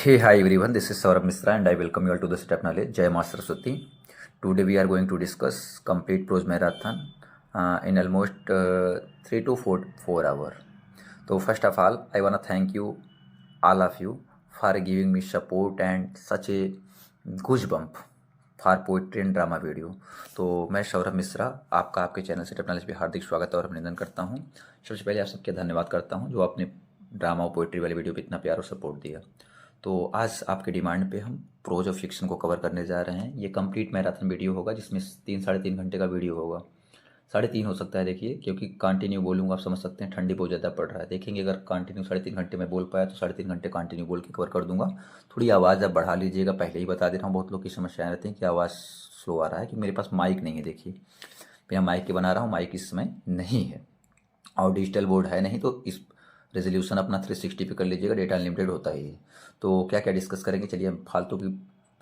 Hey, hi everyone, this is Saurabh Misra and I welcome you all to the Step Knowledge. Jai Ma Saraswati. Today we are going to discuss complete prose marathon in almost 3 to 4 hours. So first of all, I want to thank you, all of you, for giving me support and such a goosebump for poetry and drama video. तो मैं सौरभ मिश्रा आपका आपके channel से technology पे हार्दिक स्वागत और अभिनंदन करता हूँ। सबसे पहले आप सबके धन्यवाद करता हूँ जो आपने ड्रामा और पोइट्री वाली वीडियो पे इतना प्यार और सपोर्ट दिया। तो आज आपके डिमांड पे हम प्रोज और फिक्शन को कवर करने जा रहे हैं। ये कंप्लीट मैराथन वीडियो होगा जिसमें 3 साढ़े 3 घंटे का वीडियो होगा। 3.5 हो सकता है, देखिए, क्योंकि कंटिन्यू बोलूँगा, आप समझ सकते हैं ठंडी बहुत ज़्यादा पड़ रहा है। देखेंगे अगर कंटिन्यू 3.5 घंटे में बोल पाया तो 3.5 घंटे कंटिन्यू बोल के कवर कर दूंगा। थोड़ी आवाज़ आप बढ़ा लीजिएगा, पहले ही बता दे रहा हूँ। बहुत लोग की समस्याएं रहती हैं कि आवाज़ स्लो आ रहा है, कि मेरे पास माइक नहीं है। देखिए मैं माइक के बना रहा हूँ, माइक इस समय नहीं है और डिजिटल बोर्ड है नहीं, तो इस रेजोल्यूशन अपना 360 पे कर लीजिएगा, डेटा अनलिमिटेड होता ही है। तो क्या क्या डिस्कस करेंगे, चलिए हम फालतू की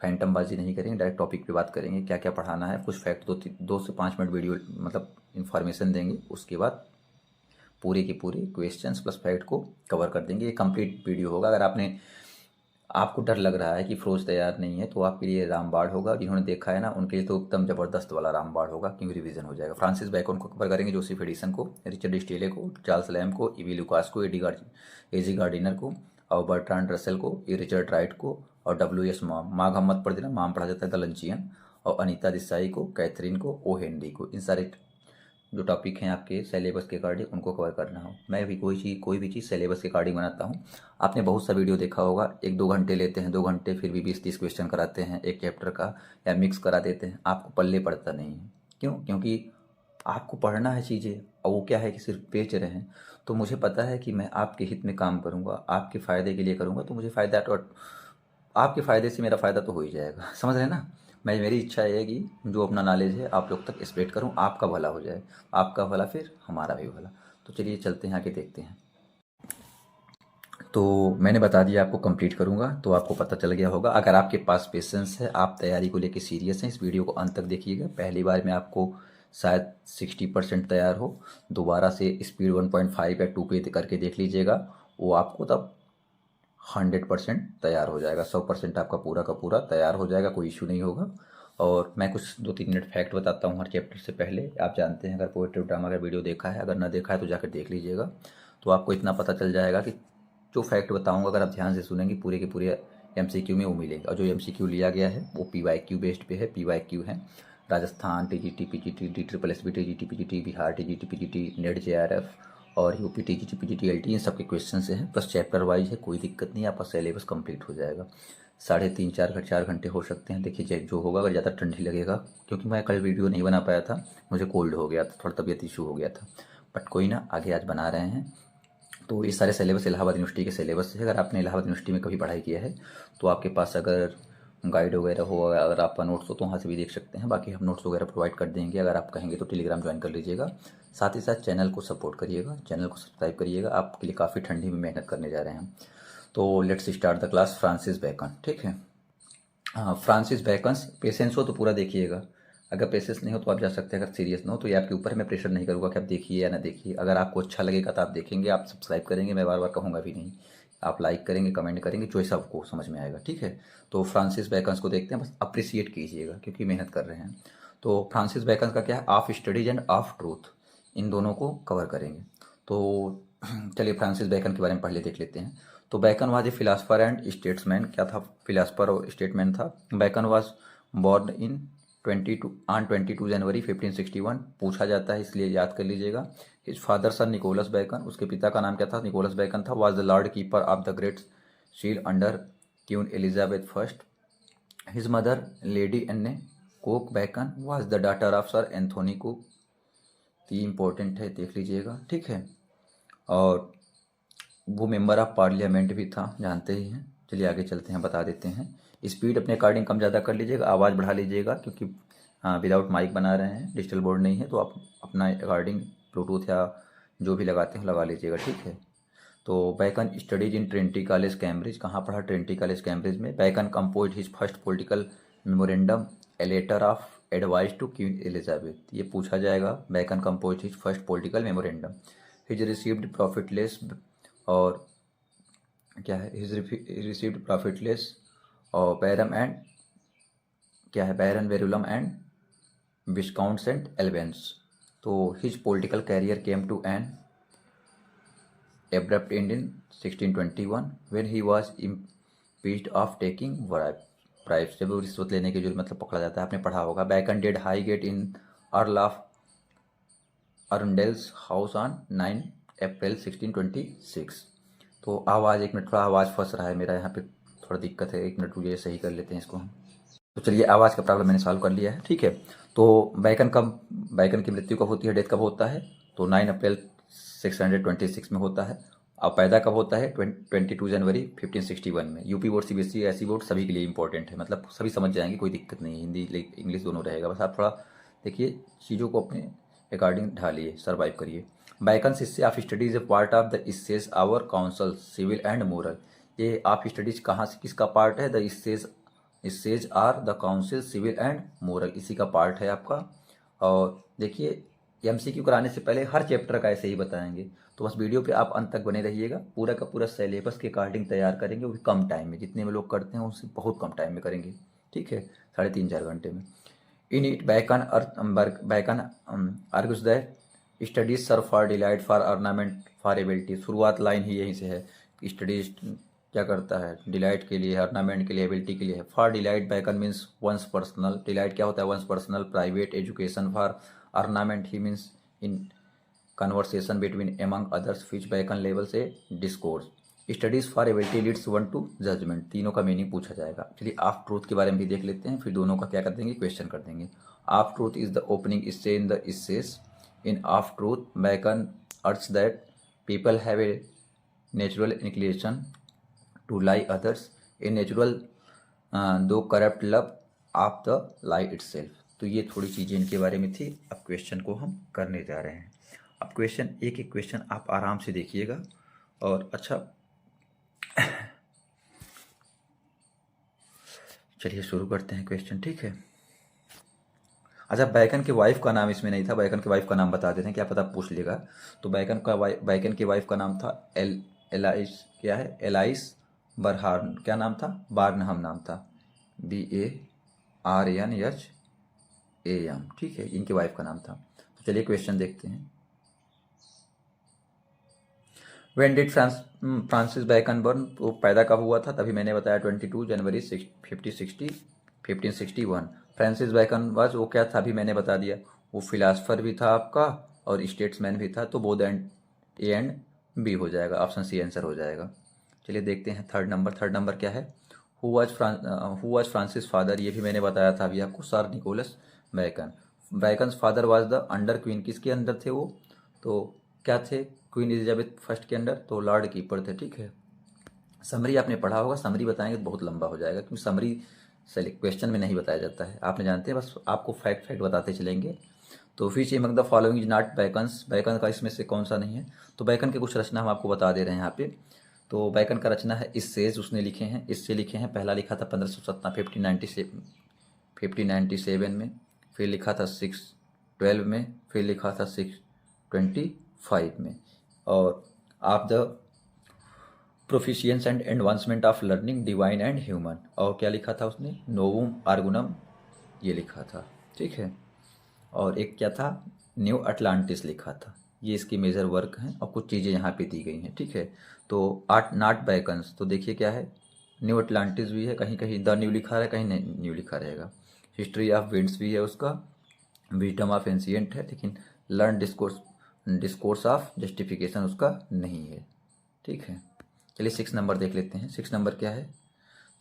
फैंटमबाजी नहीं करेंगे, डायरेक्ट टॉपिक पे बात करेंगे। क्या क्या पढ़ाना है, कुछ फैक्ट 2 से 5 मिनट वीडियो मतलब इन्फॉर्मेशन देंगे, उसके बाद पूरे के पूरे क्वेश्चंस प्लस फैक्ट को कवर कर देंगे। ये कंप्लीट वीडियो होगा। अगर आपको डर लग रहा है कि फ्रोज तैयार नहीं है तो आपके लिए रामबाण होगा। जिन्होंने देखा है ना उनके लिए तो एकदम ज़बरदस्त वाला रामबाण होगा, क्योंकि रिवीजन हो जाएगा। फ्रांसिस बैकन को कवर करेंगे, जोसेफ एडिसन को, रिचर्ड स्टीले को, चार्ल्स लैम्ब को, ईवी लुकास को, एजी गार्डिनर को, और बर्ट्रांड रसेल को, रिचर्ड राइट को, और डब्ल्यू एस माँ का मत पढ़ देना, माम पढ़ा जाता है द लंचियन, और अनीता देसाई को, कैथरीन को, ओ हेनरी को। इन सारे जो टॉपिक हैं आपके सिलेबस के अकॉर्डिंग उनको कवर करना हो। मैं भी कोई भी चीज़ सिलेबस के अकॉर्डिंग बनाता हूँ। आपने बहुत सा वीडियो देखा होगा, 1-2 घंटे लेते हैं, 2 घंटे फिर भी 20-30 क्वेश्चन कराते हैं एक चैप्टर का, या मिक्स करा देते हैं। आपको पल्ले पड़ता नहीं है। क्यों? क्योंकि आपको पढ़ना है चीज़ें, और वो क्या है कि सिर्फ बेच रहे हैं। तो मुझे पता है कि मैं आपके हित में काम करूँगा, आपके फ़ायदे के लिए करूँगा, तो मुझे फ़ायदा तो आपके फ़ायदे से मेरा फ़ायदा तो हो ही जाएगा। समझ रहे हैं ना? मेरी इच्छा है कि जो अपना नॉलेज है आप लोग तक स्प्रेड करूं, आपका भला हो जाए, आपका भला फिर हमारा भी भला। तो चलिए चलते हैं, आगे देखते हैं। तो मैंने बता दिया आपको, कंप्लीट करूंगा तो आपको पता चल गया होगा। अगर आपके पास पेशेंस है, आप तैयारी को लेकर सीरियस हैं, इस वीडियो को अंत तक देखिएगा। पहली बार में आपको शायद 60% तैयार हो, दोबारा से स्पीड 1.5 या 2 पे करके देख लीजिएगा, वो आपको तब 100% तैयार हो जाएगा। 100% आपका पूरा का पूरा तैयार हो जाएगा, कोई इशू नहीं होगा। और मैं कुछ 2-3 मिनट फैक्ट बताता हूँ हर चैप्टर से पहले। आप जानते हैं, अगर पोएट्री ड्रामा का वीडियो देखा है, अगर ना देखा है तो जाकर देख लीजिएगा, तो आपको इतना पता चल जाएगा कि जो फैक्ट बताऊँगा अगर आप ध्यान से सुनेंगे, पूरे के पूरे MCQ में वो मिलेंगे। और जो MCQ लिया गया है वो PYQ बेस्ड पे है। PYQ है Rajasthan, TGT, PGT, DSSS, TGT, PGT, Bihar, TGT, PGT, net JRF और यूपी, TGT, PGT, LT, इन सब के क्वेश्चन से हैं, प्लस चैप्टर वाइज है। कोई दिक्कत नहीं, आपका सिलेबस कंप्लीट हो जाएगा। 3.5-4 घंटे हो सकते हैं। देखिए जो होगा, अगर ज़्यादा ठंडी लगेगा, क्योंकि मैं कल वीडियो नहीं बना पाया था, मुझे कोल्ड हो गया था, थोड़ा तबीयत इशू हो गया था, बट कोई ना, आगे आज बना रहे हैं। तो ये सारे सिलेबस इलाहाबाद यूनिवर्सिटी के सिलेबस है। अगर आपने इलाहाबाद यूनिवर्सिटी में कभी पढ़ाई किया है तो आपके पास अगर गाइड वगैरह हो, अगर आपका नोट्स हो तो वहाँ से भी देख सकते हैं। बाकी हम नोट्स वगैरह प्रोवाइड कर देंगे, अगर आप कहेंगे तो टेलीग्राम ज्वाइन कर लीजिएगा। साथ ही साथ चैनल को सपोर्ट करिएगा, चैनल को सब्सक्राइब करिएगा। आपके लिए काफ़ी ठंडी में मेहनत करने जा रहे हैं। तो let's start the class. Francis bacon, ठीक है। हाँ, फ्रांसिस बैकन। पेशेंस हो तो पूरा देखिएगा, अगर पेशेंस नहीं हो तो आप जा सकते हैं। अगर सीरियस ना हो तो ये आपके ऊपर है, मैं प्रेशर नहीं करूँगा कि आप देखिए या ना देखिए। अगर आपको अच्छा लगेगा तो आप देखेंगे, आप सब्सक्राइब करेंगे, मैं बार बार कहूँगा भी नहीं, आप लाइक करेंगे, कमेंट करेंगे, जो ऐसा आपको समझ में आएगा, ठीक है। तो फ्रांसिस बैकन को देखते हैं, बस अप्रिसिएट कीजिएगा क्योंकि मेहनत कर रहे हैं। तो फ्रांसिस बैकन का क्या है, of studies and of truth, इन दोनों को कवर करेंगे। तो चलिए फ्रांसिस बैकन के बारे में पहले देख लेते हैं। तो Bacon was a philosopher and statesman. क्या था? फिलासफर और स्टेटमैन था। Bacon was born in 22 January 1561। पूछा जाता है इसलिए याद कर लीजिएगा। His father sir Nicholas Bacon, उसके पिता का नाम क्या था? निकोलस बैकन था। Was the lord keeper of the great seal under queen Elizabeth first. His mother lady Anne Cooke Bacon was the daughter of sir Anthony Cooke. तो ये important है, देख लीजिएगा, ठीक है। और वो मेंबर ऑफ पार्लियामेंट भी था, जानते ही हैं। चलिए आगे चलते हैं, बता देते हैं। स्पीड अपने अकॉर्डिंग कम ज़्यादा कर लीजिएगा, आवाज़ बढ़ा लीजिएगा, क्योंकि हाँ विदाउट माइक बना रहे हैं, डिजिटल बोर्ड नहीं है, तो आप अपना अकॉर्डिंग ब्लूटूथ या जो भी लगाते हैं लगा लीजिएगा, ठीक है। तो Bacon studies in Trinity College Cambridge. कहाँ पढ़ा? ट्रिनिटी कॉलेज कैम्ब्रिज में। Bacon compose his first political memorandum a letter of advice to Queen Elizabeth. ये पूछा जाएगा। Bacon compose his first political memorandum. His received profitless और क्या है, his received profitless और पैरम एंड क्या है, Baron Verulam and viscounts and Albans. तो his political career came to an abrupt end in 1621 when he was impeached of taking bribes। जब वो रिश्वत लेने के जो मतलब पकड़ा जाता है, आपने पढ़ा होगा। Bacon died Highgate in Earl of Arundel's house on 9 April 1626। तो आवाज़, एक मिनट, थोड़ा आवाज़ फंस रहा है मेरा यहाँ पे, थोड़ा दिक्कत है, एक मिनट रुकिए, सही कर लेते हैं इसको हम। तो चलिए, आवाज़ का प्रॉब्लम मैंने सॉल्व कर लिया है, ठीक है। तो बैकन की मृत्यु कब होती है, डेथ कब होता है, तो 9 अप्रैल 626 में होता है। अब पैदा कब होता है, 22 जनवरी 1561 में। यूपी बोर्ड, सीबीएसई, ऐसी बोर्ड सभी के लिए इंपॉर्टेंट है, मतलब सभी समझ जाएंगे, कोई दिक्कत नहीं है, हिंदी इंग्लिश दोनों रहेगा, बस आप थोड़ा देखिए, चीज़ों को अपने अकॉर्डिंग ढालिए, सर्वाइव करिए। बैकन हिस्से of studies a part of the essays or counsels civil and moral. ये आप स्टडीज कहाँ से, किसका पार्ट है, the essays or the counsels civil and moral, इसी का पार्ट है आपका। और देखिए, एमसीक्यू कराने से पहले हर चैप्टर का ऐसे ही बताएंगे, तो बस वीडियो पे आप अंत तक बने रहिएगा। पूरा का पूरा सिलेबस के अकॉर्डिंग तैयार करेंगे, वो भी कम टाइम में, जितने में लोग करते हैं उससे बहुत कम टाइम में करेंगे, ठीक है, 3.5-4 घंटे में। In it Bacon argues that studies serve for delight for ornament for ability. शुरुआत लाइन ही यहीं से है, स्टडीज क्या करता है, डिलाइट के लिए, अर्नामेंट के लिए, एबिलिटी के लिए है। For delight Bacon means one's personal, delight क्या होता है, one's personal private education. For ornament he means in conversation between among others which Bacon labels a discourse। Studies for ability leads one to judgement, तीनों का meaning पूछा जाएगा। चलिए, of truth के बारे में भी देख लेते हैं, फिर दोनों का क्या कर देंगे, क्वेश्चन कर देंगे। Of truth is the opening essay in the essays. In of truth Bacon urge that people have a natural inclination to lie others, a natural though corrupt love of the lie itself. तो ये थोड़ी चीज़ें इनके बारे में थी। अब question को हम करने जा रहे हैं। अब क्वेश्चन, एक एक क्वेश्चन आप आराम से देखिएगा और अच्छा चलिए शुरू करते हैं क्वेश्चन, ठीक है। अच्छा, बैकन के वाइफ का नाम इसमें नहीं था, बैकन के वाइफ का नाम बता देते हैं, क्या पता पूछ लेगा। तो बैकन की वाइफ का नाम था एलाइस, क्या है, एलाइस बरहार्न, क्या नाम था, बार्नहम नाम था, BARNHAM, ठीक है, इनके वाइफ का नाम था। तो चलिए क्वेश्चन देखते हैं। When did Francis bacon burn, तो पैदा कब हुआ था, तभी मैंने बताया 22 जनवरी 1561। फ्रांसिस बैकन वाज, वो क्या था, अभी मैंने बता दिया, वो फिलासफर भी था आपका और स्टेट्समैन भी था। तो both and A and B हो जाएगा, ऑप्शन सी आंसर हो जाएगा। चलिए देखते हैं थर्ड नंबर क्या है। हु वाज फ्रांसिस फादर, ये भी मैंने बताया था अभी आपको, sir Nicholas Bacon. Bacon's father was the under queen, किसके अंदर थे वो, तो क्या थे, क्वीन एलिजाबेथ फर्स्ट के अंडर, तो लॉर्ड कीपर थे, ठीक है। समरी आपने पढ़ा होगा, समरी बताएंगे तो बहुत लंबा हो जाएगा, क्योंकि समरी क्वेश्चन में नहीं बताया जाता है, आपने जानते हैं, बस आपको फैक्ट बताते चलेंगे। तो which among the following is not Bacon's, Bacon का इसमें से कौन सा नहीं है। तो बैकन के कुछ रचना हम आपको बता दे रहे हैं यहाँ पे। तो बैकन का रचना है इससेज, उसने लिखे हैं, इससे लिखे हैं। पहला लिखा था 1597 में, फिर लिखा था 612 में, फिर लिखा था 625 में। और आप the proficience and advancement of learning divine and human, और क्या लिखा था उसने, नोवुम आर्गुनम, ये लिखा था, ठीक है। और एक क्या था, न्यू अटलांटिस लिखा था। ये इसकी मेजर वर्क हैं और कुछ चीज़ें यहाँ पे दी गई हैं, ठीक है। तो आर्ट नॉट बैकन्स, तो देखिए क्या है, न्यू अटलांटिस भी है, कहीं कहीं द न्यू लिखा है, कहीं न्यू लिखा रहेगा। हिस्ट्री ऑफ विंड्स भी है उसका, विजडम ऑफ एंशिएंट है, लेकिन लर्न डिस्कोर्स ऑफ जस्टिफिकेशन उसका नहीं है, ठीक है। चलिए 6 नंबर देख लेते हैं। 6 नंबर क्या है,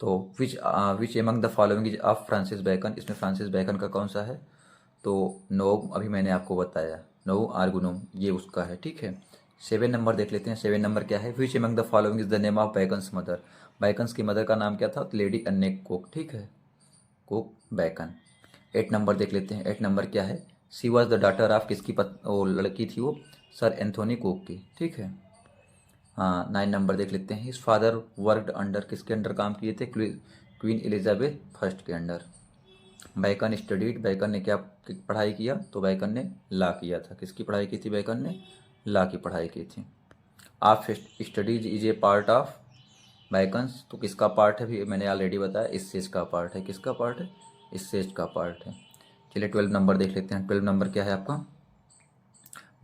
तो which among the following is of Francis bacon, इसमें फ्रांसिस बैकन का कौन सा है, तो नोव, अभी मैंने आपको बताया, नोव आर्गुनम, ये उसका है, ठीक है। 7 नंबर देख लेते हैं। 7 नंबर क्या है, which among the following is the name of Bacon's mother, Bacon's की मदर का नाम क्या था, लेडी अन्ने कोक, ठीक है, कोक बैकन। 8 नंबर देख लेते हैं। 8 नंबर क्या है, सी वॉज द डॉटर ऑफ, किसकी वो लड़की थी वो, सर एंथोनी कोक की, ठीक है। हाँ, 9 नंबर देख लेते हैं। हिज फादर वर्कड अंडर, किसके अंडर काम किए थे, क्वीन एलिजाबेथ फर्स्ट के अंडर। बैकन स्टडीड, बैकन ने क्या पढ़ाई किया, तो बैकन ने लॉ किया था। किसकी पढ़ाई की थी, बैकन ने लॉ की पढ़ाई की थी। Of studies is a part of Bacon's तो किसका पार्ट है भी मैंने ऑलरेडी बताया, इस सेज का पार्ट है। किसका पार्ट है? इस सेज का पार्ट है। चलिए 12 नंबर देख लेते हैं। 12 नंबर क्या है आपका?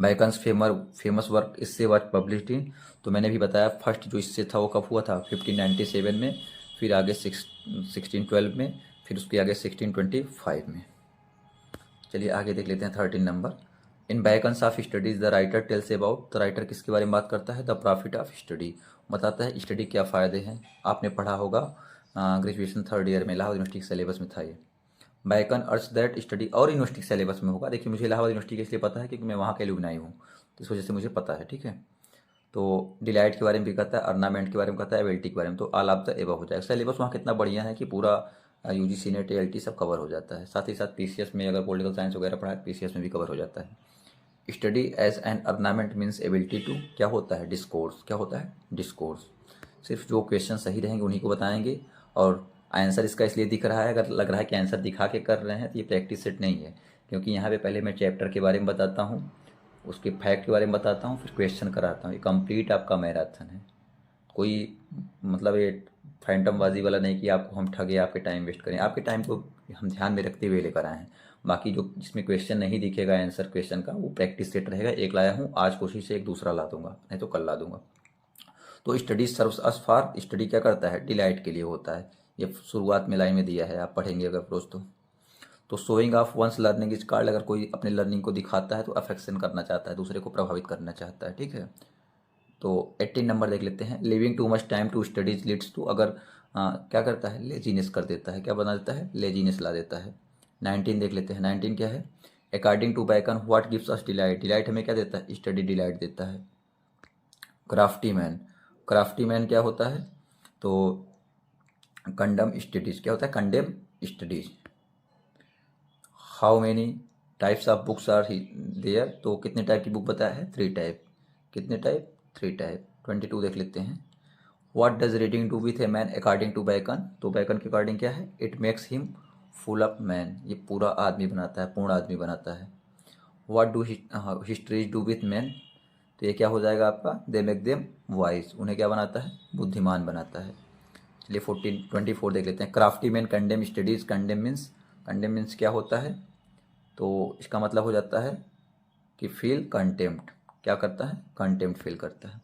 बैकन्स फेमस वर्क इससे वर्क पब्लिश्ड इन, तो मैंने भी बताया फर्स्ट जो इससे था वो कब हुआ था? 1597 में, फिर आगे 1612 में, फिर उसके आगे 1625 में। चलिए आगे देख लेते हैं 13 number. In Bacon's of studies the writer tells about, the writer किसके बारे में बात करता है? द प्रॉफिट ऑफ स्टडी, बताता है स्टडी क्या फ़ायदे हैं। आपने पढ़ा होगा ग्रेजुएशन थर्ड ईयर में, इलाहाबाद यूनिवर्सिटी के सिलेबस में था ये। बैकन अर्ज दैट स्टडी, और यूनिवर्सिटी के सिलेबस में होगा। देखिए मुझे इलाहाबाद यूनिवर्सिटी के इसलिए पता है क्योंकि मैं वहाँ के एलुमनाई हूँ, तो इस वजह से मुझे पता है, ठीक है। तो डिलाइट के बारे में भी कहता है, अर्नामेंट के बारे में कहता है, एबिलिटी के बारे में, तो ऑल ऑफ द एबव हो जाएगा। सिलेबस वहाँ कितना बढ़िया है कि पूरा यूजीसी नेट एलटी सब कवर हो जाता है। साथ ही साथ पीसीएस में अगर पॉलिटिकल साइंस वगैरह पढ़ा है, पीसीएस में भी कवर हो जाता है। Study as an ornament means ability to, क्या होता है? डिस्कोर्स। क्या होता है? डिस्कोर्स। सिर्फ जो क्वेश्चन सही रहेंगे उन्हीं को बताएंगे, और आंसर इसका इसलिए दिख रहा है, अगर लग रहा है कि आंसर दिखा के कर रहे हैं तो ये प्रैक्टिस सेट नहीं है, क्योंकि यहाँ पे पहले मैं चैप्टर के बारे में बताता हूँ, उसके फैक्ट के बारे में बताता हूँ, फिर क्वेश्चन कराता हूँ। ये कंप्लीट आपका मैराथन है, कोई मतलब ये फैंटमबाजी वाला नहीं कि आपको हम ठगे, आपके टाइम वेस्ट करें। आपके टाइम को हम ध्यान में रखते हुए लेकर आए हैं। बाकी जो जिसमें क्वेश्चन नहीं दिखेगा आंसर क्वेश्चन का, वो प्रैक्टिस सेट रहेगा। एक लाया हूँ आज, कोशिश से एक दूसरा ला दूंगा, नहीं तो कल ला दूंगा। तो study serves us for, study क्या करता है? डिलाइट के लिए होता है। ये शुरुआत में लाइन में दिया है, आप पढ़ेंगे अगर रोज तो showing of one's learning is called, अगर कोई अपने लर्निंग को दिखाता है तो अफेक्शन करना चाहता है, दूसरे को प्रभावित करना चाहता है, ठीक है। तो 18 नंबर देख लेते हैं। Living too much time to studies leads to, अगर क्या करता है? लेजीनेस कर देता है। क्या बना देता है? लेजीनेस ला देता है। 19 देख लेते हैं। 19 क्या है? According to Bacon what gives us delight, delight हमें क्या देता है? स्टडी डिलाइट देता है। क्राफ्टी मैन, क्राफ्टी मैन क्या होता है? तो कंडम स्टडीज, क्या होता है? Condemn studies. How many types of books are there, तो कितने टाइप की बुक बताया है? 3 टाइप। कितने टाइप? 3 टाइप। 22 देख लेते हैं। What does reading do with a man according to Bacon, तो बैकन के अकॉर्डिंग क्या है? It makes him full up man, ये पूरा आदमी बनाता है, पूर्ण आदमी बनाता है। What do histories do with man, तो ये क्या हो जाएगा आपका? दे मेक देम वाइज, उन्हें क्या बनाता है? बुद्धिमान बनाता है। चलिए 24 देख लेते हैं। Crafty man condemn studies, condemn means क्या होता है? तो इसका मतलब हो जाता है कि फील कंटेम्प्ट, क्या करता है? कंटेम्प्ट फील करता है।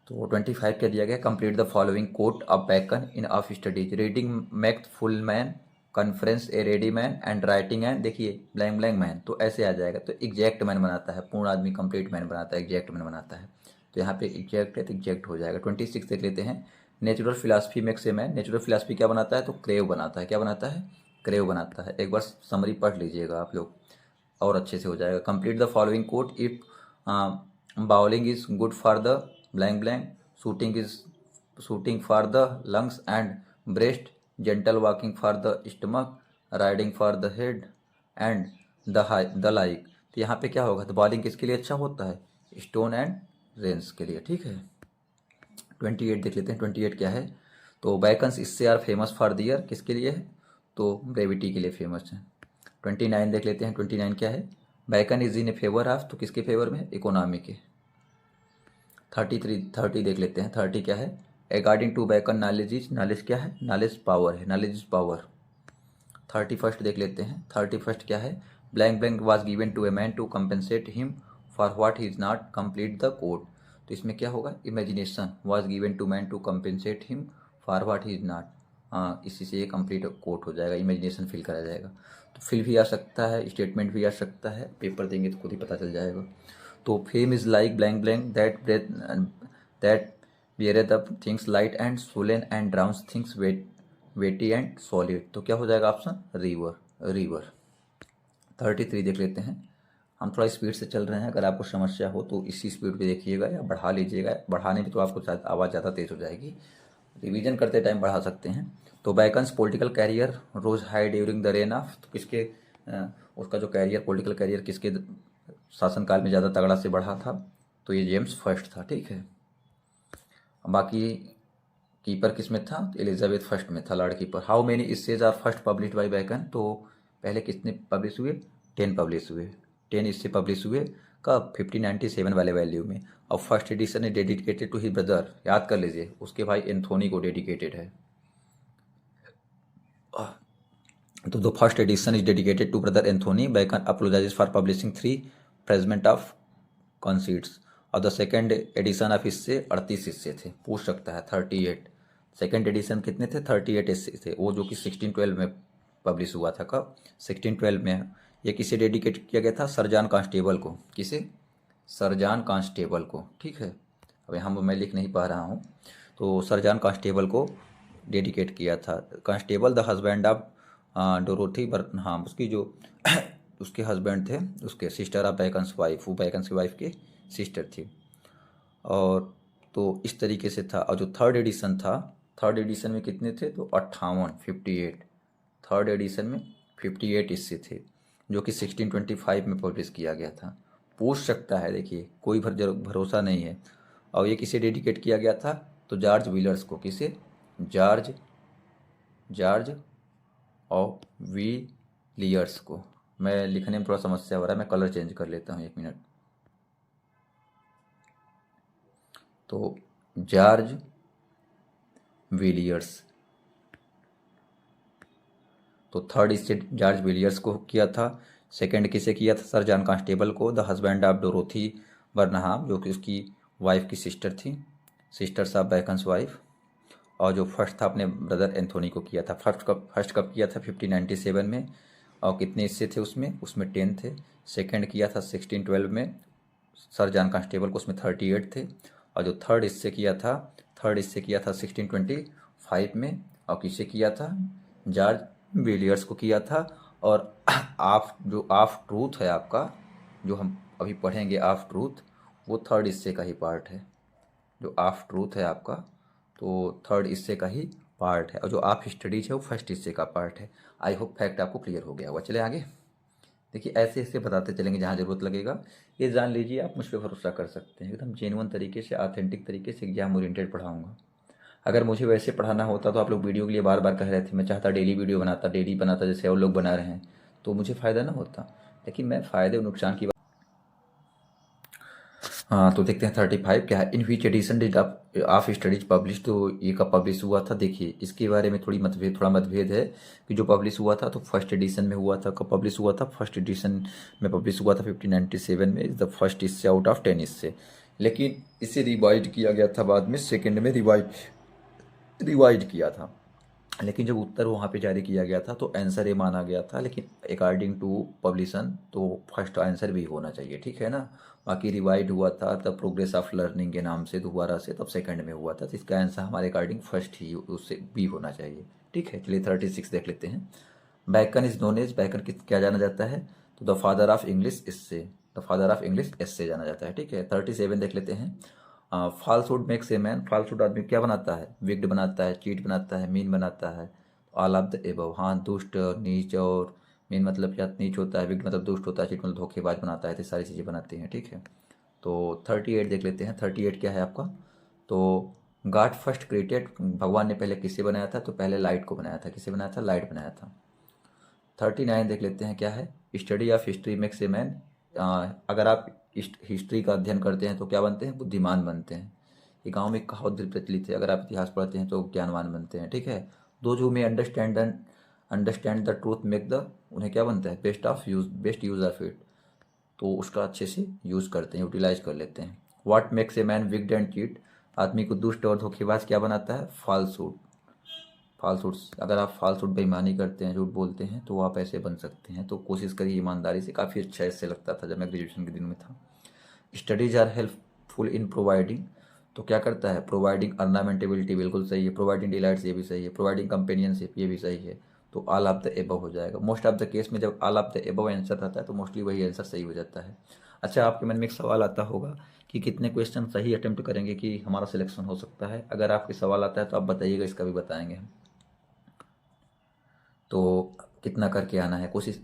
तो 25 क्या दिया गया? Complete the following quote of Bacon in of studies, reading make full man, conference a ready man, and writing and, देखिए ब्लैंक ब्लैंक मैन, तो ऐसे आ जाएगा। तो एग्जैक्ट मैन बनाता है, पूर्ण आदमी कंप्लीट मैन बनाता है, एग्जैक्ट मैन बनाता है। तो यहाँ पे एग्जैक्ट है तो एग्जैक्ट हो जाएगा। 26 देख लेते हैं। Natural philosophy makes a man, natural philosophy क्या बनाता है? तो क्रेव बनाता है। क्या बनाता है? क्रेव बनाता है। एक बार समरी पढ़ लीजिएगा आप लोग और अच्छे से हो जाएगा। Complete the following quote, if bowling is good for the blank blank, shooting for the lungs and breast, gentle walking for the stomach, riding for the head and the like. तो यहाँ पे क्या होगा? तो बॉलिंग किसके लिए अच्छा होता है? स्टोन एंड रेंस के लिए, ठीक है। 28 देख लेते हैं। 28 क्या है? तो बैकन्स इससे आर फेमस फॉर दियर, किसके लिए है? तो ब्रेविटी के लिए फेमस है। 29 देख लेते हैं। 29 क्या है? Bacon is in A favour of, तो किसके फेवर में है? इकोनॉमी के। 30 देख लेते हैं। 30 क्या है? According to Bacon knowledge is, knowledge क्या है? नॉलेज पावर है, नॉलेज इज पावर। 31 देख लेते हैं। 31 क्या है? Blank blank was given to a man to compensate him for what he is not complete the quote, तो इसमें क्या होगा? Imagination was given to man to compensate him for what he is not, इसी से ये complete coat हो जाएगा, imagination fill करा जाएगा। तो फिल भी आ सकता है, स्टेटमेंट भी आ सकता है, पेपर देंगे तो खुद ही पता चल जाएगा। तो fame is like blank blank that beareth up things light and swollen and drowns things weighty and solid, तो क्या हो जाएगा ऑप्शन? रिवर। 33 देख लेते हैं। हम थोड़ा स्पीड से चल रहे हैं, अगर आपको समस्या हो तो इसी स्पीड पे देखिएगा या बढ़ा लीजिएगा। बढ़ाने में तो आपको आवाज़ ज़्यादा तेज़ हो जाएगी, रिवीजन करते टाइम बढ़ा सकते हैं। तो Bacon's political career rose high during the reign of, तो किसके उसका जो कैरियर, पॉलिटिकल कैरियर किसके शासनकाल में ज़्यादा तगड़ा से बढ़ा था? तो ये जेम्स फर्स्ट था, ठीक है। बाकी कीपर किस में था? एलिजाबेथ फर्स्ट में था, lord keeper. How many essays are first published by Bacon, तो पहले कितने पब्लिश हुए? 10 पब्लिश हुए, 10 इससे पब्लिश हुए। कब 1597 वाले वैल्यू में। और फर्स्ट एडिशन है डेडिकेटेड टू हिज ब्रदर, याद कर लीजिए उसके भाई एंथोनी को डेडिकेटेड है। तो the first edition is dedicated to brother Anthony, Bacon apologises for publishing 3 fragment of conceits. और द सेकेंड एडिशन ऑफ इससे 38 हिस्से थे, पूछ सकता है 38। सेकेंड एडिशन कितने थे? 38 हिस्से थे, वो जो कि 1612 में पब्लिश हुआ था। कब? 1612 में। ये किसे डेडिकेट किया गया था? सर जॉन कांस्टेबल को। किसे? सर जॉन कांस्टेबल को, ठीक है। अब यहाँ मैं लिख नहीं पा रहा हूँ, तो सर जॉन कांस्टेबल को डेडिकेट किया था। Constable the husband of Dorothy हाँ उसकी जो उसके हस्बैंड थे, उसके सिस्टर ऑफ बैकन्स वाइफ, वो बैकन्स की वाइफ की सिस्टर थी। और तो इस तरीके से था। और जो थर्ड एडिशन था, थर्ड एडिशन में कितने थे? तो 58 थर्ड एडिशन में 58 हिस्से थे, जो कि 1625 में पब्लिश किया गया था। पूछ सकता है, देखिए कोई भरोसा नहीं है। और ये किसे डेडिकेट किया गया था? तो जॉर्ज विलर्स को। किसे? जॉर्ज और विलियर्स को। मैं लिखने में थोड़ा समस्या हो रहा है, मैं कलर चेंज कर लेता हूँ, 1 मिनट। तो जॉर्ज विलियर्स, तो थर्ड इससे जॉर्ज विलियर्स को किया था। सेकंड किसे किया था? सर जॉन कांस्टेबल को, द हस्बैंड ऑफ डोरोथी बर्नहाम, जो कि उसकी वाइफ की सिस्टर थी, सिस्टर्स ऑफ बैकन्स वाइफ। और जो फर्स्ट था अपने ब्रदर एंथोनी को किया था। फर्स्ट कब किया था? 1597 में। और कितने हिस्से थे उसमें? उसमें 10 थे। सेकंड किया था 1612 में सर जॉन कांस्टेबल को, उसमें 38 थे। और जो थर्ड हिस्से किया था, 1625 में। और किसे किया था? जॉर्ज विलियर्स को किया था। और ऑफ ट्रूथ है आपका, जो हम अभी पढ़ेंगे ऑफ ट्रूथ, वो थर्ड हिस्से का ही पार्ट है। जो ऑफ ट्रूथ है आपका, तो थर्ड हिस्से का ही पार्ट है। और जो ऑफ स्टडीज है वो फर्स्ट हिस्से का पार्ट है। आई होप फैक्ट आपको क्लियर हो गया होगा। चले आगे। देखिए ऐसे ऐसे बताते चलेंगे, जहाँ ज़रूरत लगेगा ये जान लीजिए, आप मुझ पर भरोसा कर सकते हैं। एकदम जेन्युइन तरीके से, ऑथेंटिक तरीके से एग्जाम ओरिएंटेड पढ़ाऊँगा। अगर मुझे वैसे पढ़ाना होता तो आप लोग वीडियो के लिए बार बार कह रहे थे, मैं चाहता डेली वीडियो बनाता, डेली बनाता जैसे और लोग बना रहे हैं, तो मुझे फ़ायदा ना होता। लेकिन मैं फ़ायदे और नुकसान की हाँ, तो देखते हैं 35 क्या है। In which edition did of studies publish, तो ये कब पब्लिश हुआ था? देखिए इसके बारे में थोड़ा मतभेद है कि जो पब्लिश हुआ था तो फर्स्ट एडिशन में हुआ था। कब पब्लिश हुआ था? फर्स्ट एडिशन में पब्लिश हुआ था 1597 में। इज़ द फर्स्ट इससे आउट ऑफ 10 इससे। लेकिन इसे रिवाइड किया गया था बाद में, सेकेंड में रिवाइड किया था। लेकिन जब उत्तर वहाँ पे जारी किया गया था तो आंसर ये माना गया था। लेकिन अकॉर्डिंग टू पब्लिशन तो फर्स्ट आंसर भी होना चाहिए, ठीक है ना। बाकी रिवाइड हुआ था तब प्रोग्रेस ऑफ लर्निंग के नाम से दोबारा से, तब सेकंड में हुआ था। तो इसका आंसर हमारे अकॉर्डिंग फर्स्ट ही उससे भी होना चाहिए, ठीक है। चलिए 36 देख लेते हैं। Bacon is known as, Bacon क्या जाना जाता है? तो द फादर ऑफ इंग्लिश इससे, द फादर ऑफ इंग्लिश इससे जाना जाता है, ठीक है। 37 देख लेते हैं। Falsehood makes a man, falsehood आदमी क्या बनाता है? विक्ड बनाता है, चीट बनाता है, मीन बनाता है। ऑल ऑफ द एबव, हाँ दुष्ट, नीच, और मीन मतलब क्या? नीच होता है, विक्ड मतलब दुष्ट होता है, चीट मतलब धोखेबाज बनाता है, तो सारी चीज़ें बनाती हैं, ठीक है। तो 38 देख लेते हैं। 38 क्या है आपका? तो गॉड फर्स्ट क्रिएटेड, भगवान ने पहले किसे बनाया था? तो पहले लाइट को बनाया था। किसे बनाया था? लाइट बनाया था। 39 देख लेते हैं क्या है? Study of history makes a man, अगर आप हिस्ट्री का अध्ययन करते हैं तो क्या बनते हैं? बुद्धिमान बनते हैं। ये गाँव में एक कहावत प्रचलित है, अगर आप इतिहास पढ़ते हैं तो ज्ञानवान बनते हैं, ठीक है। Those who may understand the truth make the, उन्हें क्या बनता है? बेस्ट यूज ऑफ इट, तो उसका अच्छे से यूज़ करते हैं, यूटिलाइज कर लेते हैं। What makes a man wicked and cheat, आदमी को दुष्ट और धोखेबाज क्या बनाता है? फॉल्सहुड्स, अगर आप फॉल्सहुड बेईमानी करते हैं, झूठ बोलते हैं, तो आप ऐसे बन सकते हैं। तो कोशिश करिए ईमानदारी से। काफ़ी अच्छा इससे लगता था जब मैं ग्रेजुएशन के दिन में था। Studies are helpful in providing, तो क्या करता है? प्रोवाइडिंग अर्नामेंटेबिलिटी, बिल्कुल सही है। प्रोवाइडिंग डिलाइट्स, ये भी सही है। प्रोवाइडिंग कंपेनियनशिप, ये भी सही है। तो ऑल ऑफ द एबव हो जाएगा। मोस्ट ऑफ द केस में जब all of the above answer रहता है तो मोस्टली वही आंसर सही हो जाता है। अच्छा, आपके मन में एक सवाल आता होगा कि कितने क्वेश्चन सही अटेम्प्ट करेंगे कि हमारा सिलेक्शन हो सकता है। अगर आपके सवाल आता है तो आप बताइएगा, इसका भी बताएंगे हम। तो कितना करके आना है कोशिश।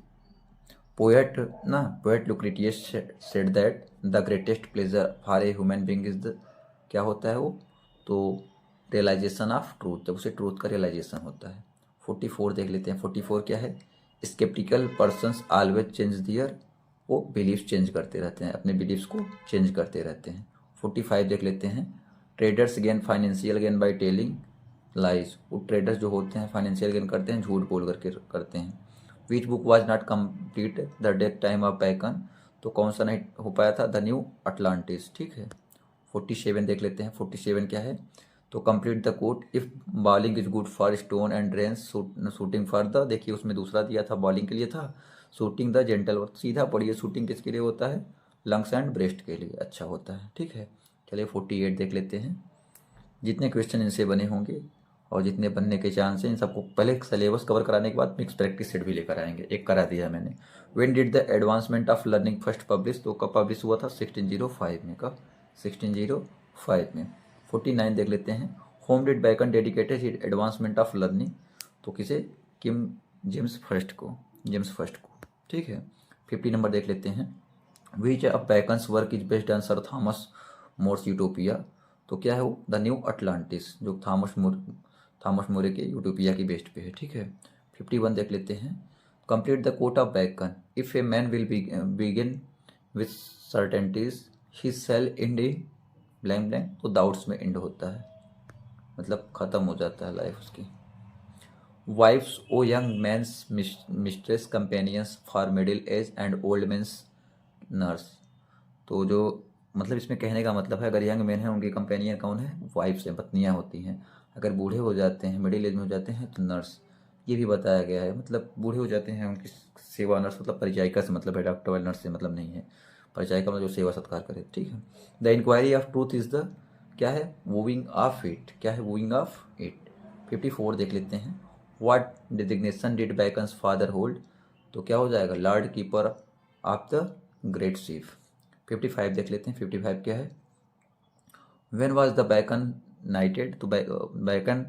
Poet Lucretius said that the greatest pleasure for a human being is the, क्या होता है वो? तो रियलाइजेशन ऑफ ट्रूथ, जब उसे ट्रूथ का रियलाइजेशन होता है। 44 देख लेते हैं। 44 क्या है? स्केप्टिकल पर्सनस ऑलवेज चेंज दियर वो बिलीव्स चेंज करते रहते हैं, अपने बिलीव्स को चेंज करते रहते हैं। 45 देख लेते हैं। Traders gain financial gain by telling lies, वो ट्रेडर्स जो होते हैं फाइनेंशियल गेन करते हैं झूठ बोल करके करते हैं। Which book was not complete the death time of bacon, तो कौन सा नहीं हो पाया था, द न्यू अटलांटिस। ठीक है। 47 देख लेते हैं। 47 क्या है, तो complete the quote, if bowling is good for stone and reins, shooting for the, देखिए उसमें दूसरा दिया था, बॉलिंग के लिए था, शूटिंग द जेंटल वर्क, सीधा पढ़िए, शूटिंग किसके लिए होता है, लंग्स एंड ब्रेस्ट के लिए अच्छा होता है। ठीक है। चलिए 48 देख लेते हैं। जितने क्वेश्चन इनसे बने होंगे और जितने बनने के चांस हैं, इन सबको पहले सिलेबस कवर कराने के बाद मिक्स प्रैक्टिस सेट भी लेकर आएंगे। एक करा दिया मैंने। When did the advancement of learning first publish, तो कब पब्लिश हुआ था, 1605 में। कब, 1605 में। 49 देख लेते हैं। Whom did Bacon dedicated his advancement of learning, तो किसे, किम जेम्स फर्स्ट को, जेम्स फर्स्ट को। ठीक है। 50 नंबर देख लेते हैं। Which of Bacon's work is based on sir Thomas More's Utopia, तो क्या है वो, द न्यू अटलांटिस, जो थॉमस मोरे के यूटोपिया की बेस्ट पे है। ठीक है। 51 देख लेते हैं। Complete the quote of Bacon, if a man will begin with certainties he shall end in blank blank, तो डाउट्स में एंड होता है, मतलब ख़त्म हो जाता है लाइफ उसकी। Wives are young men's mistresses companions for middle age and old men's nurses, तो जो मतलब इसमें कहने का मतलब है, अगर यंग मैन है उनकी कंपेनियन कौन है, वाइफ्स हैं, पत्नियां होती हैं। अगर बूढ़े हो जाते हैं, मिडिल एज में हो जाते हैं, तो नर्स। ये भी बताया गया है, मतलब बूढ़े हो जाते हैं उनकी सेवा, नर्स मतलब परिचारिका से मतलब है, डॉक्टर वाले नर्स से मतलब नहीं है। परिचारिका मतलब जो सेवा सत्कार करे। ठीक है। The inquiry of truth is the, क्या है, वूइंग ऑफ इट, क्या है, वूइंग ऑफ इट। 54 देख लेते हैं। What designation did Bacon's father hold, तो क्या हो जाएगा, lord keeper of the great ship. 55 देख लेते हैं। 55 क्या है, when was the Bacon knighted, तो बैकन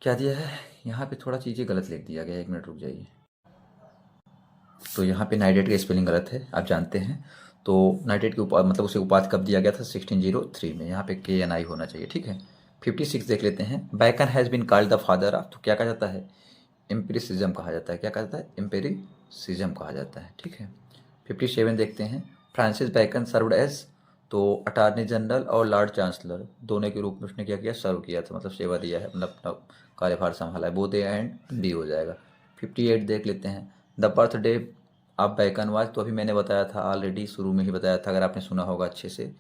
क्या दिया है, यहाँ पे थोड़ा चीज़ें गलत लिख दिया गया है, एक मिनट रुक जाइए। तो यहाँ पे नाइटेड का स्पेलिंग गलत है, आप जानते हैं। तो नाइटेड की मतलब उसे उपाधि कब दिया गया था, 1603 में। यहाँ पे KNI होना चाहिए। ठीक है। 56 देख लेते हैं। Bacon has been called the father of, तो क्या कहा जाता है, एम्पिरिसिज्म कहा जाता है। क्या कहा जाता है, एम्पिरिसिज्म कहा जाता है। ठीक है। 57 देखते हैं। फ्रांसिस बैकन सर्व्ड एज, तो अटॉर्नी जनरल और लॉर्ड चांसलर दोनों के रूप में उसने क्या किया, सर्व किया था, मतलब सेवा दिया है, मतलब अपना कार्यभार संभाला है। बोथ ए एंड बी हो जाएगा। 58 देख लेते हैं। The birthday of bacon was, तो अभी मैंने बताया था ऑलरेडी, शुरू में ही बताया था, अगर आपने सुना होगा अच्छे से,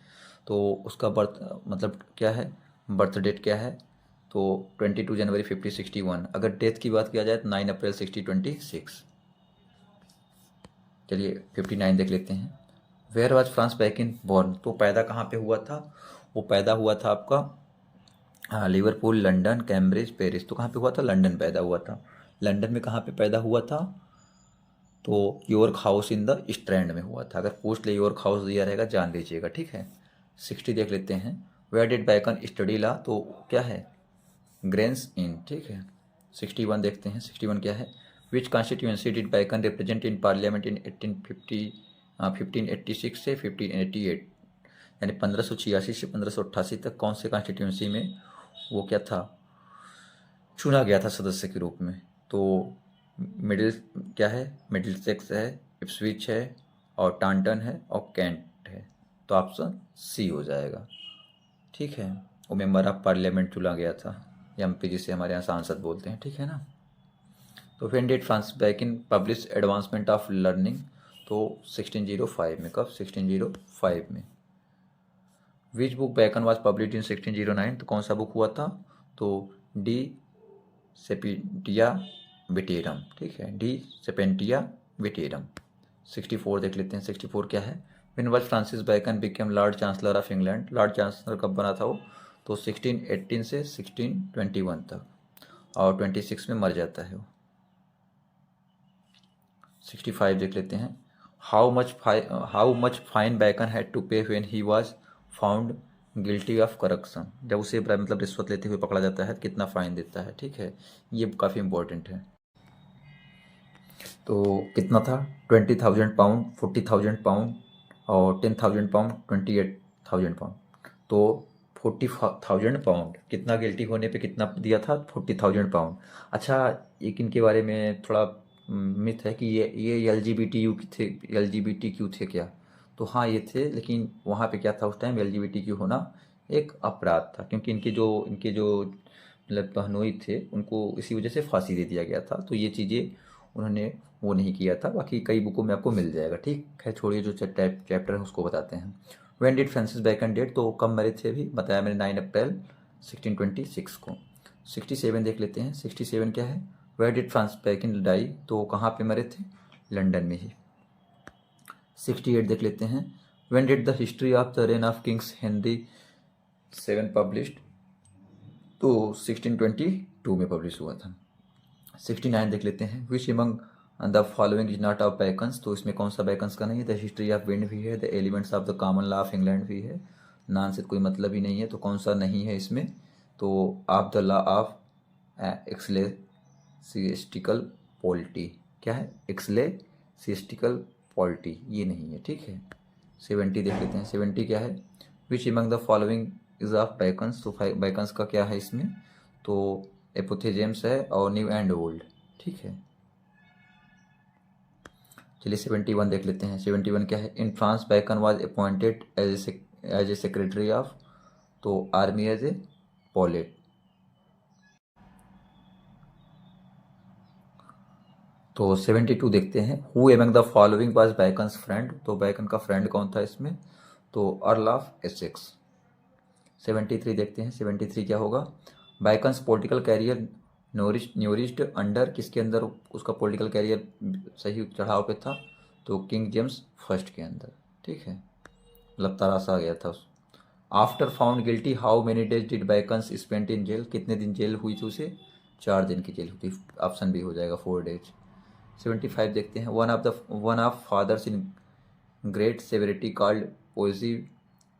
तो उसका बर्थ मतलब क्या है, बर्थ डेट क्या है, तो 22 जनवरी 5061। अगर डेथ की बात किया जाए तो 9 अप्रैल 1626। चलिए 59 देख लेते हैं। Where was Francis Bacon born, तो पैदा कहाँ पे हुआ था, वो पैदा हुआ था आपका, हाँ, लिवरपूल, लंदन, कैम्ब्रिज, पेरिस, तो कहाँ पे हुआ था, लंदन पैदा हुआ था। लंदन में कहाँ पे पैदा हुआ था, तो York house in the strand में हुआ था। अगर पूछ ले यॉर्क हाउस दिया रहेगा, जान लीजिएगा। ठीक है। 60 देख लेते हैं। Where did Bacon study law, तो क्या है, ग्रेन्स इन। ठीक है। 61 देखते हैं। 61 क्या है, which constituency did Bacon represent in parliament in 1586 से 1588, यानी 1586 से 1588 तक कौन से कॉन्स्टिट्यूंसी में वो क्या था, चुना गया था सदस्य के रूप में। तो मिडिल क्या है, मिडिल सेक्स है, इप्सविच है, और टांटन है, और कैंट है, तो ऑप्शन सी हो जाएगा। ठीक है। वो मेंबर ऑफ पार्लियामेंट चुना गया था, MP जिसे हमारे यहाँ सांसद बोलते हैं। ठीक है ना। तो when did France bacon publish advancement of learning, तो 1605 में। कब, 1605 में। Which book bacon was publish in 1609, तो कौन सा बुक हुआ था, तो डी सेपेंटिया विटेरम। ठीक है, डी सेपेंटिया विटेरम। 64 देख लेते हैं। 64 क्या है, when was Francis bacon became Lord chancellor of England, Lord chancellor कब बना था वो, तो 1618 से 1621 तक, और 26 में मर जाता है वो। 65 देख लेते हैं। How much fine Bacon had to pay when he was found guilty of corruption, जब उसे मतलब रिश्वत लेते हुए पकड़ा जाता है, कितना फाइन देता है। ठीक है, ये काफ़ी इंपॉर्टेंट है। तो कितना था, 20,000 पाउंड, 40,000 पाउंड, और 10,000 पाउंड, 28,000 पाउंड। तो 40,000 पाउंड, कितना गिल्टी होने पे कितना दिया था, 40,000 पाउंड। अच्छा, एक इनके बारे में थोड़ा मिथ है कि ये LGBTQ थे, LGBTQ थे क्या? तो हाँ ये थे, लेकिन वहाँ पे क्या था उस टाइम, LGBTQ होना एक अपराध था, क्योंकि इनके जो मतलब बहनोई थे उनको इसी वजह से फांसी दे दिया गया था। तो ये चीज़ें उन्होंने वो नहीं किया था। बाकी कई बुकों में आपको मिल जाएगा। ठीक है, छोड़िए, जो चैप्टर है उसको बताते हैं। When did Francis Bacon dead, तो कब मरे थे? अभी बताया मैंने, 9 अप्रैल 1626 को। 67 देख लेते हैं। 67 क्या है? Where did Francis Bacon die, तो कहाँ पे मरे थे? लंदन में ही। 68 देख लेते हैं। When did the history of the reign of Kings Henry 7 published, तो 1622 में पब्लिश हुआ था। 69 देख लेते हैं। Which among the following is not of Bacon's, तो इसमें कौन सा बैकन्स का नहीं है? द हिस्ट्री ऑफ विंड भी है, the elements of the common law of England भी है। नाम से कोई मतलब ही नहीं है, तो कौन सा नहीं है इसमें? तो of the law of ecclesiastical polity, क्या है? एक्सलेसिस्टिकल पॉलिटी, ये नहीं है। ठीक है। 70 देख लेते हैं। 70 क्या है? Which among the following is of Bacon's, तो बैकन्स का क्या है इसमें? तो एपोथेजेम्स है और न्यू एंड ओल्ड। ठीक है। चलिए 71 देख लेते हैं। 71 क्या है? In France Bacon was appointed as a secretary of, तो आर्मी एज ए पॉलेट। तो 72 देखते हैं। Who among the following was Bacon's friend, तो बैकन का फ्रेंड कौन था इसमें? तो अर्ल ऑफ एसेक्स। 73 देखते हैं। 73 क्या होगा? बैकन्स पॉलिटिकल कैरियर न्यूरिश्ड अंडर, किसके अंदर उसका पॉलिटिकल कैरियर सही चढ़ाव पे था? तो किंग जेम्स फर्स्ट के अंदर। ठीक है, मतलब तरासा गया था उस। After found guilty how many days did Bacon's spent in jail, कितने दिन जेल हुई थी उसे? 4 दिन की जेल हुई थी। ऑप्शन बी हो जाएगा 4 डेज। 75 देखते हैं। One of fathers in great severity called poesy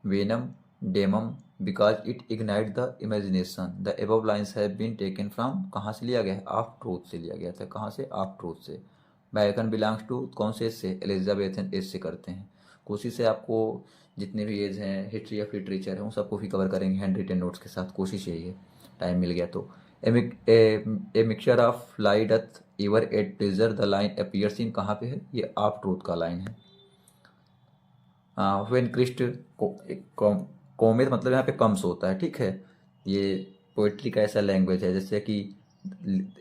vinum daemonum because it ignite the imagination. The above lines have been taken from, कहाँ से लिया गया है? ऑफ ट्रूथ से लिया गया था। कहाँ से? ऑफ ट्रूथ से। बैकन बिलोंग्स टू कौन से एज से? एलिजाबेथन एज से करते हैं। कोशिश है आपको जितने भी एज हैं हिस्ट्री ऑफ लिटरेचर है उन सबको भी कवर करेंगे हैंड रिटन नोट्स के साथ। कोशिश यही है, टाइम मिल गया तो। A mixture of lie doth ever eight pleasure, the line appears इन, कहाँ पे है? ये ऑफ ट्रूथ का लाइन है। व्हेन क्रिस्ट कोमित, मतलब यहाँ पे कम्स होता है। ठीक है, ये पोइट्री का ऐसा लैंग्वेज है जैसे कि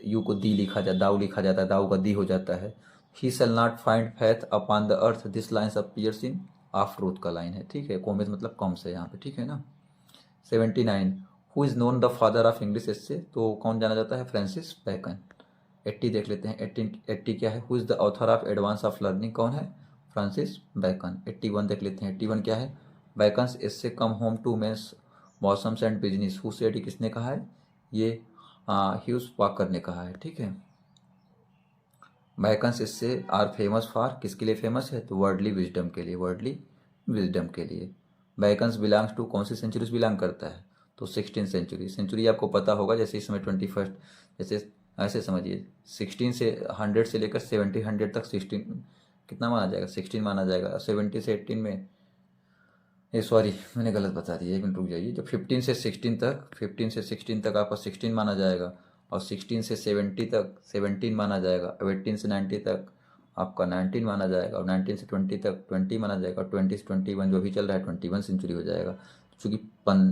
यू को दी लिखा जाता, दाऊ लिखा जाता है, दाऊ का दी हो जाता है। He shall not find faith upon the earth, this lines appears in, of truth का लाइन है। ठीक है, कोमित मतलब कम्स है यहाँ पे। ठीक है ना। 79 who is known the father of English essay, तो कौन जाना जाता है? Francis bacon. 80 देख लेते हैं। 80 क्या है? Who is the author of advance of learning, कौन है? Francis bacon. 81 देख लेते हैं। 81 क्या है? Bacon's essay come home to men's bosoms and business, who said, किसने कहा है? ये ह्यूज पाकर ने कहा है। ठीक है। Bacon's essay are famous for, किसके लिए फेमस है? तो वर्डली विजडम के लिए, वर्डली विजडम के लिए। बैकन्स बिलोंग्स टू कौन सी सेंचुरी से बिलोंग करता है? तो 16 सेंचुरी। सेंचुरी आपको पता होगा, जैसे इस समय 21st, जैसे ऐसे समझिए 16 से 100 से लेकर 70 100 तक 16 कितना माना जाएगा? 16 माना जाएगा। 70 से 18 में, ये सॉरी मैंने गलत बता दिया, 1 मिनट रुक जाइए। जब 15 से 16 तक, 15 से 16 तक आपका 16 माना जाएगा, और 16 से 70 तक 17 माना जाएगा, और 18 से 90 तक आपका 19 माना जाएगा, और 19 से 20 तक 20 माना जाएगा, और 20 से 21 जो भी चल रहा है 21 सेंचुरी हो जाएगा। चूँकि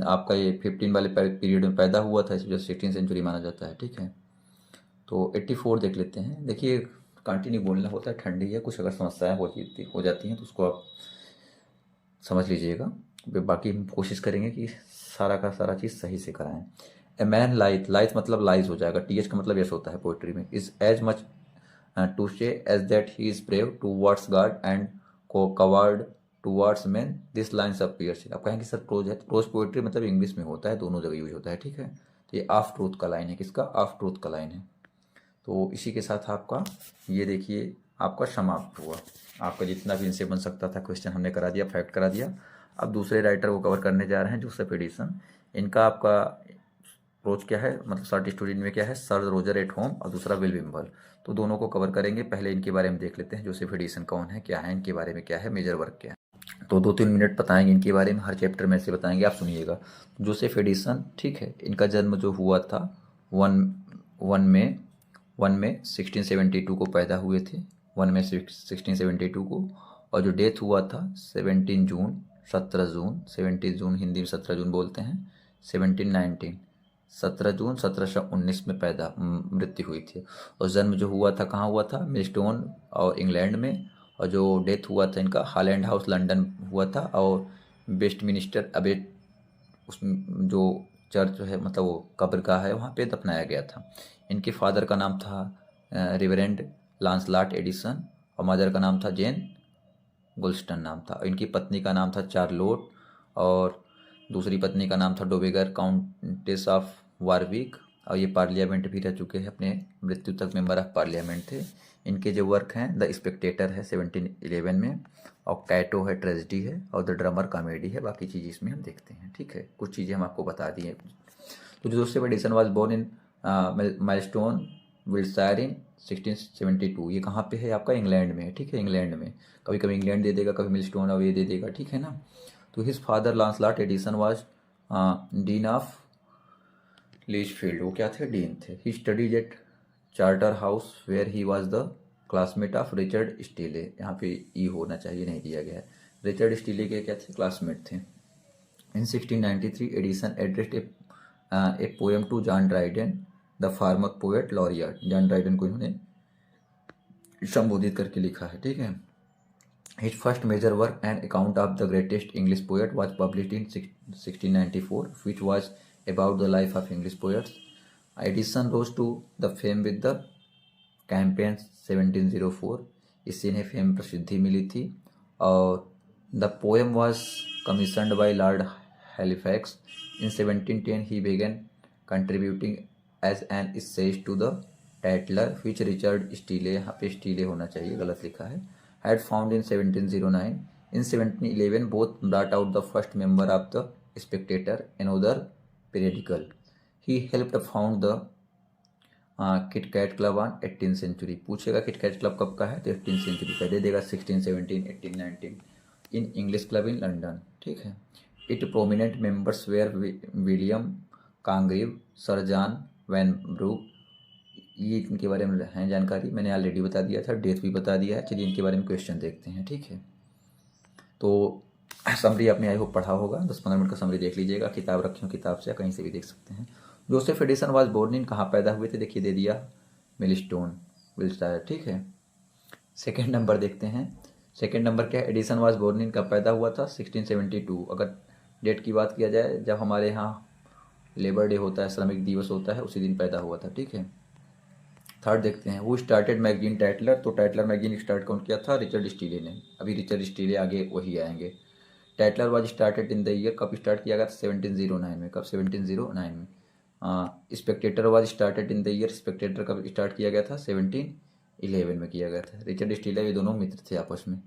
आपका ये 15 वाले पीरियड में पैदा हुआ था, इस वजह से 16 सेंचुरी माना जाता है। ठीक है। तो 84 देख लेते हैं। देखिए कंटिन्यू बोलना होता है, ठंडी है, कुछ अगर समस्याएं हो जाती हैं तो उसको आप समझ लीजिएगा। बाकी हम कोशिश करेंगे कि सारा का सारा चीज़ सही से कराएं। ए मैन लाइथ, लाइथ मतलब लाइज हो जाएगा, टीएच का मतलब यस होता है पोइट्री में। Is as much to say as that he is brave towards God and को coward towards man, this lines appears. आप कहेंगे सर प्रोज है, प्रोज पोइट्री मतलब इंग्लिश में होता है, दोनों जगह यूज होता है। ठीक है, तो ये ऑफ ट्रूथ का लाइन है। किसका? ऑफ ट्रूथ का लाइन है। तो इसी के साथ आपका ये देखिए आपका समाप्त हुआ। आपका जितना भी इनसे बन सकता था क्वेश्चन हमने करा दिया, फैक्ट करा दिया। अब दूसरे राइटर को कवर करने जा रहे हैं, जोसेफ एडिसन। इनका आपका अप्रोच क्या है, मतलब शॉर्ट स्टोरी में क्या है? सर रोजर एट होम और दूसरा विल विम्बल, तो दोनों को कवर करेंगे। पहले इनके बारे में देख लेते हैं, जोसेफ एडिसन कौन है, क्या है, इनके बारे में क्या है, मेजर वर्क क्या है। तो 2-3 मिनट बताएंगे इनके बारे में, हर चैप्टर में से बताएंगे, आप सुनिएगा। जोसेफ एडिसन, ठीक है, इनका जन्म जो हुआ था 1 मई 1 में 1672 को पैदा हुए थे, 1 में 1672 को, और जो डेथ हुआ था 17 जून 17 जून हिंदी में 17 जून बोलते हैं, 1719 17 जून 1719 में मृत्यु हुई थी। और जन्म जो हुआ था कहाँ हुआ था, मिलस्टोन और इंग्लैंड में, और जो डेथ हुआ था इनका हॉलैंड हाउस लंदन हुआ था, और वेस्टमिनिस्टर अबे उसमें जो चर्च है मतलब वो कब्रगाह है वहाँ पे दफनाया गया था। इनके फादर का नाम था रिवरेंड लांसलाट एडिसन, और मदर का नाम था जेन गुल्स्टन नाम था। इनकी पत्नी का नाम था चार्लोट, और दूसरी पत्नी का नाम था डोवेगर काउंटेस ऑफ वारविक, और ये पार्लियामेंट भी रह चुके हैं, अपने मृत्यु तक मेंबर ऑफ पार्लियामेंट थे। इनके जो वर्क हैं, द स्पेक्टेटर है 1711 में, और कैटो है, ट्रेजेडी है, और द ड्रमर कॉमेडी है। बाकी चीज़ इसमें हम देखते हैं, ठीक है, कुछ चीज़ें हम आपको बता दी हैं। तो Joseph Addison was born in Milston Wiltshire in 1672। ये कहाँ पे है आपका, इंग्लैंड में है, ठीक है, इंग्लैंड में। कभी कभी इंग्लैंड दे देगा, कभी मिलस्टोन और ये दे देगा, ठीक है ना। तो his father Lancelot Addison was dean of Lichfield, वो क्या थे, डीन थे। He studies at Charterhouse where he was the classmate of Richard Steele. यहाँ पे ई होना चाहिए, नहीं दिया गया है। रिचर्ड स्टीले के क्या थे, क्लासमेट थे। In 1693 Addison addressed a poem to John Dryden the former poet laureate. John Dryden को इन्होंने संबोधित करके लिखा है, ठीक है। His first major work, An Account of the Greatest English Poet, was published in 1694, which was about the life of English poets. Edison rose to the fame with the campaign 1704. इससे इन्हें फेम प्रसिद्धि मिली थी। और the poem was commissioned by Lord Halifax. In 1710 he began contributing as an essay to the Tatler, which Richard Steele, यहाँ पे स्टीले होना चाहिए, गलत लिखा है, had found in 1709. In 1711, both brought out the first member of the Spectator, another periodical. He helped found the Kit Kat Club on 18th century. पूछेगा Kit Kat Club कब का है, तो 18th century का दे देगा, 1617, 1819 in English Club in London, ठीक है। Its prominent members were William Congreve, Sir John Vanbrugh। ये इनके बारे में है जानकारी, मैंने ऑलरेडी बता दिया था, डेथ भी बता दिया है। चलिए इनके बारे में क्वेश्चन देखते हैं, ठीक है। तो समरी आपने आई होप पढ़ा होगा, 10-15 मिनट का समरी देख लीजिएगा, किताब रखी हो किताब से, कहीं से भी देख सकते हैं। Joseph Addison was born in, कहाँ पैदा हुए थे, देखिए दे दिया, मिलस्टोन विल्टशायर, ठीक है। सेकेंड नंबर देखते हैं। सेकेंड नंबर क्या है, एडिसन वाज बोर्न इन कब पैदा हुआ था, 1672। अगर डेट की बात किया जाए, जब हमारे यहाँ लेबर डे होता है, श्रमिक दिवस होता है, उसी दिन पैदा हुआ था, ठीक है। थर्ड देखते हैं, वो स्टार्टेड मैगजीन टैटलर। तो टैटलर मैगजीन स्टार्ट कौन किया था, रिचर्ड स्टीले ने। अभी रिचर्ड स्टीले आगे वही आएंगे। Tatler was started in the year, कब स्टार्ट किया गया था, 1709 में। कब, 1709 में। Spectator was started in the year, Spectator कब स्टार्ट किया गया था, 1711 में किया गया था। रिचर्ड स्टीले ये दोनों मित्र थे आपस में।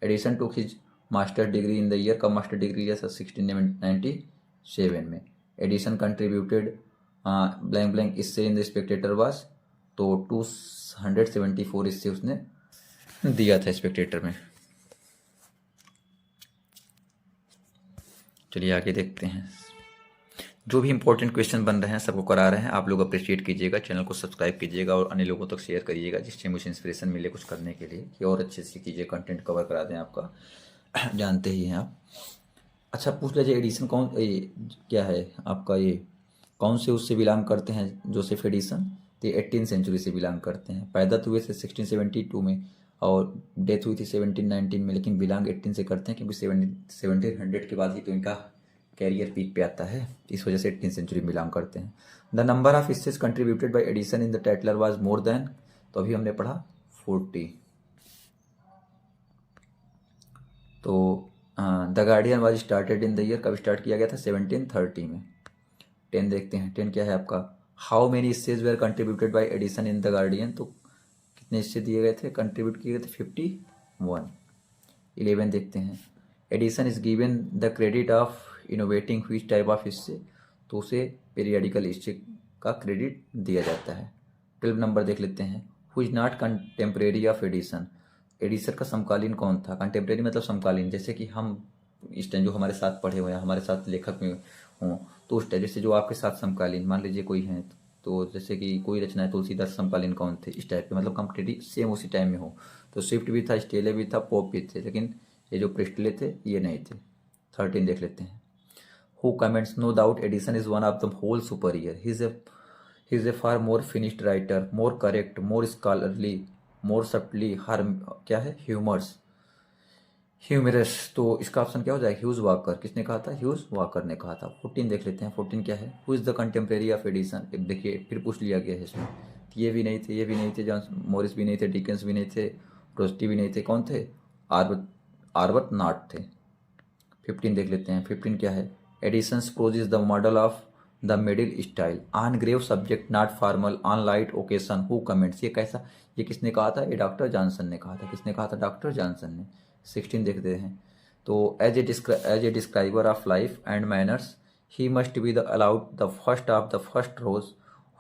Edison took his master degree in the year, कब मास्टर डिग्री लिया था, 1697 में। एडिसन कंट्रीब्यूटेड ब्लैंक ब्लैंक इससे इन द स्पेक्टेटर वाज, तो 274 इससे उसने दिया था स्पेक्टेटर में। चलिए आगे देखते हैं। जो भी इंपॉर्टेंट क्वेश्चन बन रहे हैं सबको करा रहे हैं, आप लोग अप्रिशिएट कीजिएगा, चैनल को सब्सक्राइब कीजिएगा और अन्य लोगों तक शेयर करिएगा, जिससे मुझे इंस्पिरेशन मिले कुछ करने के लिए, कि और अच्छे से कीजिए, कंटेंट कवर करा दें आपका, जानते ही हैं आप। अच्छा पूछ लीजिए, एडिसन कौन क्या है आपका, ये कौन से उससे बिलोंग करते हैं, जोसेफ एडिसन। तो 18th सेंचुरी से बिलोंग करते हैं। पैदा तो हुए थे 1672 में और डेथ हुई थी 1719 में, लेकिन बिलोंग 18 से करते हैं, क्योंकि 1700 के बाद ही तो इनका कैरियर पीक पे आता है, इस वजह से 18th सेंचुरी बिलोंग करते हैं। The number of essays contributed by Addison in the Tatler was more than, तो अभी हमने पढ़ा 40। तो the Guardian was started in the year, कब स्टार्ट किया गया था, 1730 में। 10 देखते हैं, 10 क्या है आपका, how many essays were contributed by Addison in the Guardian. तो कितने हिस्से दिए गए थे, कंट्रीब्यूट किए गए थे 51। 11 देखते हैं, Edison is given the credit of innovating which type of हिस्से, तो उसे पीरियडिकल हिस्से का क्रेडिट दिया जाता है। 12 नंबर देख लेते हैं, who is not contemporary of Edison. Edison का समकालीन कौन था, कंटेम्प्रेरी मतलब समकालीन, जैसे कि हम इस टाइम जो हमारे साथ पढ़े हुए हैं, हमारे साथ लेखक में हों, तो उस टाइप से जो आपके साथ समकालीन, मान लीजिए कोई है, तो जैसे कि कोई रचनाएं तुलसीदास समकालीन कौन थे, इस टाइप के, मतलब कम्प्लीटली सेम उसी टाइम में हो। तो स्विफ्ट भी था, स्टेले भी था, पोप भी थे, लेकिन ये जो प्रिस्टले थे ये नहीं थे। 13 देख लेते हैं। Who comments no doubt Addison is one of the whole superior, he is a far more finished writer, more correct, more scholarly, more subtly हर क्या है ह्यूमर्स ह्यूमरस। तो इसका ऑप्शन क्या हो जाएगा, ह्यूज वॉकर। किसने कहा था, ह्यूज वॉकर ने कहा था। 14 देख लेते हैं। 14 क्या है, who is the contemporary of Edison. एक देखिए फिर पूछ लिया गया है इसमें, ये भी नहीं थे, ये भी नहीं थे, जॉन मॉरिस भी नहीं थे, डिकेंस भी नहीं थे, रोस्टी भी नहीं थे, कौन थे, आर्बत नॉट थे। 15 देख लेते हैं। 15 क्या है, Addison's prose is the model of the middle style, on grave subject not formal, on light occasion, who comments. ये कैसा, ये किसने कहा था, ये डॉक्टर जॉनसन ने कहा था। किसने कहा था, डॉक्टर जॉनसन ने। 16 देखते हैं। तो as a describer of life and manners he must be the allowed the first of the first rows,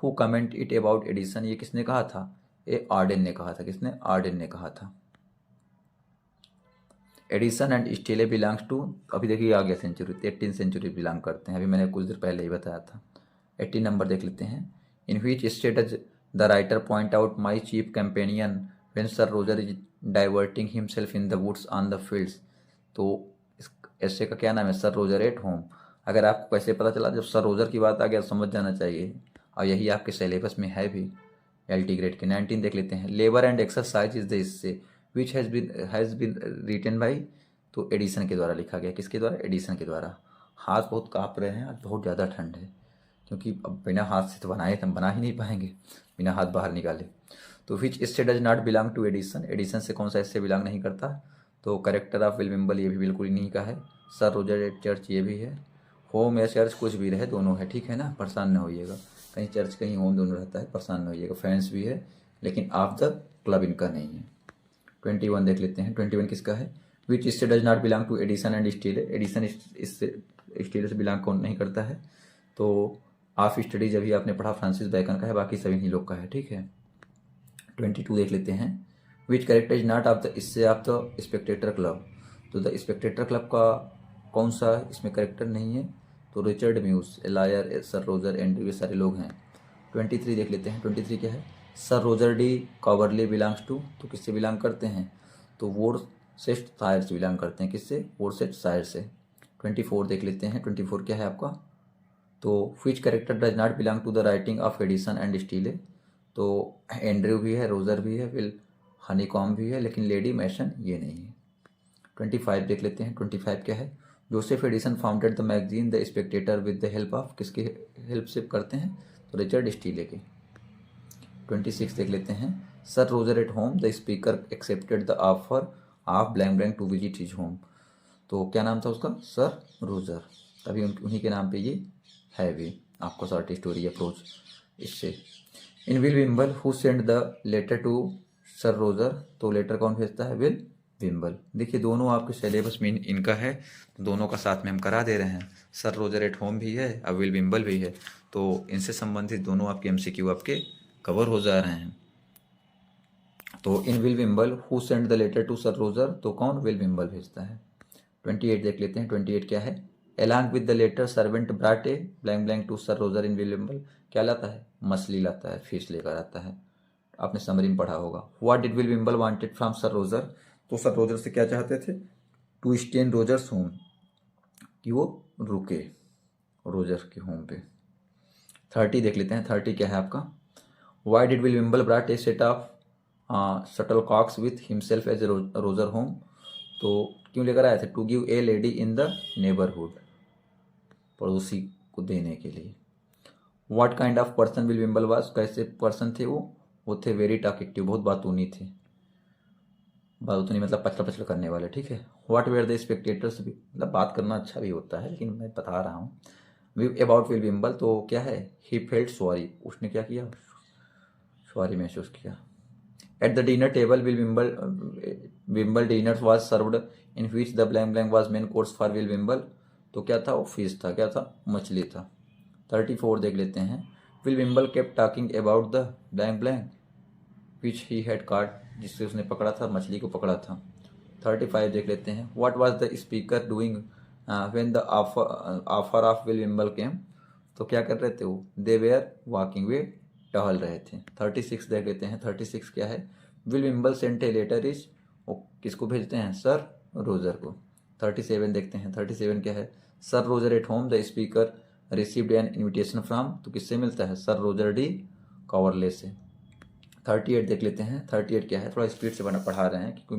who comment it about Addison. ये किसने कहा था, ये आर्डेन ने कहा था। किसने, आर्डेन ने कहा था। Addison and Steele belongs to, अभी देखिए आ गया सेंचुरी, 18 सेंचुरी बिलोंग करते हैं, अभी मैंने कुछ देर पहले ही बताया था। 18 नंबर देख लेते हैं। In which status the writer point out my chief companion when sir Roger is diverting himself in the woods on the fields. तो इस ऐसे का क्या नाम है, सर रोजर एट होम। अगर आपको कैसे पता चला, जब सर रोजर की बात आ गया समझ जाना चाहिए, और यही आपके सिलेबस में है भी LT ग्रेड के। 19 देख लेते हैं। Labour and exercise is the essay which has been written by, तो एडिसन के द्वारा लिखा गया। किसके द्वारा, एडिसन के द्वारा। हाथ बहुत काँप रहे हैं, आज बहुत ज़्यादा ठंड है, क्योंकि अब बिना हाथ से तो बना ही नहीं पाएंगे बिना हाथ बाहर निकाले। तो विच इससे does not belong to Addison, Addison से कौन सा इससे बिलोंग नहीं करता। तो करेक्टर ऑफ विल विम्बल, ये भी बिल्कुल ही नहीं का है। सर रोजर एट चर्च, ये भी है। होम या चर्च कुछ भी रहे, दोनों है, ठीक है ना, परेशान न होइएगा। कहीं चर्च कहीं होम दोनों रहता है, परेशान न होइएगा। फैंस भी है, लेकिन ऑफ द क्लब इनका नहीं है। 21 देख लेते हैं। 21 किसका है, विच इससे does not belong to Addison and Steele, Addison इससे स्टीले से बिलोंग कौन नहीं करता है। तो ऑफ स्टडीज अभी आपने पढ़ा, फ्रांसिस बैकन का है, बाकी सभी नहीं लोग का है, ठीक है। 22 देख लेते हैं। Which character is not of the, इससे आप द स्पेक्टेटर क्लब, तो द स्पेक्टेटर क्लब का कौन सा इसमें कैरेक्टर नहीं है, तो Richard Muse, liar, sir Roger Andrew, ये सारे लोग हैं। 23 देख लेते हैं। 23 क्या है, sir Roger de Coverley belongs to, तो किससे बिलोंग करते हैं, तो वोरसेस्टायर से बिलोंग करते हैं। किससे, वोरसेस्टायर से। 24 देख लेते हैं। 24 क्या है आपका, तो which character does not belong to the writing of Addison and Steele, तो एंड्रयू भी है, रोजर भी है, विल हनीकॉम भी है, लेकिन लेडी मैसन ये नहीं है। 25 देख लेते हैं। 25 क्या है, Joseph Addison founded the magazine the Spectator with the help of, किसकी हेल्प से करते हैं, तो रिचर्ड स्टीले के। 26 देख लेते हैं। Sir Roger at home the speaker accepted the offer of blank blank to visit his home, तो क्या नाम था उसका, सर रोजर, तभी उन्हीं के नाम पे ये है भी। आपको short story approach essay. In Will Wimble who send the letter to sir Roger, तो लेटर कौन भेजता है, विल विम्बल। देखिए दोनों आपके सिलेबस में इनका है, तो दोनों का साथ में हम करा दे रहे हैं। सर रोजर एट होम भी है और विल विम्बल भी है, तो इनसे संबंधित दोनों आपके MCQ आपके कवर हो जा रहे हैं। तो in Will Wimble who send the letter to sir Roger, तो कौन, विल विम्बल भेजता है। 28 देख लेते हैं। 28 क्या है, along with the letter servant brought a blank blank to sir Roger in Will Wimble, क्या लाता है, मछली लाता है, फिश लेकर आता है। आपने समरी में पढ़ा होगा। What did Will Wimble wanted from sir Roger, तो सर रोजर से क्या चाहते थे, to stay in Roger's home, कि वो रुके रोजर के होम पे। 30 देख लेते हैं। 30 क्या है आपका, why did Will Wimble brought a set of shuttlecocks with himself as Roger home, तो क्यों लेकर आए थे, to give a lady in the neighbourhood, पड़ोसी को देने के लिए। What kind of person Will Wimble was, कैसे पर्सन थे वो थे वेरी टॉकेटिव, बहुत बातूनी थे। बातूनी मतलब पचड़ पचड़ करने वाले, ठीक है। व्हाट वेयर द स्पेक्टेटर्स भी, मतलब बात करना अच्छा भी होता है, लेकिन मैं बता रहा हूँ। अबाउट विल विम्बल, तो क्या है, ही फेल्ट सॉरी, उसने क्या किया, सॉरी महसूस किया। At the dinner table Will Wimble dinner was served in which the blank blank was main course for Will Wimble, तो क्या था, वो फिश था, क्या था, मछली था। 34 देख लेते हैं। Will Wimble kept talking about the blank blank which he had caught, जिससे उसने पकड़ा था, मछली को पकड़ा था। 35 देख लेते हैं। What was the speaker doing when the offer of Will Wimble came, तो क्या कर रहे थे वो, दे वेयर वॉकिंग, वे टहल रहे थे। 36 देख लेते हैं। 36 क्या है, Will Wimble sent a letter is, वो किसको भेजते हैं, सर रोजर को। 37 देखते हैं। 37 क्या है, sir Roger at home the speaker received an invitation from, तो किससे मिलता है, सर रोजर डी कॉवरले से। 38 देख लेते हैं। 38 क्या है, थोड़ा स्पीड से बना पढ़ा रहे हैं क्योंकि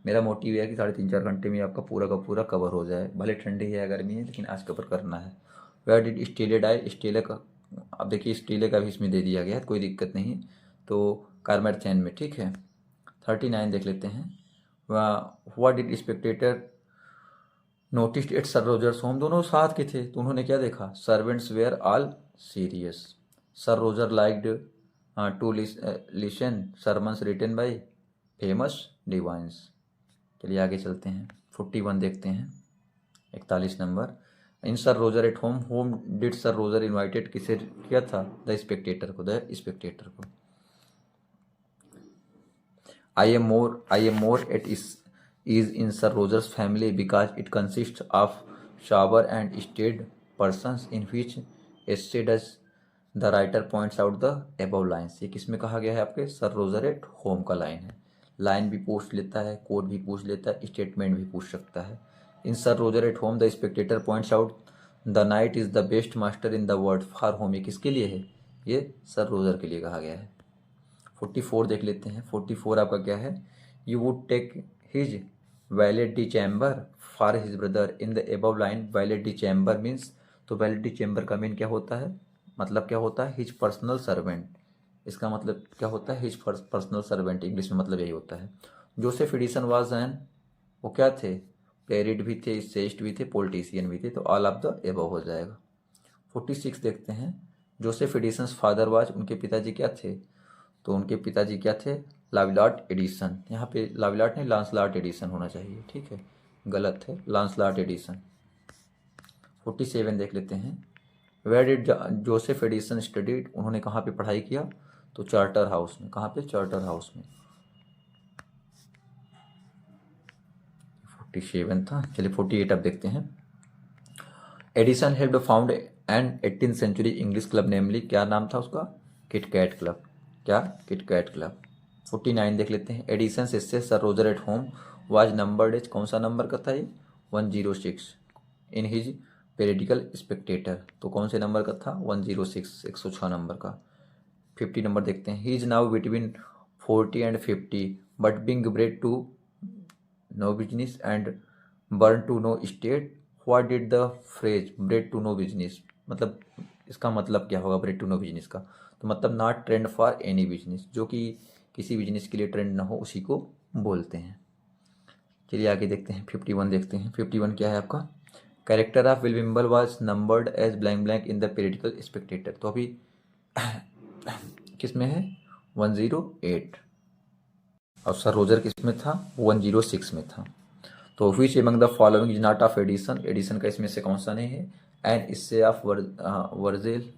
मेरा मोटिव है कि 3.5-4 घंटे में आपका पूरा का पूरा कवर हो जाए, भले ठंडी है या गर्मी है लेकिन आज कवर करना है। वेयर डिड स्टीले डाई, स्टीले का, अब देखिए स्टीले का भी इसमें दे दिया गया है, कोई दिक्कत नहीं, तो कार्मेथेन में, ठीक है। 39 देख लेते हैं। What did spectator noticed at sir Roger's home, दोनों साथ के थे तो उन्होंने क्या देखा, servants were all serious, sir Roger liked to listen sermons written by famous divines. चलिए आगे चलते हैं। 41 देखते हैं। 41 number, in sir Roger at home did sir Roger invited, किसे किया था, द स्पेक्टेटर को, द स्पेक्टेटर को। I am more at is in Sir Roger's family because it consists of sober and staid persons in which essay does the writer points out the above lines। ये किस में कहा गया है, आपके sir Roger at home का line है। Line भी पूछ लेता है, कोड भी पूछ लेता है, स्टेटमेंट भी पूछ सकता है। In sir Roger at home the Spectator points out the knight is the best master in the world for home, ये किसके लिए है, ये सर रोजर के लिए कहा गया है। 44 देख लेते हैं। 44 आपका क्या है, you would take his valet de chamber for his brother in the above line. Valet de chamber means, तो वैलेट डी चैम्बर का मीन क्या होता है, मतलब क्या होता है, हिज पर्सनल सर्वेंट। इसका मतलब क्या होता है, हिज पर्सनल सर्वेंट, इंग्लिश में मतलब यही होता है। जोसेफ एडिसन वाज एन, वो क्या थे, प्लेरिट भी थे, इसेस्ट भी थे, पॉलिटिशियन भी थे, तो ऑल ऑफ द एबव हो जाएगा। 46 देखते हैं। जोसेफ एडिसन फादर वाज, उनके पिताजी क्या थे, तो उनके पिताजी क्या थे, लाविलाट एडिसन। यहाँ पे लाविलाट नहीं, लांसलाट एडिसन होना चाहिए, ठीक है, गलत है, लांसलाट एडिसन। 47 देख लेते हैं। Where did Joseph Addison studied, उन्होंने कहाँ पे पढ़ाई किया, तो चार्टर हाउस में। कहाँ पे, चार्टर हाउस में। 47 था। चलिए 48 अब देखते हैं। Addison held found an 18th century English club, namely, क्या नाम था उसका, किटकैट क्लब। क्या, किटकैट क्लब। 49 देख लेते हैं। एडिसन से sir Roger at home was numbered as, कौन सा नंबर का था ये, 106 इन हिज पेरिडिकल स्पेक्टेटर, तो कौन से नंबर का था, 106, 106 नंबर का। 50 नंबर देखते हैं। He is now between 40 and 50 but being bred to no business and born to no state. What did the phrase bred to no business, मतलब इसका मतलब क्या होगा ब्रेड टू नो बिजनेस का, तो मतलब not trend for any business, जो कि किसी बिजनेस के लिए ट्रेंड ना हो उसी को बोलते हैं। चलिए आगे देखते हैं। 51 देखते हैं। 51 क्या है आपका, character of Will Wimble was numbered as blank blank in the periodical Spectator, तो अभी किस में है, 108, और सर रोजर किस में था, 106 में था। तो which among the following is not of Edison, Edison का इसमें से कौन सा नहीं है, एंड इससे ऑफ वर्जिल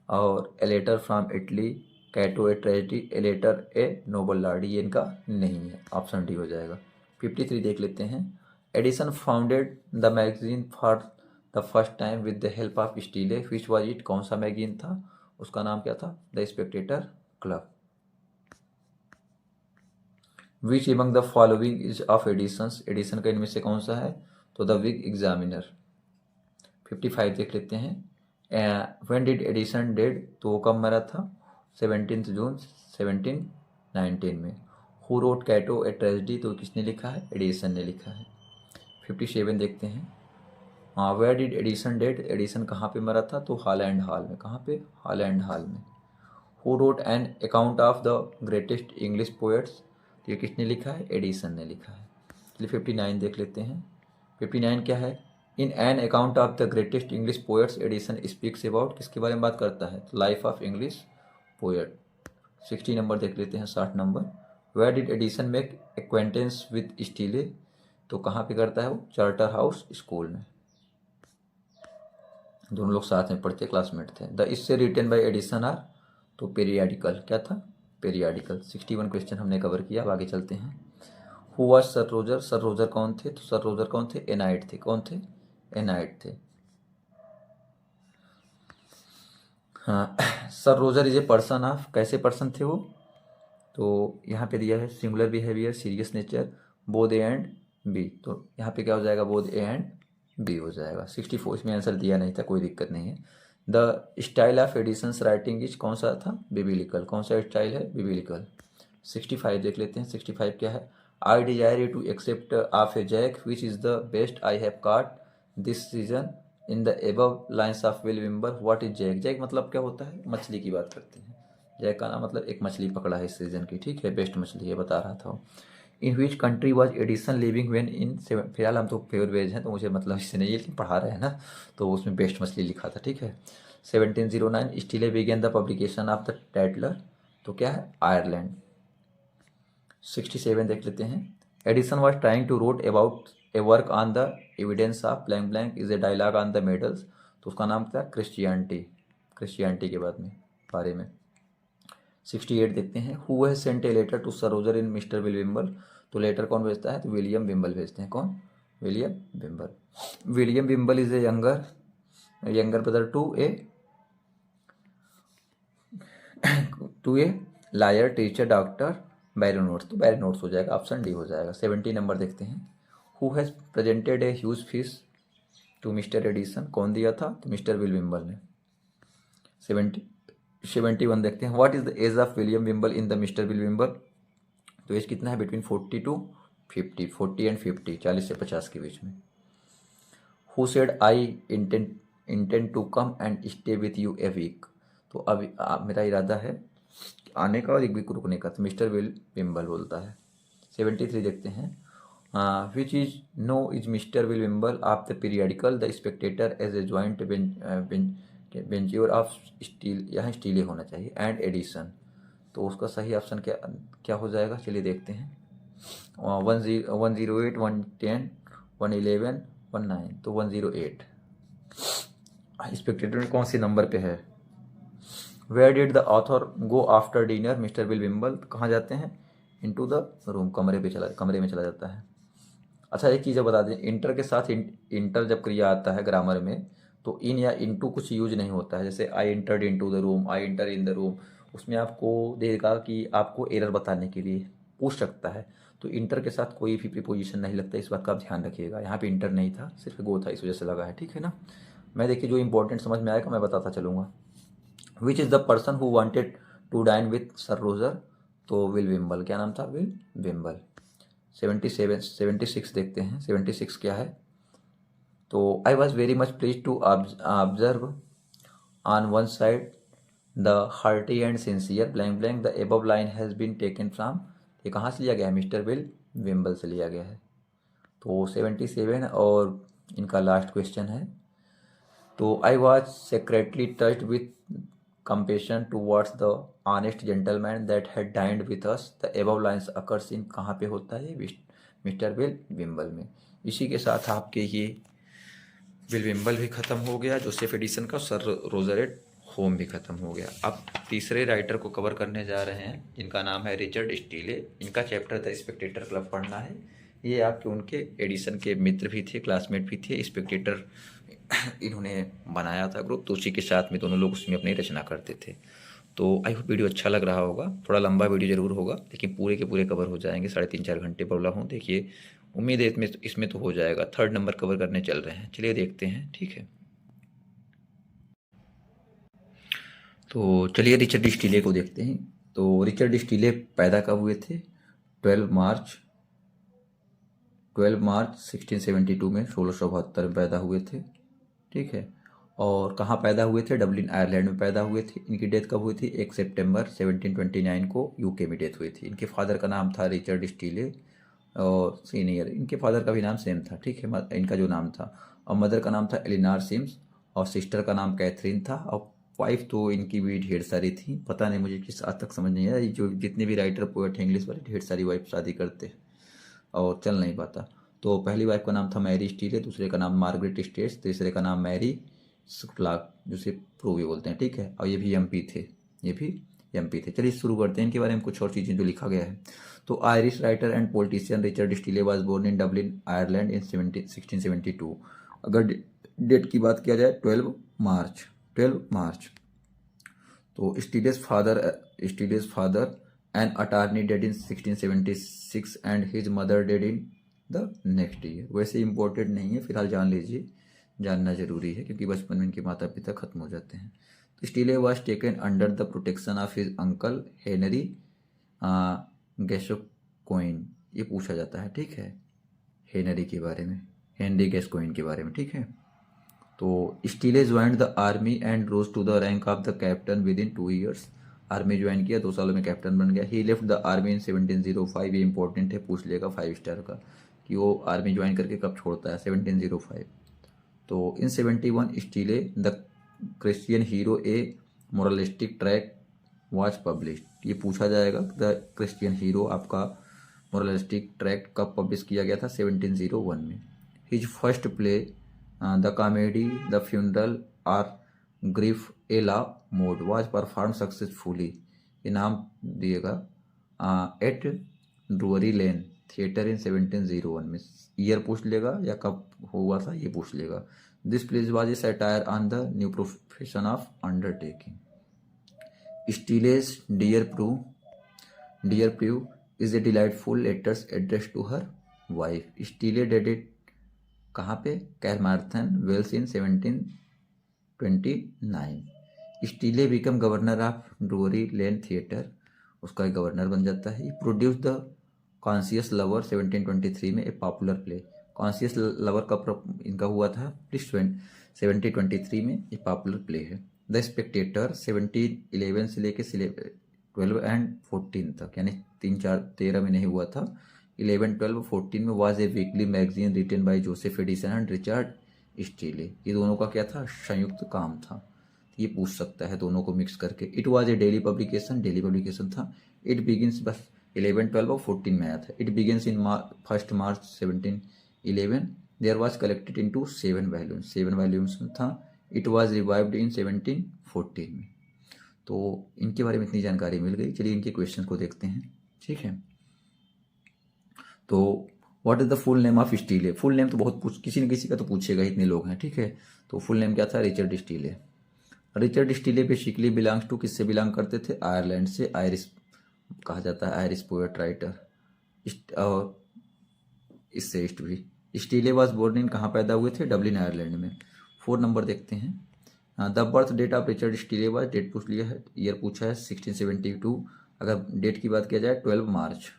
और a letter from Italy, Cato a tragedy, a letter a noble lord, ये इनका नहीं है, ऑप्शन डी हो जाएगा। 53 देख लेते हैं। Addison founded the magazine for the first time with the help of Steele, which was it, कौन सा मैगजीन था, उसका नाम क्या था, the Spectator club. Which among the following is of Addison's, Addison का इनमें से कौन सा है, तो द विग एग्जामिनर। 55 देख लेते हैं। व्हेन डिड एडिसन डेड, तो वो कब मरा था, 17 जून 1719 में। हु रोट कैटो ए ट्रेजिडी, तो किसने लिखा है, एडिसन ने लिखा है। 57 देखते हैं। Where did Addison dead, Addison कहाँ पे मरा था, तो हॉलैंड हॉल में। कहाँ पे, हॉलैंड हॉल में। Who wrote an account of the greatest English poets, ये किसने लिखा है, एडिसन ने लिखा है। चलिए 59 देख लेते हैं। 59 क्या है, in an account of the greatest English poets Addison speaks about, किसके बारे में बात करता है, life of English poet. 60 number देख लेते हैं। 60 number, where did Addison make acquaintance with Steele, तो कहाँ पे करता है वो, चार्टर हाउस स्कूल में। दोनों लोग साथ में पढ़ते, क्लासमेट थे। द इससे रिटन बाय एडिसन आर, तो पेरियाडिकल, क्या था, पेरियाडिकल। 61 क्वेश्चन हमने कवर किया। अब आगे चलते हैं। Who was sir Roger, sir Roger कौन थे, तो सर रोजर कौन थे, एनाइट थे, कौन थे, एनाइट थे। हाँ, sir Roger is a person of, कैसे पर्सन थे वो? तो यहाँ पे दिया है singular behaviour, serious nature, both A and B. तो यहाँ पे क्या हो जाएगा? बोथ ए एंड बी हो जाएगा। 64 इसमें आंसर दिया नहीं था, कोई दिक्कत नहीं है। The style of Edison's writing is, कौन सा था? बिबिलिकल। कौन सा स्टाइल है? बिबिलिकल। 65 देख लेते हैं। 65 क्या है? I desire you to accept of a jack which is the best I have caught this season in the above lines of Will Wimble. What is jack? Jack मतलब क्या होता है? मछली की बात करते हैं। जैक का नाम मतलब एक मछली पकड़ा है इस सीजन की, ठीक है, बेस्ट मछली है, बता रहा था। In which country was Addison living when in फिलहाल हम तो प्योर वेज हैं तो मुझे मतलब इससे नहीं है, लेकिन पढ़ा रहे हैं ना, तो उसमें बेस्ट मछली लिखा था, ठीक है। 1709 Steele began the publication of the Tatler, तो क्या है? आयरलैंड। 67 देख लेते हैं। Addison was trying to wrote about a work on the evidence of blank blank is a dialogue on the medals, तो उसका नाम था क्रिश्चियनिटी। क्रिश्चियनिटी के बारे में 68 देखते हैं। Who has sent a letter to sir Roger in mister Will Wimble, तो लेटर कौन भेजता है? तो विलियम विम्बल भेजते हैं। कौन? William Wimble. William Wimble is a younger brother to a liar teacher doctor baronets, तो बैरोनोट्स हो जाएगा, ऑप्शन डी हो जाएगा। 70 नंबर देखते हैं। Who has presented a huge fees to Mr Addison, कौन दिया था? तो मिस्टर विल विम्बल ने। 71 देखते हैं। What is the age of William Wimble in the mister Will Wimble, तो एज कितना है? बिटवीन 40 टू 50, 40 एंड 50, 40 से 50 के बीच में। Who said I intend to come and stay with you a week, तो अब मेरा इरादा है आने का और एक वीक रुकने का, तो मिस्टर विल विम्बल बोलता है। 73 देखते हैं। Which is known is mister Will Wimble of the periodical the Spectator as a joint venture of Steele, यहाँ स्टीले होना चाहिए, एंड एडिसन, तो उसका सही ऑप्शन क्या क्या हो जाएगा? चलिए देखते हैं। 108, 110, 111, 19, तो 108 स्पेक्टेटर में कौन से नंबर पे है? Where did the author go after dinner mister Will Wimble, कहाँ जाते हैं? इनटू द रूम, कमरे में चला जाता है। अच्छा एक चीज़ बता दें, इंटर के साथ इंटर जब क्रिया आता है ग्रामर में, तो इन या इनटू कुछ यूज नहीं होता है। जैसे I entered into the room, I enter in the room, उसमें आपको देगा कि आपको एरर बताने के लिए पूछ सकता है, तो इंटर के साथ कोई भी प्रीपोजिशन नहीं लगता, इस बात का आप ध्यान रखिएगा। यहाँ पे इंटर नहीं था, सिर्फ गो था, इस वजह से लगा है, ठीक है ना। मैं देखिए जो इंपॉर्टेंट समझ में आएगा मैं बताता चलूँगा। Which is the person who wanted to dine with sir Roger, तो विल विम्बल। क्या नाम था? विल विम्बल। 76 देखते हैं। 76 क्या है? तो I was very much please to observe on one side the hearty and sincere blank blank the above line has been taken from, ये कहाँ से लिया गया है? मिस्टर विल विम्बल से लिया गया है। तो 77 और इनका लास्ट क्वेश्चन है। तो I was secretly touched with compassion towards the honest gentleman that had dined with us. The above lines occurs in, कहाँ पे होता है? मिस्टर विल विम्बल में। इसी के साथ आपके ये विल विम्बल भी ख़त्म हो गया, जोसेफ एडिसन का सर रोजर एट होम भी ख़त्म हो गया। अब तीसरे राइटर को कवर करने जा रहे हैं, जिनका नाम है रिचर्ड स्टीले। इनका चैप्टर द स्पेक्टेटर क्लब पढ़ना है। ये आपके उनके एडिसन के मित्र भी थे, क्लासमेट भी थे। स्पेक्टेटर इन्होंने बनाया था ग्रुप, तो उसी के साथ में दोनों लोग उसमें अपनी रचना करते थे। तो आई होप वीडियो अच्छा लग रहा होगा, थोड़ा लंबा वीडियो ज़रूर होगा, लेकिन पूरे के पूरे कवर हो जाएंगे। 3.5-4 घंटे बोला हूँ, देखिए उम्मीद है इसमें तो हो जाएगा। 3rd नंबर कवर करने चल रहे हैं, चलिए देखते हैं, ठीक है। तो चलिए रिचर्ड स्टीले को देखते हैं। तो रिचर्ड स्टीले पैदा कब हुए थे? 12 मार्च 1672 में, 1672 में पैदा हुए थे, ठीक है। और कहाँ पैदा हुए थे? डबलिन आयरलैंड में पैदा हुए थे। इनकी डेथ कब हुई थी? 1 सितंबर 1729 को यूके में डेथ हुई थी। इनके फादर का नाम था रिचर्ड स्टीले और सीनियर, इनके फादर का भी नाम सेम था, ठीक है, इनका जो नाम था। और मदर का नाम था एलिनार सिम्स और सिस्टर का नाम कैथरीन था। और वाइफ तो इनकी भी ढेर सारी थी, पता नहीं मुझे किस आज तक समझ नहीं आया। जो जितने भी राइटर पोएट हैं इंग्लिश वाले, ढेर सारी वाइफ शादी करते और चल नहीं पाता। तो पहली वाइफ का नाम था मैरी स्टीले, दूसरे का नाम मार्गरेट स्टेट्स, तीसरे का नाम मैरी क्लार्क, जिसे प्रो भी बोलते हैं, ठीक है। और ये भी एमपी थे। चलिए शुरू करते हैं इनके बारे में कुछ और चीज़ें जो लिखा गया है। तो Irish writer and politician Richard Steele was born in Dublin Ireland in 1672। अगर डेट की बात किया जाए 12 मार्च तो स्टीले's father an attorney dead in 1676 and his mother dead in the next year। वैसे इम्पोर्टेंट नहीं है, फिलहाल जान लीजिए, जानना जरूरी है क्योंकि बचपन में इनके माता पिता खत्म हो जाते हैं। तो Steele was taken under the protection of his uncle Henry Gascoigne, ये पूछा जाता है, ठीक है, हेनरी के बारे में, हेनरी गैस्कोइन के बारे में, ठीक है। तो Steele joined the army and rose to the rank of the captain within 2 years। Army join किया, 2 सालों में कैप्टन बन गया। He left the army in 1705, ये इंपॉर्टेंट है, पूछ लेगा 5 स्टार का कि वो आर्मी ज्वाइन करके कब छोड़ता है, 1705। तो इन 71 Steele the Christian hero a moralistic tract was publish, ये पूछा जाएगा। द क्रिश्चियन हीरो आपका मोरलिस्टिक ट्रैक कब पब्लिश किया गया था, 1701 में। His first play the comedy the funeral or grief a la mode was perform successfully, ये नाम दिएगा एट ड्रूअरी लेन थिएटर इन 1701 में। ईयर पूछ लेगा या कब हुआ था ये पूछ लेगा। This plays was a satire on the new profession of undertaking. Steele's dear Prue is a delightful letters address to her wife. Steele deaded कहाँ पे, Carmarthen Wales in 1729। Steele become governor of Drury Lane theatre, उसका एक governor बन जाता है। Produce the conscious lover 1723 में, ए popular play. Conscious lover का इनका हुआ था 1723 में, एक पॉपुलर प्ले है। द स्पेक्टेटर 1711 से लेके 12 and 14 तक, यानी 3-4-13 में नहीं हुआ था, 11, 12, 14 में was a weekly magazine written by Joseph Addison and Richard Steele. ये दोनों का क्या था, संयुक्त काम था, ये पूछ सकता है दोनों को मिक्स करके। It was a daily publication था। इट बिगिंस, बस 11, 12 और 14 में आया था। It begins in 1 March 1711। There was collected into 7 volumes में था। इट वाज रिवाइव्ड इन 1714 में। तो इनके बारे में इतनी जानकारी मिल गई। चलिए इनके क्वेश्चन को देखते हैं, ठीक है। तो what is the full name of Steele. Full name तो बहुत किसी न किसी का तो पूछेगा, इतने लोग हैं, ठीक है। तो फुल नेम क्या था, Richard Steele. Richard Steele basically belongs to, किससे बिलोंग करते थे, आयरलैंड से। आयरिश कहा जाता है, आयरिश पोएट राइटर, और इससे ईस्ट भी। स्टीले वाज बोर्न इन, कहाँ पैदा हुए थे, डबलिन आयरलैंड में। 4 नंबर देखते हैं। The birth date of Richard Steele was, date पूछ लिया है, ईयर पूछा है 1672। अगर डेट की बात किया जाए 12 March.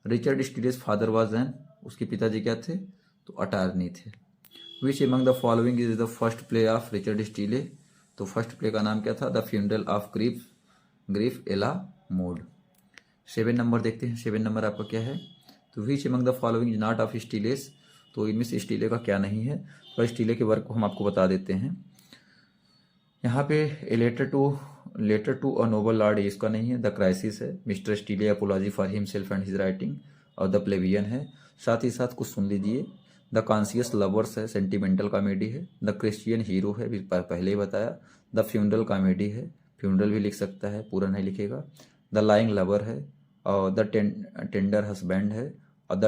Richard Steele's father was an, उसके पिताजी क्या थे, तो अटार्नी थे। Which among the following is the first play of Richard Steele, तो फर्स्ट प्ले का नाम क्या था, the funeral of grief a la mode. 7 number देखते हैं। 7 नंबर आपका क्या है, तो which among the following is not of Steele's, तो इनमें से स्टीले का क्या नहीं है। तो स्टीले के वर्क को हम आपको बता देते हैं। यहाँ पे a letter to a noble lord, इसका नहीं है। द क्राइसिस है। Mister Steele apology for himself and his writing, और द प्लेबियन है। साथ ही साथ कुछ सुन लीजिए। द कॉन्शियस लवर्स है, सेंटिमेंटल कॉमेडी है। द क्रिश्चियन हीरो है, पहले ही बताया। द फ्यूनरल कॉमेडी है, फ्यूनरल भी लिख सकता है, पूरा नहीं लिखेगा। द लाइंग लवर है, और द टेंडर हस्बैंड है, और द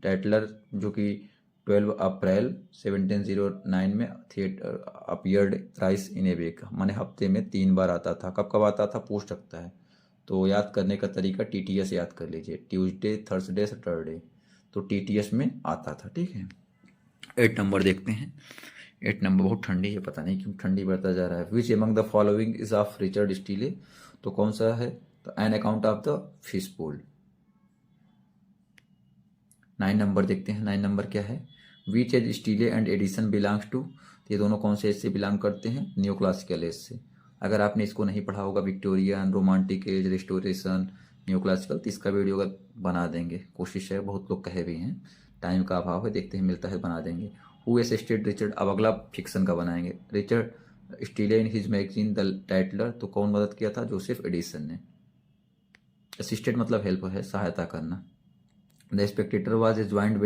टैटलर जो कि 12 अप्रैल 1709 में theatre appeared thrice in a week, माने हफ्ते में 3 बार आता था। कब कब आता था पूछ सकता है, तो याद करने का तरीका TTS याद कर लीजिए, ट्यूसडे, थर्सडे, सैटरडे, तो TTS में आता था, ठीक है। 8 नंबर देखते हैं। 8 नंबर बहुत ठंडी है, पता नहीं क्यों ठंडी बढ़ता जा रहा है। Which among the following is of Richard Steele, तो कौन सा है, तो an account of the fish pool. 9 number देखते हैं। 9 नंबर क्या है, which age Steele and Addison belongs to, ये दोनों कौन से एज से बिलोंग करते हैं, न्यू क्लासिकल एज से। अगर आपने इसको नहीं पढ़ा होगा, Victorian, romantic as, restoration, new classical, तो इसका वीडियो अगर बना देंगे, कोशिश है, बहुत लोग कहे भी हैं, टाइम का अभाव है, देखते हैं मिलता है बना देंगे। हु असिस्टेड रिचर्ड, अब अगला फिक्शन का बनाएंगे। Richard Steele in his magazine the Tatler, तो कौन मदद किया था, जोसेफ एडिसन ने। असिस्टेड मतलब हेल्प है, सहायता करना। The Spectator was a joint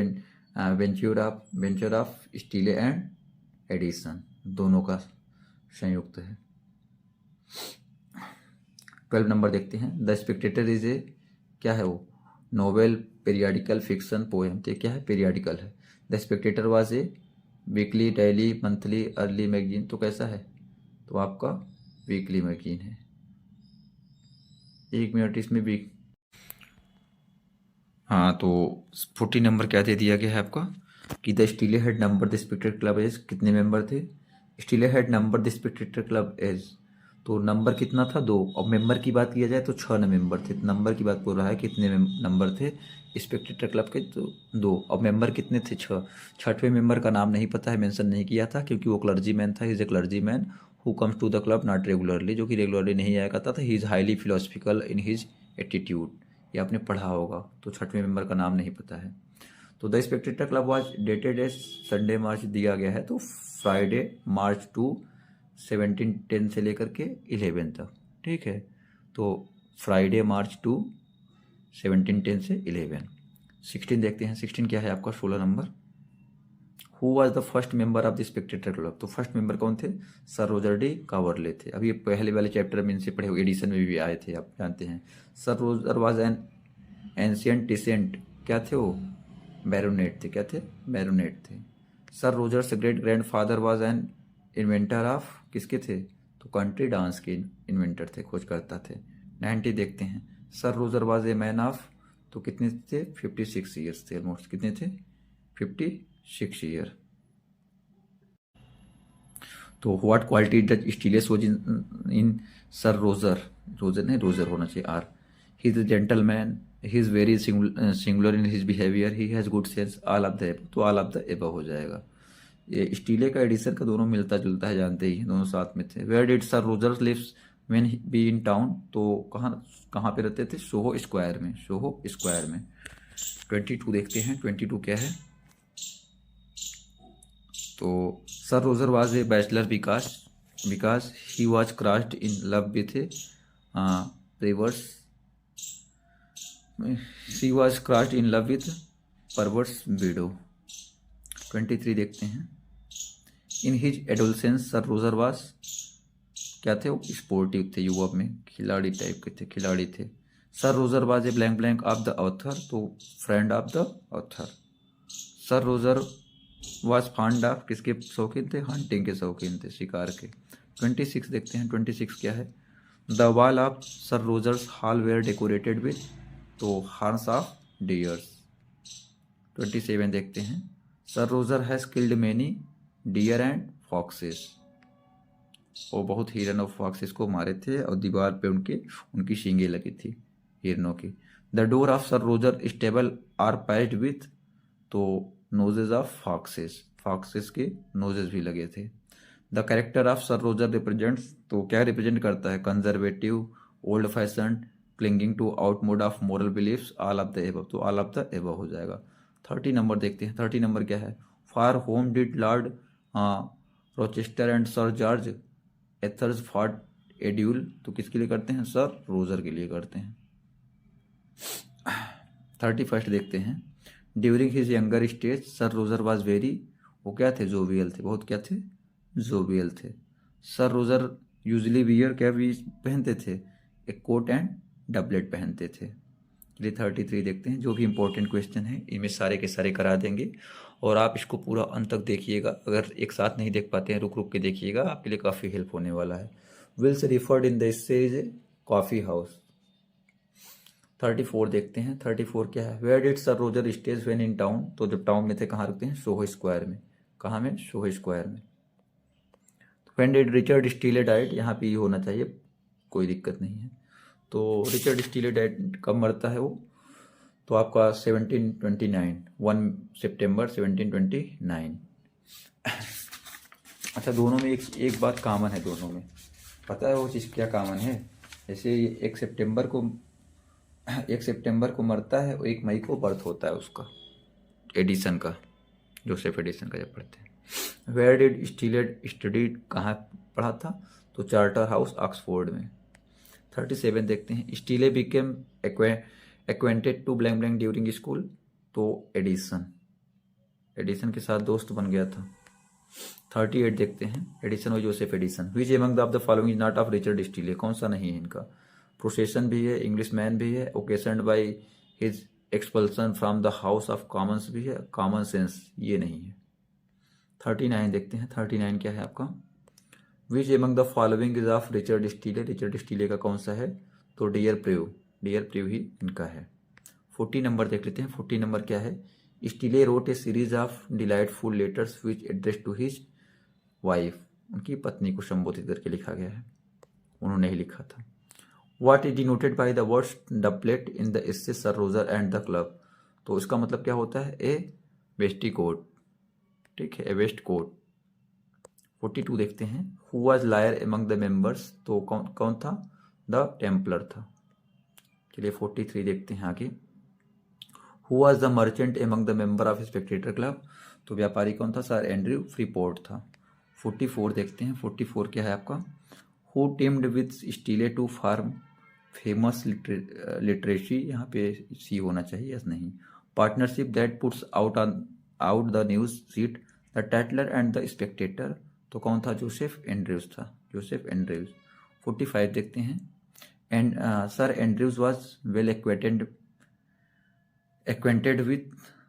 venture of Steele and Addison, दोनों का संयुक्त है। 12 नंबर देखते हैं। द स्पेक्टेटर इज ए, क्या है वो, नोवेल, पीरियडिकल, फिक्शन, पोएम, तो क्या है, पीरियडिकल है। The Spectator was a weekly, daily, monthly, early magazine, तो कैसा है, तो आपका वीकली मैगजीन है। 1 मिनट इसमें वीक, हाँ तो 40 नंबर क्या दे दिया गया है आपका कि the Steele had number the Spectator club as, कितने मेंबर थे? Steele had number the Spectator club as, तो नंबर कितना था? 2। और मेंबर की बात किया जाए तो 6 मेंबर थे। नंबर की बात बोल रहा है कितने नंबर थे स्पेक्टेड क्लब के, तो 2। और मेंबर कितने थे? 6। छठवें मेंबर का नाम नहीं पता है, मेंशन नहीं किया था क्योंकि वो क्लर्जी मैन था। He is a clergy man who comes to the club not regularly, जो कि रेगुलरली नहीं आया करता था। He is highly philosophical in his attitude, ये आपने पढ़ा होगा। तो छठवें मेंबर का नाम नहीं पता है। तो the Spectator club was dated as Sunday March दिया गया है, तो फ्राइडे मार्च टू 1710 से लेकर के 11 तक, ठीक है। तो फ्राइडे मार्च टू 1710 से 11। 16 देखते हैं। 16 क्या है आपका? 16 number. Who was the first member of the Spectator club, तो फर्स्ट मेंबर कौन थे? सर रोजर डी कावर्ले थे। अभी पहले वाले चैप्टर में इनसे पढ़े हुए, एडिशन में भी आए थे, आप जानते हैं। Sir Roger was an ancient descent, क्या थे वो? बैरोनेट थे। क्या थे? बैरोनेट थे। Sir Roger's great grand father was an inventor of, किसके थे? तो कंट्री डांस के इन्वेंटर थे, खोजकर्ता थे। 90 देखते हैं। Sir Roger was a man of, तो कितने थे? 56 ईयर्स थे ऑलमोस्ट। कितने थे? 56 ईयर। तो what quality does Steele's was in sir Roger? Roger नहीं, रोजर होना चाहिए R. He is a gentleman, he is very singular in his behaviour, he has good sense, all of the above, तो all of the above हो जाएगा। ये स्टीले का addition का दोनों मिलता जुलता है, जानते ही हैं, दोनों साथ में थे। Where did sir Roger lives when be in town, तो कहाँ कहाँ पे रहते थे? सोहो स्क्वायर में। सोहो स्क्वायर में। 22 देखते हैं। 22 क्या है? तो sir Roger was a bachelor because he was crossed in love with a reverse, she was crossed in love with perverse widow. 23 देखते हैं। In his adolescence sir Roger was, क्या थे वो? स्पोर्टिव थे, युवा में खिलाड़ी टाइप के थे, खिलाड़ी थे। Sir Roger was a blank blank of the author, तो friend of the author. Sir Roger was fond of, किसके शौकीन थे? हंटिंग के शौकीन थे, शिकार के। 26 देखते हैं। 26 क्या है? The wall of sir Roger's hall were decorated with, तो हॉर्न्स ऑफ डियर्स। 27 देखते हैं। Sir Roger has killed many deer and foxes, वो बहुत हिरन और फॉक्सेस को मारे थे और दीवार पे उनकी सींगें लगी थी हिरनों की। The door of sir Roger stable are patched with, तो नोजेज ऑफ फॉक्सेस, फॉक्सेस के नोजेस भी लगे थे। The character of sir Roger represents, तो क्या रिप्रेजेंट करता है? Conservative, old fashion, clinging to out mode of moral beliefs, all of the above, तो ऑल ऑफ द एबव हो जाएगा। 30 नंबर देखते हैं। 30 नंबर क्या है? For whom did lord Rochester and sir George Etherege fought a duel, तो किसके लिए करते हैं? सर रोजर के लिए करते हैं। 31 देखते हैं। During his younger stage sir Roger was very, वो क्या थे? जोवियल थे, बहुत क्या थे? जोवियल थे। सर रोजर यूजली वियर, क्या भी पहनते थे? एक कोट एंड डबलेट पहनते थे। चलिए 33 देखते हैं। जो भी इंपॉर्टेंट क्वेश्चन है इनमें सारे के सारे करा देंगे, और आप इसको पूरा अंत तक देखिएगा। अगर एक साथ नहीं देख पाते हैं, रुक रुक के देखिएगा, आपके लिए काफ़ी हेल्प होने वाला है। Wills referred in the essay coffee house. 34 देखते हैं। 34 क्या है? Where did sir Roger stays when in town, तो जब टाउन में थे कहाँ रुकते हैं? सोहो स्क्वायर में। कहाँ में? सोहो स्क्वायर में। व्हेन डिड रिचर्ड स्टीले डाइट, यहाँ पे ये होना चाहिए, कोई दिक्कत नहीं है। तो रिचर्ड स्टीले डाइट कब मरता है वो? तो आपका 1729, 1 सितंबर 1729। अच्छा, दोनों में एक बात कॉमन है दोनों में, पता है वो चीज़ क्या कॉमन है? जैसे 1 सितंबर को मरता है और 1 मई को बर्थ होता है उसका, एडिसन का, जोसेफ एडिसन का जब पढ़ते हैं। वेयर डिड स्टीलेड स्टडीड, कहाँ पढ़ा था? तो चार्टर हाउस ऑक्सफोर्ड में। 37 देखते हैं। Steele became acquainted to blank blank during school, तो एडिसन के साथ दोस्त बन गया था। 38 देखते हैं। एडिसन और Joseph Addison. Which among the following is not of Richard Steele, कौन सा नहीं है इनका? प्रोसेशन भी है, इंग्लिश मैन भी है, occasioned by his expulsion from the house of commons भी है, कॉमन सेंस ये नहीं है। 39 देखते हैं। 39 क्या है आपका? Which among the following is of Richard Steele, Richard Steele का कौन सा है, तो डियर प्रिव ही इनका है। 40 नंबर देख लेते हैं। 40 नंबर क्या है, Steele wrote a series of delightful letters which address to his wife, उनकी पत्नी को संबोधित करके लिखा गया है, उन्होंने ही लिखा था। What is denoted by the words doublet in the essay sir Roger and the club, तो इसका मतलब क्या होता है, ए वेस्टी कोट, ठीक है, ए वेस्ट कोट। 42 देखते हैं, who was lawyer among the members, तो कौन कौन था, द टेम्पलर था। चलिए 43 देखते हैं आगे, who was the merchant among the member of Spectator club, तो व्यापारी कौन था, सर एंड्रयू फ्रीपोर्ट था। 44 देखते हैं। 44 क्या है आपका, who teamed with Steele to form famous literacy, यहाँ पे सी होना चाहिए, यस नहीं, partnership that puts out the news sheet the Tatler and the Spectator, तो कौन था, जोसेफ एंड्रयूज था, जोसेफ एंड्रयूज। 45 देखते हैं, and sir Andrews was well acquainted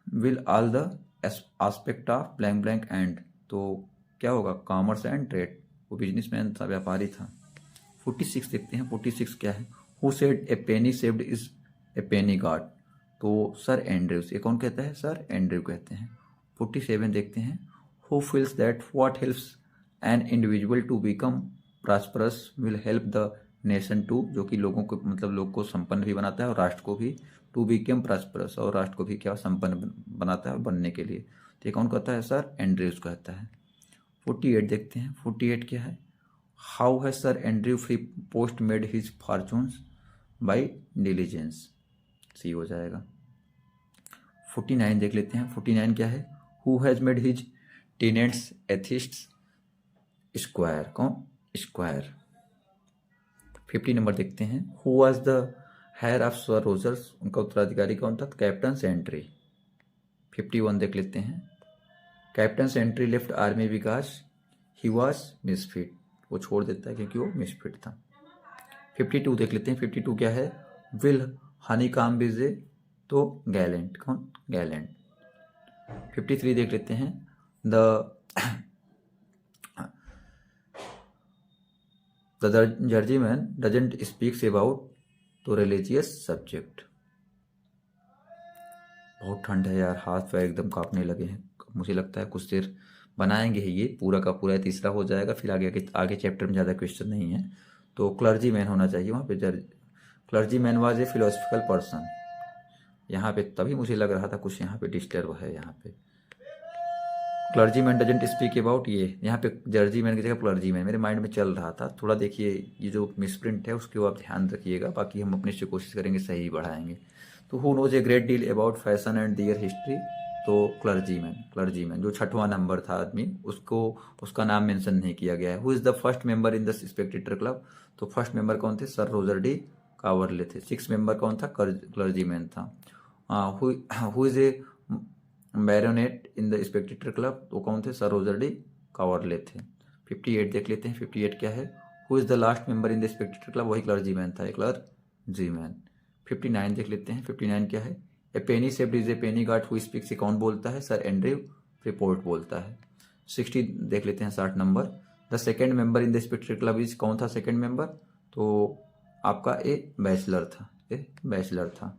will all the aspect of blank blank and, तो क्या होगा, कॉमर्स एंड ट्रेड, वो बिजनेसमैन था, व्यापारी था। 46 देखते हैं। 46 क्या है, who said A penny saved is a Penney God, तो सर एंड्रयूज, ये कौन कहता है, सर एंड्रयू कहते हैं। 47 देखते हैं, who feels that what helps an individual to become prosperous will help the nation to, जो कि लोगों को मतलब लोग को संपन्न भी बनाता है और राष्ट्र को भी, टू बिकम प्रॉस्परस, और राष्ट्र को भी क्या संपन्न बनाता है और बनने के लिए, तो ये कौन कहता है, सर एंड्रयूज कहता है। 48 देखते हैं। 48 क्या है, हाउ है sir Andrew Freeport made his fortunes by diligence, C हो जाएगा। 49 देख लेते हैं। 49 क्या है, who has made his tenants atheists squire, कौन, स्क्वायर। 50 नंबर देखते हैं, who was the heir of sir Rogers, उनका उत्तराधिकारी कौन था, कैप्टन सेंट्री। 51 देख लेते हैं, Captain Sentry left army because he was misfit, वो छोड़ देता है क्योंकि वो मिसफिट था। 52 देख लेते हैं। 52 क्या है, विल हनी काम बिजे, तो गैलेंट, कौन, गैलेंट। 53 देख लेते हैं, द जर्जीमैन डजंट स्पीक्स अबाउट, तो रिलीजियस सब्जेक्ट। बहुत ठंड है यार, हाथ पैर एकदम कांपने लगे हैं, मुझे लगता है कुछ देर बनाएंगे ही, ये पूरा का पूरा तीसरा हो जाएगा, फिर आगे चैप्टर में ज़्यादा क्वेश्चन नहीं है, तो क्लर्जी मैन होना चाहिए वहाँ पे, clergy man was a philosophical person, यहाँ पे तभी मुझे लग रहा था कुछ यहाँ पे डिस्टर्ब है, यहाँ पे clergy man doesn't speak about, ये यहाँ पे जर्जी मैन की जगह क्लर्जी मैन मेरे माइंड में चल रहा था थोड़ा, देखिए ये जो मिसप्रिंट है उसके आप ध्यान रखिएगा, बाकी हम अपने से कोशिश करेंगे सही बढ़ाएंगे। तो who knows a great deal about fashion and their history, तो क्लर्जी मैन जो 6वां नंबर था आदमी, उसको उसका नाम मेंशन नहीं किया गया है। Who is the first member in the Spectator club, तो फर्स्ट मेंबर कौन थे, सर रोजर डी कावर्ले थे। 6 मेंबर कौन था, क्लर्जी मैन था। Who is a baronet in the Spectator club, तो कौन थे, सर रोजर डी कावर्ले थे। 58 देख लेते हैं। 58 क्या है, who is the last member in the Spectator club, वही क्लर्जी मैन था, क्लर्जी मैन। 59 देख लेते हैं। 59 क्या है, a penny saved is a penny guard who speaks, कौन बोलता है, सर एंड्रयू फ्रीपोर्ट बोलता है। 60 देख लेते हैं। 60 number, the second member in the Spectator club is, कौन था सेकेंड मेंबर, तो आपका ए बैचलर था।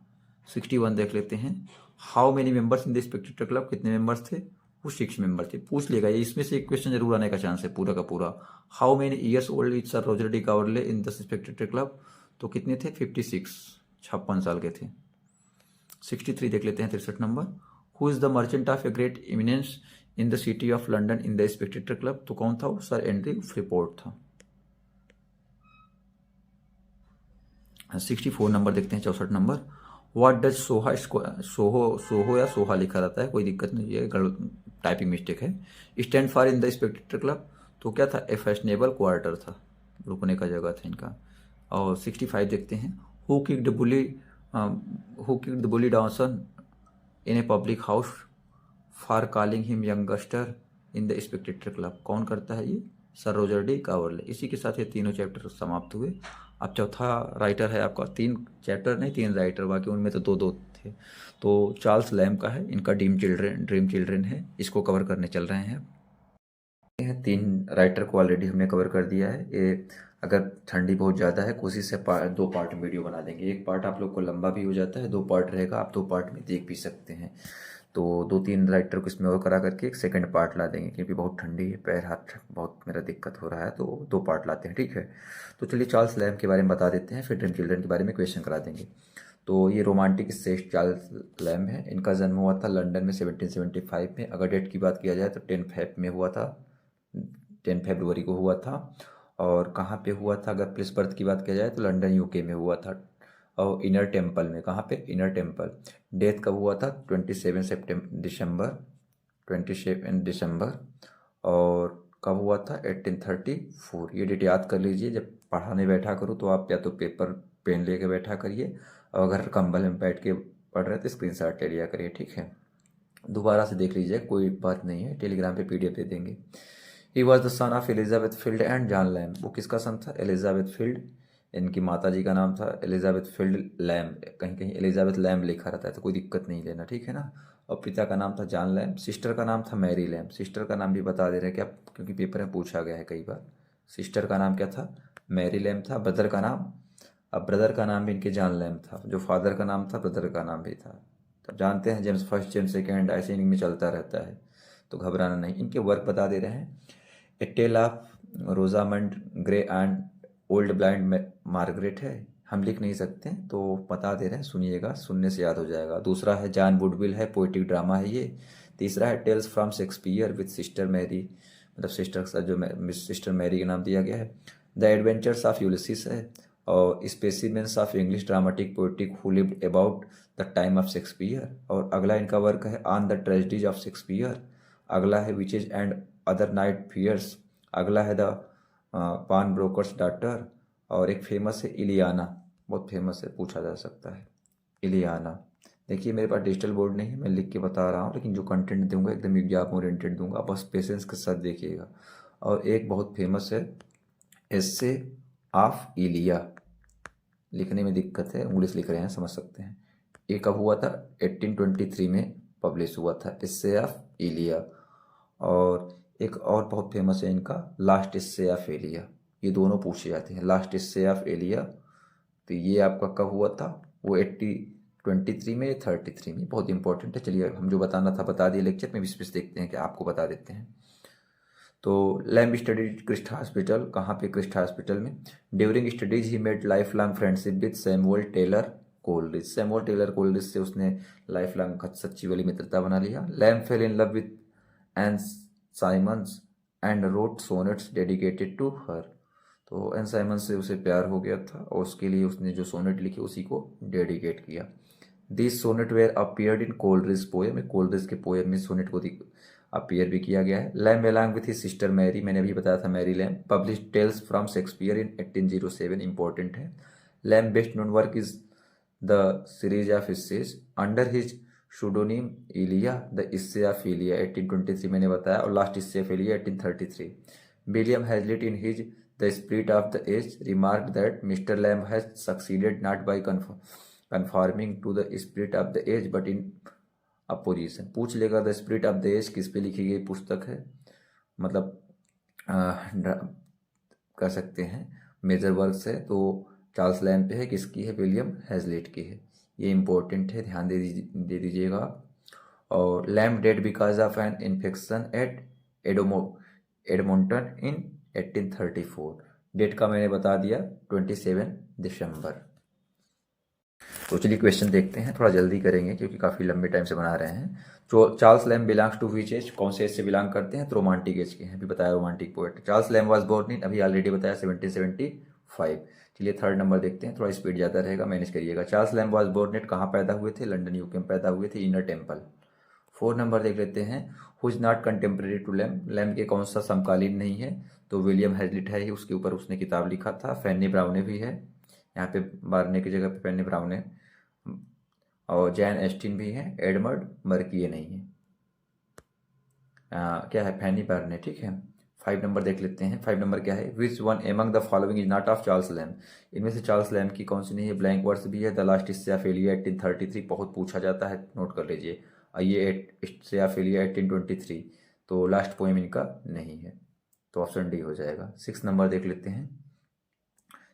61 देख लेते हैं, how many members in the Spectator club, कितने मेंबर्स थे, वो 6 मेंबर थे। पूछ लेगा ये, इसमें से एक क्वेश्चन जरूर आने का चांस है पूरा का पूरा। How many years old is sir Roger de Coverley in the Spectator club, तो कितने थे, 56, 56 साल के थे। 63 देख लेते हैं। 63 number, who is the merchant of a great eminence in the city of London in the Spectator club, तो कौन था वो, सर एंड्रयू फ्रीपोर्ट था। 64 नंबर देखते हैं। 64 number, what does Soha, Soho या सोहा लिखा रहता है, कोई दिक्कत नहीं है, टाइपिंग मिस्टेक है। Stand for in the Spectator club, तो क्या था, ए फैशनेबल क्वार्टर था, रुकने का जगह था इनका। और 65 देखते हैं, who kicked the bully Dawson in a public house for calling him youngster in the Spectator club, कौन करता है ये, सर रोजर डी कावर्ले। इसी के साथ ये तीनों चैप्टर समाप्त हुए। अब चौथा राइटर है आपका, 3 चैप्टर नहीं 3 राइटर, बाकी उनमें तो 2 थे, तो चार्ल्स लैम्ब का है, इनका ड्रीम चिल्ड्रन है, इसको कवर करने चल रहे हैं। ये 3 राइटर को ऑलरेडी हमने कवर कर दिया है। ये अगर ठंडी बहुत ज़्यादा है कोशिश से 2 पार्ट में वीडियो बना देंगे। एक पार्ट आप लोग को लंबा भी हो जाता है, 2 पार्ट रहेगा, आप 2 पार्ट में देख भी सकते हैं। तो 2-3 राइटर को इसमें और करा करके एक सेकंड पार्ट ला देंगे, क्योंकि बहुत ठंडी है, पैर हाथ बहुत मेरा दिक्कत हो रहा है, तो 2 पार्ट लाते हैं, ठीक है। तो चलिए चार्ल्स लैम्ब के बारे में बता देते हैं, फिर ड्रीम चिल्ड्रन के बारे में क्वेश्चन करा देंगे। तो ये रोमांटिक श्रेष्ठ चार्ल्स लैम्ब है। इनका जन्म हुआ था लंदन में 1775 में। अगर डेट की बात किया जाए तो 10 फरवरी को हुआ था। और कहाँ पे हुआ था, अगर प्लेस बर्थ की बात किया जाए तो लंदन यूके में हुआ था, और इनर टेम्पल में। कहाँ पे, इनर टेम्पल। डेथ कब हुआ था, 27 दिसंबर। और कब हुआ था, 1834। ये डेट याद कर लीजिए, जब पढ़ाने बैठा करो तो आप या तो पेपर पेन लेके बैठा करिए, और अगर कंबल में बैठ के पढ़ रहे तो स्क्रीनशॉट ले लिया करिए, ठीक है। दोबारा से देख लीजिए, कोई बात नहीं है, टेलीग्राम पे PDF दे देंगे। He was the son of Elizabeth field and John lamb. वो किसका सन था, एलिजाबेथ फील्ड। इनकी माता जी का नाम था एलिजाबेथ फील्ड लैम्ब। कहीं कहीं एलिजाबेथ लैम्ब लिखा रहता है तो कोई दिक्कत नहीं लेना, ठीक है ना। और पिता का नाम था जॉन लैम्ब। सिस्टर का नाम था मैरी लैम्ब। सिस्टर का नाम भी बता दे रहे हैं क्या, क्योंकि पेपर में पूछा गया है कई बार। सिस्टर का नाम क्या था, मैरी लैम्ब था। ब्रदर का नाम, अब ब्रदर का नाम भी इनके जॉन लैम्ब था। जो फादर का नाम था ब्रदर का नाम भी था। तब जानते हैं जेम्स फर्स्ट जेम्स सेकेंड ऐसे इनमें चलता रहता है, तो घबराना नहीं। इनके वर्क बता दे रहे हैं। A tale of Rosamund Gray and old blind Margaret है, हम लिख नहीं सकते तो बता दे रहे हैं, सुनिएगा, सुनने से याद हो जाएगा। दूसरा है जॉन वुडविल है, पोइटिक ड्रामा है ये। तीसरा है Tales from Shakespeare with sister Mary, मतलब सिस्टर का जो मिस सिस्टर मैरी का नाम दिया गया है। द एडवेंचर्स ऑफ यूलिसिस है। और specimens of English dramatic poetic who lived about the time of Shakespeare. और अगला इनका वर्क है on the tragedies of Shakespeare. अगला है witches and other night fears. अगला है द पान ब्रोकर्स डॉटर। और एक फेमस है इलियाना, बहुत फेमस है, पूछा जा सकता है इलियाना। देखिए मेरे पास डिजिटल बोर्ड नहीं है, मैं लिख के बता रहा हूँ, लेकिन जो कंटेंट दूंगा एकदम एग्जाम ओरिएंटेड दूंगा, बस पेशेंस के साथ देखिएगा। और एक बहुत फेमस है एस्से ऑफ इलिया, लिखने में दिक्कत है, इंग्लिश लिख रहे हैं, समझ सकते हैं। ये कब हुआ था, 1823 में पब्लिश हुआ था, एस्से ऑफ इलिया। और एक और बहुत फेमस है इनका, लास्ट एस्से ऑफ एलिया। ये दोनों पूछे जाते हैं, लास्ट एस्से ऑफ एलिया। तो ये आपका कब हुआ था, वो 23 में, 33 में, बहुत इंपॉर्टेंट है। चलिए हम जो बताना था बता दिए लेक्चर में, विस्पीस देखते हैं कि आपको बता देते हैं। तो लैम्ब स्टडीड क्रिस्ट हॉस्पिटल, कहाँ पे, क्रिस्ट हॉस्पिटल में। During studies he made life long friendship with Samuel Taylor Coleridge. Samuel Taylor Coleridge से उसने लाइफ लॉन्ग सच्ची वाली मित्रता बना लिया। Lamb fell in love with Ann Simmons and wrote sonnets dedicated to her. तो Ann Simon से उसे प्यार हो गया था, और उसके लिए उसने जो सोनेट लिखे उसी को डेडिकेट किया। This sonnet were appeared in Coleridge poem. Coleridge के पोएम में सोनेट को अपीयर भी किया गया है। Lamb along with his sister Mary, मैंने अभी बताया था Mary Lamb, publish tales from Shakespeare in 1807, important है। Lamb best known work is the series of essays under his pseudonym Elia, the इस्से ऑफ इलिया 1823 मैंने बताया, और लास्ट इस्से of Elia 1833। William Hazlitt in his the spirit of the age remark that mister Lamb has succeeded not by conforming to the spirit of the age but in opposition. पूछ लेगा the spirit of the age किस पे लिखी गई पुस्तक है, मतलब कर सकते हैं मेजर वर्क्स है, तो चार्ल्स लैम्ब पे है, किसकी है, विलियम हैजलिट की है। ये इंपॉर्टेंट है, ध्यान दे दीजिएगा। और Lamb dead because of an infection at Edmonton in 1834। Date का मैंने बता दिया 27 दिसंबर। तो चलिए क्वेश्चन देखते हैं, थोड़ा जल्दी करेंगे क्योंकि काफ़ी लंबे टाइम से बना रहे हैं। जो Charles Lamb belongs to which age, कौन से एज से बिलोंग करते हैं, तो रोमांटिक एज के हैं, अभी बताया romantic poet. Charles Lamb was born in, अभी ऑलरेडी बताया, 1775। चलिए थर्ड नंबर देखते हैं, थोड़ा स्पीड ज़्यादा रहेगा, मैनेज करिएगा। Charles Lamb was born at, कहाँ पैदा हुए थे, लंदन यूके में पैदा हुए थे, इनर टेम्पल। 4 नंबर देख लेते हैं, who is not contemporary to Lamb, Lamb के कौन सा समकालीन नहीं है, तो विलियम हैजलिट है ही, उसके ऊपर उसने किताब लिखा था। फैनी ब्राउने भी है, यहाँ पे बारने की जगह पे फैनी ब्राउने। और जैन एस्टिन भी है, एडमंड मर्किए नहीं है। क्या है, फैनी बार्ने, ठीक है। 5 नंबर देख लेते हैं, 5 नंबर क्या है, which one among the following is not of Charles lamb, इनमें से चार्ल्स लैम्ब की कौन सी नहीं है। ब्लैंक वर्ड्स भी है, द लास्ट इस्से ऑफ एलिया 1833, बहुत पूछा जाता है, नोट कर लीजिए। ये इस्से ऑफ एलिया 1823, तो लास्ट पोएम इनका नहीं है। तो ऑप्शन डी हो जाएगा। 6 नंबर देख लेते हैं।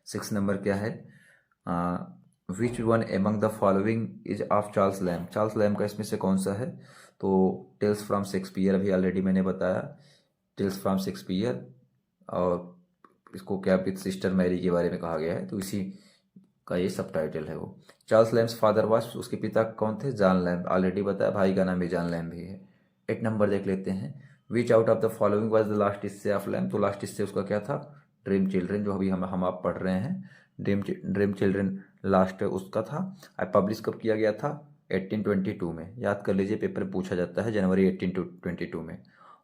6 नंबर क्या है, which one among the following is of Charles Lamb. Charles lamb का इसमें से कौन सा है, तो टेल्स फ्रॉम शेक्सपियर अभी ऑलरेडी मैंने बताया, टेल्स फ्रॉम शेक्सपियर, और इसको क्या विद सिस्टर मैरी के बारे में कहा गया है, तो इसी का ये सब टाइटल है वो। चार्ल्स लैम्ब्स फादर वाज, उसके पिता कौन थे, जॉन लैम्ब, ऑलरेडी बताया, भाई का नाम भी जॉन लैम्ब ही है। 8 नंबर देख लेते हैं। विच out of the following was the last हिस्से ऑफ लैम्ब, तो लास्ट हिस्से उसका क्या था, ड्रीम चिल्ड्रन, जो अभी हम आप पढ़ रहे हैं, ड्रीम चिल्ड्रन लास्ट उसका था। अब पब्लिश कब किया गया था, 1822 में, याद कर लीजिए, पेपर में पूछा जाता है, जनवरी 1822 में,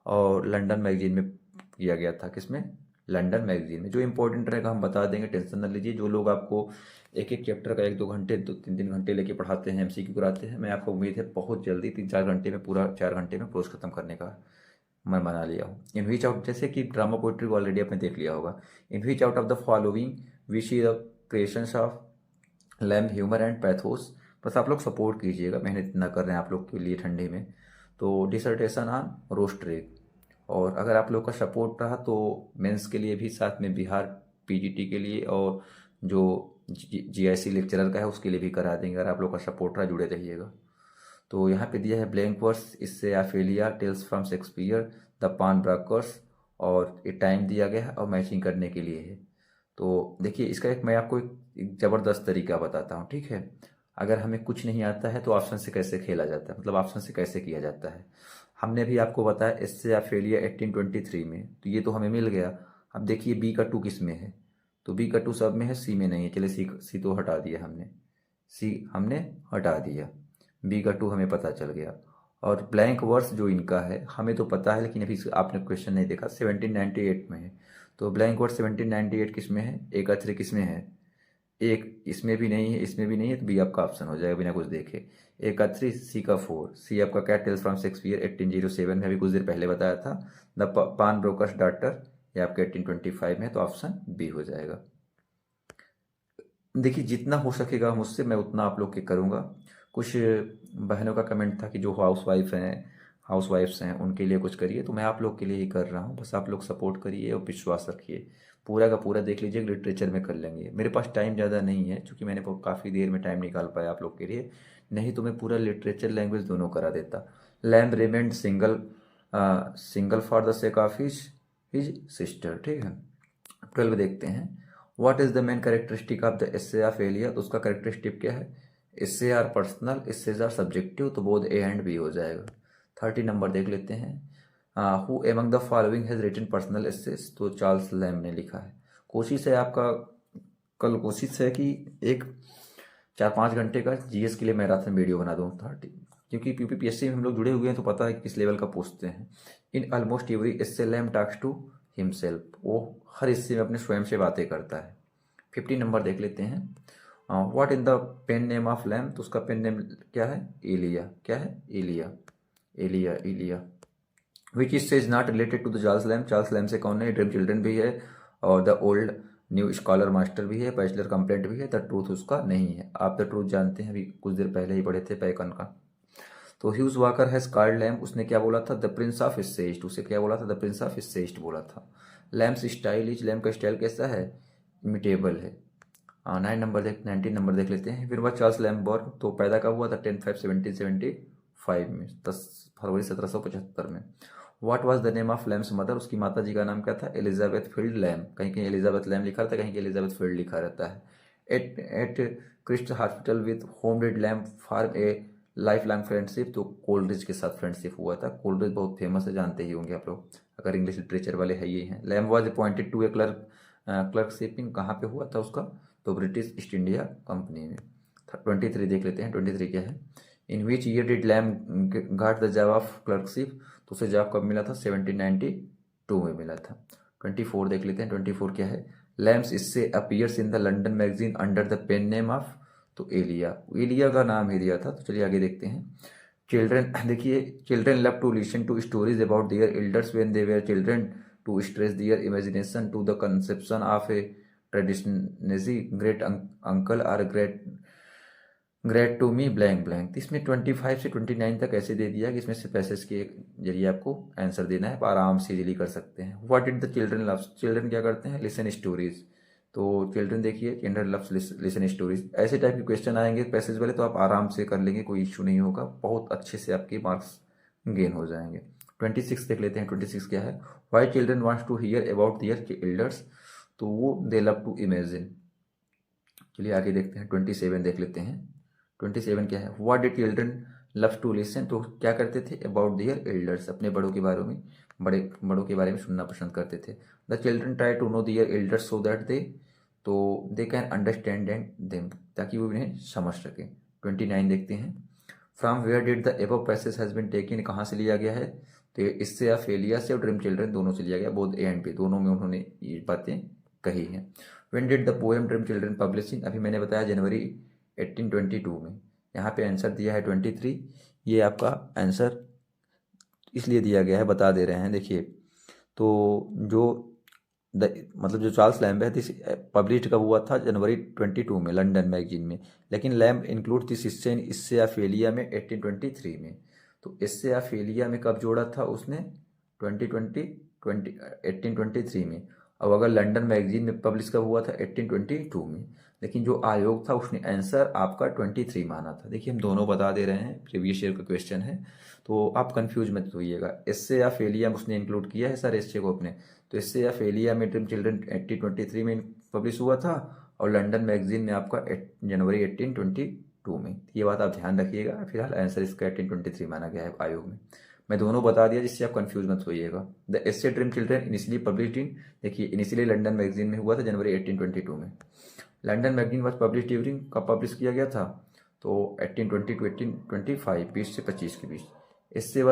और लंदन मैगजीन में किया गया था। किसमें, लंदन मैगजीन में। जो इंपॉर्टेंट रहेगा हम बता देंगे, टेंशन न लीजिए। जो लोग आपको एक एक चैप्टर का 1-2 घंटे 2-3 घंटे लेके पढ़ाते हैं, एमसीक्यू कराते हैं, मैं आपको उम्मीद है बहुत जल्दी 3-4 घंटे में, पूरा 4 घंटे में कोर्स खत्म करने का मैं बना लिया हूँ। इन विच आउट, जैसे कि ड्रामा पोइट्री को ऑलरेडी आपने देख लिया होगा। In which out of the following we see the creations of Lamb humour and pathos. बस आप लोग सपोर्ट कीजिएगा, मेहनत ना कर रहे हैं आप लोग के लिए ठंडे में। तो डिसर्टेशन ऑन रोस्ट्रेक, और अगर आप लोग का सपोर्ट रहा तो मेंस के लिए भी, साथ में बिहार पीजीटी के लिए, और जो जीआईसी लेक्चरर का है उसके लिए भी करा देंगे, अगर आप लोग का सपोर्ट रहा, जुड़े रहिएगा। तो यहाँ पे दिया है blank verse, essays of Elia, Tales from Shakespeare, the pawnbroker's, और ये टाइम दिया गया है और मैचिंग करने के लिए है। तो देखिए, इसका एक मैं आपको एक ज़बरदस्त तरीका बताता हूँ, ठीक है। अगर हमें कुछ नहीं आता है तो ऑप्शन से कैसे खेला जाता है, मतलब ऑप्शन से कैसे किया जाता है। हमने भी आपको बताया इससे ऑफेलिया 1823 में, तो ये तो हमें मिल गया। अब देखिए बी का 2 किस में है, तो बी का 2 सब में है, सी में नहीं है। चलिए सी तो हटा दिया हमने, सी हमने हटा दिया, बी का 2 हमें पता चल गया। और ब्लैंक वर्स जो इनका है हमें तो पता है, लेकिन अभी आपने क्वेश्चन नहीं देखा, 1798 में है। तो ब्लैंक वर्स 1798 किस में है, ए का 3 किस में है, एक इसमें भी नहीं है, इसमें भी नहीं है, तो बी आपका ऑप्शन हो जाएगा बिना कुछ देखे। ए का 3, सी का 4, सी आपका क्या, टेल्स फ्रॉम शेक्सपियर 1807 में, अभी कुछ देर पहले बताया था। द पान ब्रोकर्स डॉटर, ये आपके 1825 में है, तो ऑप्शन बी हो जाएगा। देखिए, जितना हो सकेगा मुझसे मैं उतना आप लोग के करूँगा। कुछ बहनों का कमेंट था कि जो हाउस वाइफ्स हैं उनके लिए कुछ करिए, तो मैं आप लोग के लिए ही कर रहा हूँ। बस आप लोग सपोर्ट करिए और विश्वास रखिए। पूरा का पूरा देख लीजिए, लिटरेचर में कर लेंगे। मेरे पास टाइम ज़्यादा नहीं है, क्योंकि मैंने काफ़ी देर में टाइम निकाल पाया आप लोग के लिए, नहीं तो मैं पूरा लिटरेचर लैंग्वेज दोनों करा देता। Lamb remained single for the sake of his sister, ठीक है। 12 देखते हैं। What is the main characteristic of the essay of Elia, तो उसका कैरेक्टरिस्टिक क्या है, essay are personal, essays are subjective, तो बोथ ए एंड बी हो जाएगा। 30 नंबर देख लेते हैं। Who among the following has written personal essays, तो चार्ल्स लैम्ब ने लिखा है। कोशिश है आपका, कल कोशिश है कि एक 4-5 घंटे का जीएस के लिए मैराथन वीडियो बना दूँ 30, क्योंकि यूपीपीएससी में हम लोग जुड़े हुए हैं तो पता है कि किस लेवल का पूछते हैं। In almost every essay Lamb talks to himself, वो हर हिस्से में अपने स्वयं से बातें करता है। 50 नंबर देख लेते हैं। What in the pen name of Lamb, तो उसका पेन नेम क्या है, एलिया, क्या है, Elia, Elia, Elia. Which is is not related to the Charles Lamb, Charles Lamb से कौन है, ड्रीम चिल्ड्रन भी है, और the old new scholar master भी है, बैचलर कंप्लेंट भी है, द ट्रूथ उसका नहीं है। आप द ट्रूथ जानते हैं, अभी कुछ देर पहले ही पढ़े थे पैकन का। तो ह्यूज वाकर है कार्ड लैम्ब, उसने क्या बोला था, द प्रिंस ऑफ इसेस्ट, उसे क्या बोला था, द प्रिंस ऑफ इसेस्ट बोला था। लैम्स स्टाइल इज, लैम्प का स्टाइल कैसा है, इमिटेबल है। 19 नंबर देख लेते हैं। फिर वह चार्ल्स लैम्ब बॉर्न, तो पैदा कब हुआ था, 10/5/1775 में, 10 फरवरी 1775 में। What was the name of Lamb's mother, उसकी माता जी का नाम क्या था, एलिजाबेथ फील्ड लैम्ब, कहीं कहीं एलिजाबेथ लैम्ब लिखा रहता है, कहीं एलिजाबेथ फील्ड लिखा रहता है। At Christ Hospital with whom did Lamb form a life long friendship, तो कोल्ड्रिज के साथ फ्रेंडशिप हुआ था। कोल्ड्रिज बहुत फेमस है, जानते ही होंगे आप लोग, अगर इंग्लिश लिटरेचर वाले है ये हैं। लैम्ब वाज अपॉइंटेड टू ए क्लर्कशिपिंग, कहाँ पे हुआ था उसका, तो ब्रिटिश ईस्ट इंडिया कंपनी में। 23 देख लेते हैं। 23 क्या है, in which year did Lamb got the job of clerkship, तो उसे जॉब कब मिला था, 1792 में मिला था। 24 देख लेते हैं। 24 क्या है, Lamb's essays appears in the London Magazine under the pen name of, तो एलिया, एलिया का नाम ही दिया था। तो चलिए आगे देखते हैं। चिल्ड्रन, देखिए, children love to listen to stories about their elders when they were children to stress their imagination to the conception of a traditionally great uncle और great great to me blank blank. तो इसमें 25 से 29 तक ऐसे दे दिया कि इसमें से पैसेज के जरिए आपको आंसर देना है, आप आराम से इजीली कर सकते हैं। What did the children loves, children क्या करते हैं, लिसन स्टोरीज। तो चिल्ड्रन देखिए, चिल्ड्रन लव्स लिसन स्टोरीज, ऐसे टाइप के क्वेश्चन आएंगे पैसेज वाले तो आप आराम से कर लेंगे, कोई इशू नहीं होगा, बहुत अच्छे से आपके मार्क्स गेन हो जाएंगे। 26 देख लेते हैं, 26 क्या है, why children wants to hear about their elders, तो वो दे लव टू इमेजिन। चलिए आगे देखते हैं, 27 देख लेते हैं। 27 क्या है, what did children love to listen, तो क्या करते थे, अबाउट दियर एल्डर्स, अपने बड़ों के बारे में, बड़ों के बारे में सुनना पसंद करते थे। The children try to know their elders so that तो they can understand and them, ताकि वो इन्हें समझ सके। 29 देखते हैं, from where did the above passage has been taken, कहाँ से लिया गया है, तो इससे या फेलिया से और ड्रीम चिल्ड्रन दोनों से लिया गया, बोथ ए एंड बी, दोनों में उन्होंने ये बातें कही हैं। When did the poem dream children publishing, अभी मैंने बताया जनवरी 1822 में। यहाँ पे आंसर दिया है 23, ये आपका आंसर इसलिए दिया गया है, बता दे रहे हैं। देखिए तो जो मतलब जो चार्ल्स लैम्ब है, दिस पब्लिश कब हुआ था, जनवरी 22 में लंदन मैगजीन में, लेकिन लैम्ब इंक्लूड दिस हिस्से इन इससे अफेलिया में 1823 में। तो इससे अफेलिया में कब जोड़ा था उसने, 1823 में। अब अगर लंदन मैगजीन में पब्लिश कब हुआ था, 1822 में, लेकिन जो आयोग था उसने आंसर आपका 23 माना था। देखिए हम दोनों बता दे रहे हैं, प्रीवियस ईयर का क्वेश्चन है, तो आप कंफ्यूज मत होइएगा। इससे या फेलिया में उसने इंक्लूड किया है सर इससे को अपने, तो इससे या फेलिया में ड्रीम चिल्ड्रन 1823 में पब्लिश हुआ था, और लंदन मैगजीन में आपका जनवरी 1822 में। ये बात आप ध्यान रखिएगा। फिलहाल आंसर इसका 1823 माना गया है आयोग में। मैं दोनों बता दिया जिससे आप कंफ्यूज मत होइएगा। The essay dream children initially published in, देखिए इनिशियली लंदन मैगजीन में हुआ था जनवरी 1822 में। London magazine was publish during, कब पब्लिश किया गया था, तो 1820 टू 1825, 20 से 25 के बीच। Essays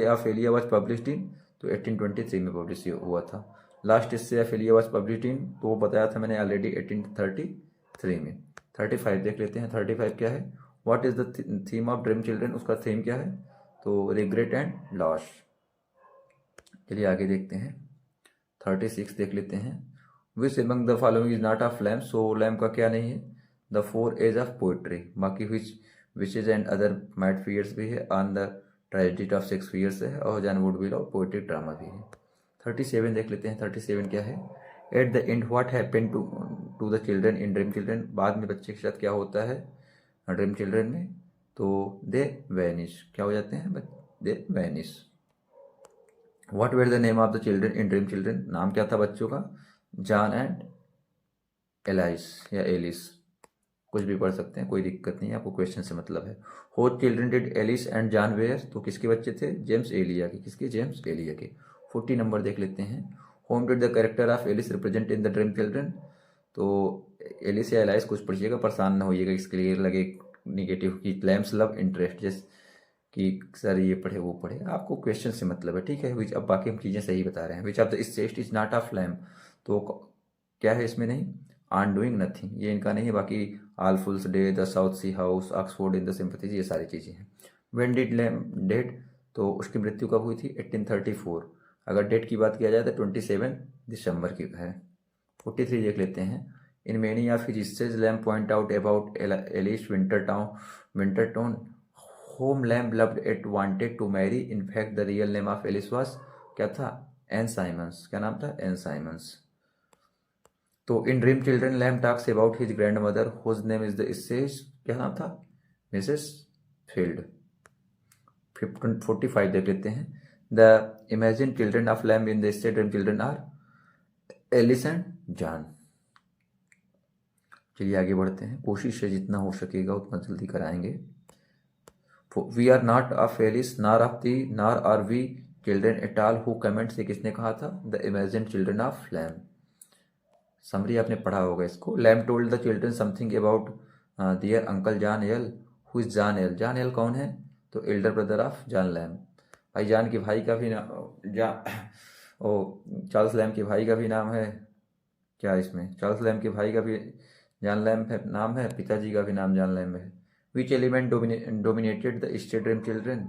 of Elia was published in, तो 1823 में पब्लिश हुआ था। Last essays of Elia was published in, तो वो बताया था मैंने ऑलरेडी 1833 में। 35 देख लेते हैं, 35 क्या है, what is the theme of dream children, उसका थीम क्या है, तो रिग्रेट एंड लॉस। चलिए आगे देखते हैं, 36 देख लेते हैं, which among the following is not of lamp, so lamp का क्या नहीं है, द 4 एज ऑफ पोइट्री। बाकी which witches and other mad fears भी है, on the tragedy of Shakespeare's है, और जॉन वुडविल और पोइट्रिक ड्रामा भी है। 37 देख लेते हैं, 37 क्या है, at the end what happened to the children in dream Children, बाद में बच्चे के साथ क्या होता है ड्रीम चिल्ड्रन में, तो दे वैनिश, क्या हो जाते हैं, they vanish. What were the name of the children in dream children, नाम क्या था बच्चों का, जॉन एंड एलाइस या एलिस, कुछ भी पढ़ सकते हैं, कोई दिक्कत नहीं है, आपको क्वेश्चन से मतलब है। Who children did Alice and John were, तो किसके बच्चे थे, जेम्स एलिया के, किसके, जेम्स एलिया के। 40 नंबर देख लेते हैं, whom did the character of Alice represent in the Dream Children, तो एलिस या एलाइस कुछ पढ़िएगा, परेशान ना होइएगा इसके लिए लगे निगेटिव की लैम्स लव इंटरेस्ट, जैसे कि सर ये पढ़े वो पढ़े, आपको क्वेश्चन से मतलब है, ठीक है। विच, अब बाकी हम चीज़ें सही बता रहे हैं। Which of the state is not of lamp, तो क्या है इसमें नहीं, ऑन डूइंग नथिंग, ये इनका नहीं है। बाकी all fools day, the South Sea house, Oxford in the sympathies, ये सारी चीज़ें हैं। व्हेन डिड लैम्प डेड, तो उसकी मृत्यु कब हुई थी, 1834। अगर डेट की बात किया जाए तो 27 दिसंबर की है। 43 देख लेते हैं, in many of his stage Lamb point out about Alice Winterton whom Lamb loved it wanted to marry, in fact the real name of Alice was, क्या था, एन साइमंस, क्या नाम था, एन साइमंस। तो in dream Children Lamb talks about his grand mother whose name is the stage, क्या नाम था, Mrs Field. 45 देख लेते हैं, the imagine children of Lamb in the state Dream Children are Alice and John. चलिए आगे बढ़ते हैं, कोशिश है जितना हो सकेगा उतना जल्दी कराएंगे। We are not of Alice nor of thee nor are we children at all who comment, से किसने कहा था, the imagine children of Lamb. Summary आपने पढ़ा होगा इसको। Lamb told the children something about their uncle John L, who is John L, John L कौन है, तो elder brother of John Lamb. भाई जान के भाई का भी नाम ओ चार्ल्स लैम्प के भाई का भी नाम है, क्या इसमें, चार्ल्स लैम्प के भाई का भी जॉन लैम्प है नाम है, पिताजी का भी नाम जॉन लैम्प है। Which element dominated the state Dream Children,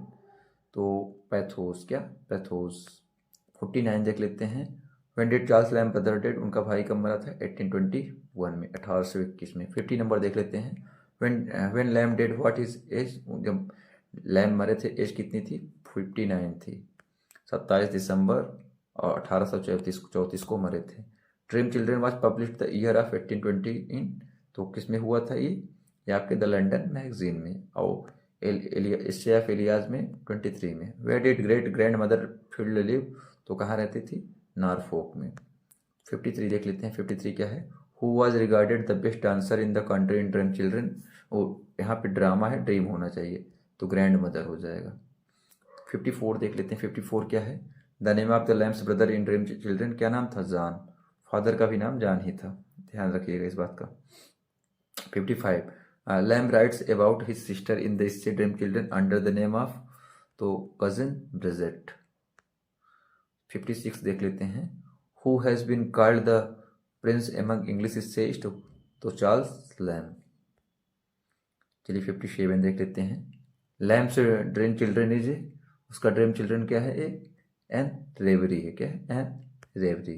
तो पैथोस, क्या, पैथोस। 49 देख लेते हैं, when did Charles lamp brother dead, उनका भाई कब मरा था, 1821 में, 1821 में। 50 नंबर देख लेते हैं, when Lamb dead what is age, जब लैम मरे थे एज कितनी थी, 59 थी। 27 दिसंबर और 1834 को मरे थे। Dream children was publish the year of 1820 इन, तो किस में हुआ था ये आपके द लंडन मैगजीन में, और हिस्ट्री ऑफ इलियास में 23 में। Where did great grand mother Field live, तो कहाँ रहती थी, नॉरफोक में। 53 देख लेते हैं, 53 क्या है, who was regarded the best dancer in the country in dream children, वो यहाँ पे ड्रामा है, ड्रीम होना चाहिए, तो ग्रैंड मदर हो जाएगा। 54 देख लेते हैं, 54 क्या है, the name of the Lamb's brother in dream Children, क्या नाम था, जॉन, फादर का भी नाम जॉन ही था, ध्यान रखिएगा इस बात का। 55 Lamb writes about his sister in the history dream children under the name of, तो कजिन ब्रिजेट। 56 देख लेते हैं, who has been called the prince among English essayists, तो चार्ल्स लैम। चलिए 57 देख लेते हैं, Lamb's dream children is a, उसका ड्रीम चिल्ड्रन क्या है, ए एन रेवरी है, क्या है, एन रेवरी।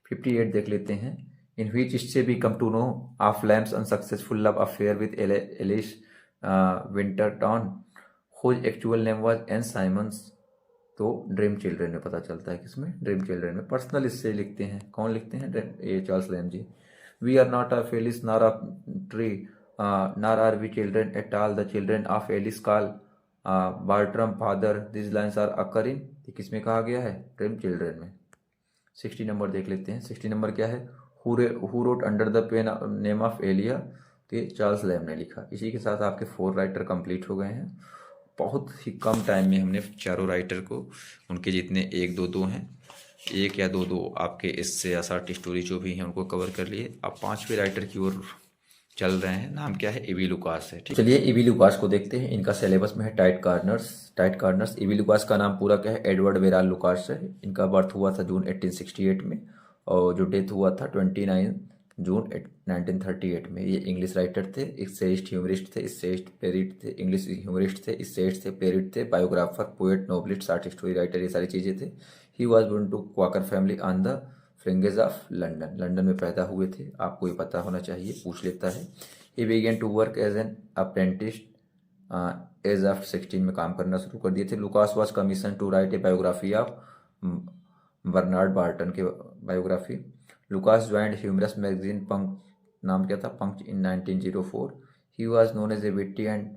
58 देख लेते हैं, in which stay we come to know of Lamb's unsuccessful love affair with Alice Winterton, whose actual name was Ann Simmons, तो ड्रीम चिल्ड्रन में पता चलता है, किसमें, ड्रीम चिल्ड्रन में। पर्सनल इससे लिखते हैं, कौन लिखते हैं, ये Charles Lamb ji. We are not of Alice nor of tree nor are we children at all, the children of Alice call Bartram father, this lines are occur in, किसमें कहा गया है, ड्रीम चिल्ड्रन में। 60 नंबर देख लेते हैं, 60 number क्या है, who wrote under the pen name of Elia, तो ये चार्ल्स लैम ने लिखा। इसी के साथ आपके 4 राइटर कंप्लीट हो गए हैं। बहुत ही कम टाइम में हमने चारों राइटर को, उनके जितने 1-2 हैं, 1 या 2 आपके इससे या शॉर्ट स्टोरी जो भी हैं उनको कवर कर लिए। अब 5वें राइटर की ओर चल रहे हैं, नाम क्या है, इवी लुकास है। ठीक, चलिए इवी लुकास को देखते हैं। इनका सिलेबस में है टाइट कार्नर्स। इवी लुकास का नाम पूरा क्या है, एडवर्ड वेराल लुकास है। इनका बर्थ हुआ था जून 1868 में, और जो डेथ हुआ था 29 जून 1938 में। ये इंग्लिश राइटर थे, इसेस्ट ह्यूमरिस्ट थे, इसेस्ट पेरिट थे, इंग्लिश ह्यूमरिस्ट थे, इसेस्ट थे, पेरिट थे, biographer, poet, novelist, short story writer, ये सारी चीज़ें थे। He was born to Quaker family on the fringes of London, London में पैदा हुए थे, आपको ये पता होना चाहिए, पूछ लेता है। He began to work as an apprentice age of 16 में काम करना शुरू कर दिए थे। Lucas was commission to write a biography of Bernard Barton के biography. Lucas joined humorous magazine Punch, नाम क्या था, Punch, in 1904। He was known as a witty and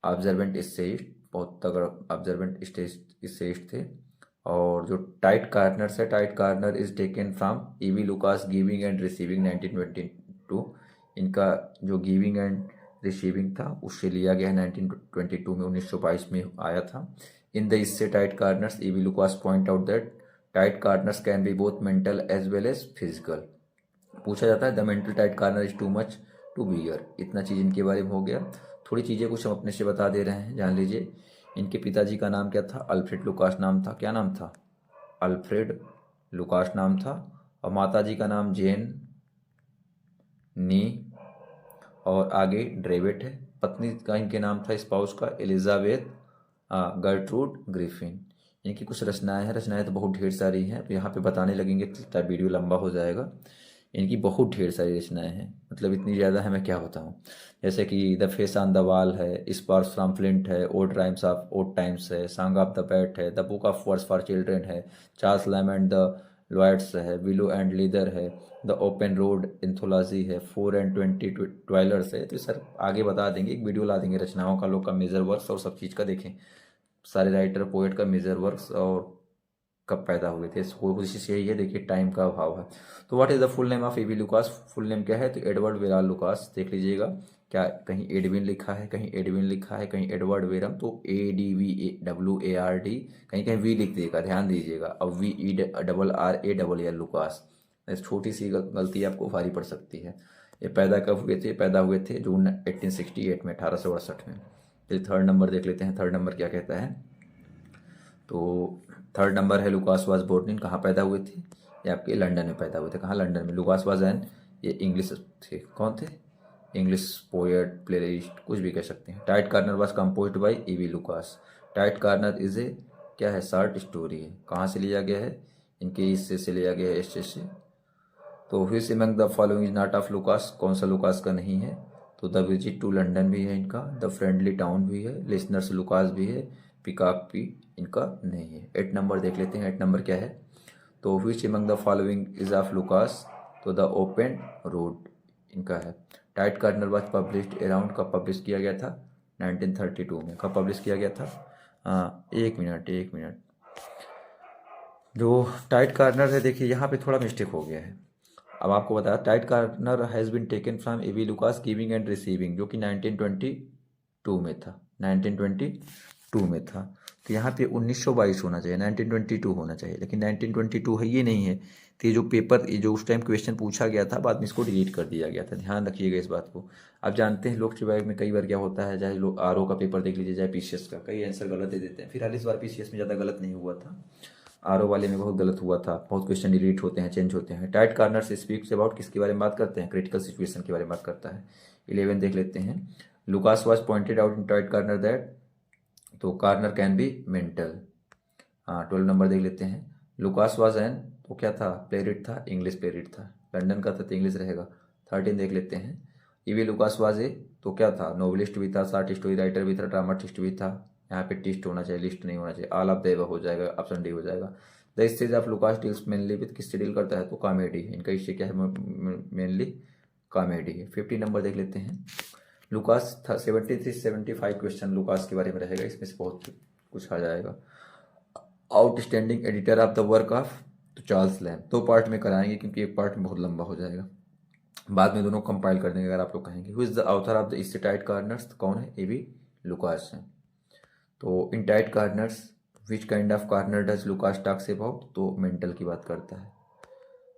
observant essayist, बहुत तगड़ा ऑब्जर्वेंट इसेस्ट थे। और जो टाइट कार्नर्स है, tight corner is taken from E V Lucas giving and receiving 1922। इनका जो गिविंग एंड रिसीविंग था उससे लिया गया है 1922 में, 1922 में आया था। In the essay tight corners EV Lucas point out that tight corners can be both mental as well as physical. पूछा जाता है the mental tight corner is too much to bear. इतना चीज़ इनके बारे में हो गया। थोड़ी चीज़ें कुछ हम अपने से बता दे रहे हैं, जान लीजिए। इनके पिताजी का नाम क्या था, अल्फ्रेड लुकास नाम था। क्या नाम था, अल्फ्रेड लुकास नाम था। और माताजी का नाम जेन नी, और आगे ड्रेविट है। पत्नी का इनके नाम था, स्पाउस का, एलिजाबेथ गर्ट्रूड ग्रिफिन। इनकी कुछ रचनाएं हैं, रचनाएं तो बहुत ढेर सारी हैं, यहाँ पे बताने लगेंगे तो वीडियो लंबा हो जाएगा। इनकी बहुत ढेर सारी रचनाएं हैं, मतलब इतनी ज़्यादा है मैं क्या बताऊँ। जैसे कि the face on the wall है, स्पार्क्स फ्रॉम फ्लिंट है, old rhymes of old times है, सॉन्ग ऑफ द बैट है, the book of words for children है, Charles Lamb and the Lloyds है, विलो एंड लीदर है, the open road anthology है, 4 and 20 travellers है। तो sir आगे बता देंगे, एक वीडियो ला देंगे रचनाओं का, लोग का मेजर वर्क्स और सब चीज़ का देखें, सारे राइटर पोएट का मेजर वर्क्स और कब पैदा हुए थे, कोशिश यही है। देखिए टाइम का अभाव है। तो what is the full name of EV Lucas, full name क्या है, तो एडवर्ड वेराल लुकास। देख लीजिएगा, क्या कहीं एडविन लिखा है, कहीं एडविन लिखा है, कहीं एडवर्ड वेरम, तो ADVARD, कहीं कहीं वी लिख देगा, ध्यान दीजिएगा। अब VERRALL लुकास, छोटी सी गलती आपको भारी पड़ सकती है। ये पैदा कब हुए थे, पैदा हुए थे जून 1868 में, 1868 में। फिर थर्ड नंबर देख लेते हैं, थर्ड नंबर क्या कहता है। तो थर्ड नंबर है लुकास वाज बोर्न इन, कहाँ पैदा हुए थे, ये आपके लंदन में पैदा हुए थे। कहाँ, लंदन में। लुकास वाज एन, ये इंग्लिश थे, कौन थे, इंग्लिश पोएट, प्लेलिस्ट, कुछ भी कह सकते हैं। Tight corner was composed bye EV Lucas. Tight corner is a क्या है, शॉर्ट स्टोरी है। कहाँ से लिया गया है, इनके हिस्से से लिया गया है, इससे से। तो which among the following is not of Lucas, कौन सा लुकास का नहीं है, तो द विजिट टू लंदन भी है इनका, द फ्रेंडली टाउन भी है, लिसनर्स लुकास भी है, पिकॉक भी इनका नहीं है। 8 नंबर देख लेते हैं। 8 नंबर क्या है? तो which among the following is of Lucas? तो द ओपन रोड इनका है। Tight corner was published around, कब पब्लिश किया गया था? 1932 में। कब पब्लिश किया गया था? एक मिनट। जो टाइट कार्नर है, देखिए यहाँ पे थोड़ा मिस्टेक हो गया है। अब आपको बताया tight corner has been taken from EV Lucas giving and receiving, जो कि 1922 में था। 1922 में था। तो यहाँ पे 1922 होना चाहिए, 1922 होना चाहिए, लेकिन 1922 है, ये नहीं है। तो ये जो पेपर, ये जो उस टाइम क्वेश्चन पूछा गया था, बाद में इसको डिलीट कर दिया गया था। ध्यान रखिएगा इस बात को। आप जानते हैं लोक सेवा में कई बार क्या होता है, चाहे लोग आरओ का पेपर देख लीजिए, चाहे पीसीएस का, कई आंसर गलत दे देते हैं। फिलहाल इस बार पीसीएस में ज़्यादा गलत नहीं हुआ था, आरओ वाले में बहुत गलत हुआ था। बहुत क्वेश्चन डिलीट होते हैं, चेंज होते हैं। टाइट कार्नर से स्पीक्स अबाउट, किसके बारे में बात करते हैं? क्रिटिकल सिचुएशन के बारे में बात करता है। 11 देख लेते हैं। Lucas was pointed out in tight corner that, तो corner can be mental. 12 number देख लेते हैं। लुकास वाज एन, तो क्या था? प्लेरिट था, इंग्लिश प्लेरिट था। लंदन का था तो इंग्लिश रहेगा। 13 देख लेते हैं। ईवी लुकास वाज ए, तो क्या था? नोवेलिस्ट भी था, शॉर्ट स्टोरी राइटर भी था, ड्रामाटिस्ट भी था। यहाँ पे टिस्ट होना चाहिए, लिस्ट नहीं होना चाहिए। ऑल ऑफ द एबव हो जाएगा, ऑप्शन डी हो जाएगा। The stage of Lucas deals mainly with, किससे डील करता है? तो कॉमेडी। इनका इससे क्या है? मेनली कॉमेडी है। 50 नंबर देख लेते हैं। लुकास था 73-75 क्वेश्चन लुकास के बारे में रहेगा, इसमें से बहुत कुछ आ जाएगा। Outstanding editor of the work of, तो चार्ल्स लैम्ब। 2 पार्ट में कराएंगे क्योंकि एक पार्ट में बहुत लंबा हो जाएगा, बाद में दोनों कंपाइल कर देंगे अगर आप लोग कहेंगे। Who is the author of the essay tight corners, तो कौन है? एवी लुकास है। तो in tight corners which kind of corner does Lucas talks about, तो मेंटल की बात करता है।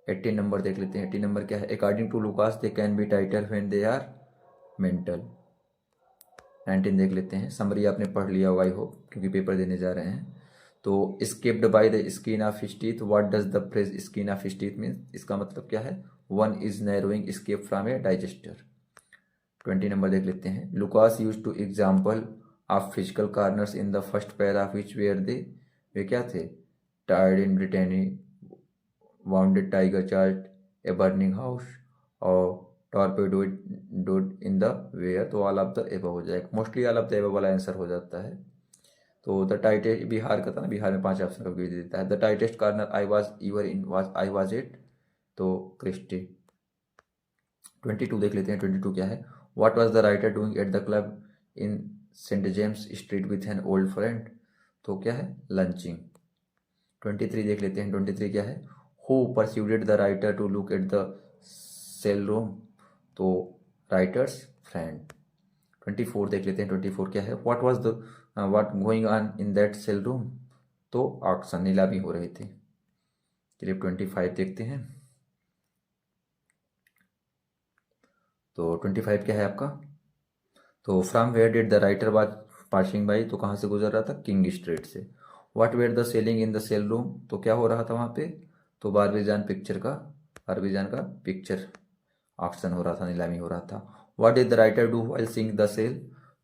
18 नंबर देख लेते हैं। 18 नंबर क्या है? According to Lucas they can be tighter when they are mental. 19 देख लेते हैं। समरी आपने पढ़ लिया होगा आई होप, क्योंकि पेपर देने जा रहे हैं। तो escaped by the skin of his teeth, what does the phrase skin of his teeth mean? इसका मतलब क्या है? One is narrowing escape from a disaster. 20 number देख लेते हैं। Lucas use to example of physical corners in the first pair of which were they, वे क्या थे? Tired in Brittany, wounded tiger charge a burning house, और torpedoed in the war. तो all of the above हो जाएगा, mostly all of the above वाला answer हो जाता है। तो द टाइटेस्ट, बिहार का था ना, बिहार में 5 ऑप्शन का दे देता है। The tightest corner I was ever in was I was it, तो क्रिस्टी। 22 देख लेते हैं। 22 क्या है? What was the writer doing at the club in Saint James Street with an old friend, तो क्या है? लंचिंग। 23 देख लेते हैं। 23 क्या है? Who persuaded the writer to look at the sale room, तो राइटर्स फ्रेंड। 24 देख लेते हैं। 24 क्या है? What going on in that sale room, तो ऑक्शन, नीलामी हो रही थी। चलिए 25 देखते हैं। तो 25 क्या है आपका? तो from where did the writer was passing by, तो कहाँ से गुजर रहा था? किंग स्ट्रीट से। What were the selling in the sale room, तो क्या हो रहा था वहाँ पे? तो बारबीजान का पिक्चर ऑक्शन हो रहा था, नीलामी हो रहा था। What did the writer do while seeing the sale,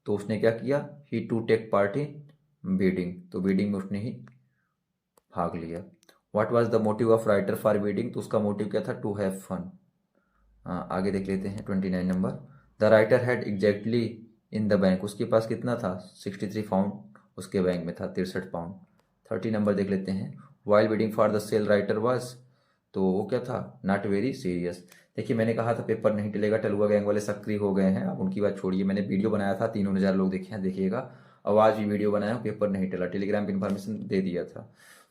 तो उसने क्या किया? He to take part in bidding, तो बीडिंग में उसने ही भाग लिया। What was the motive of writer for bidding, तो उसका मोटिव क्या था? To have fun. आगे देख लेते हैं। 29 number. The writer had exactly in the bank, उसके पास कितना था? 63 पाउंड उसके बैंक में था, 63 पाउंड। 30 नंबर देख लेते हैं। While waiting for the sale writer was, तो वो क्या था? Not very serious. देखिए मैंने कहा था पेपर नहीं टलेगा, टलुआ गैंग वाले सक्रिय हो गए हैं, अब उनकी बात छोड़िए। मैंने वीडियो बनाया था, 3,000 लोग देखे हैं, देखिएगा। अब आज भी वीडियो बनाया हूँ, पेपर नहीं टला, टेलीग्राम पे इन्फॉर्मेशन दे दिया था।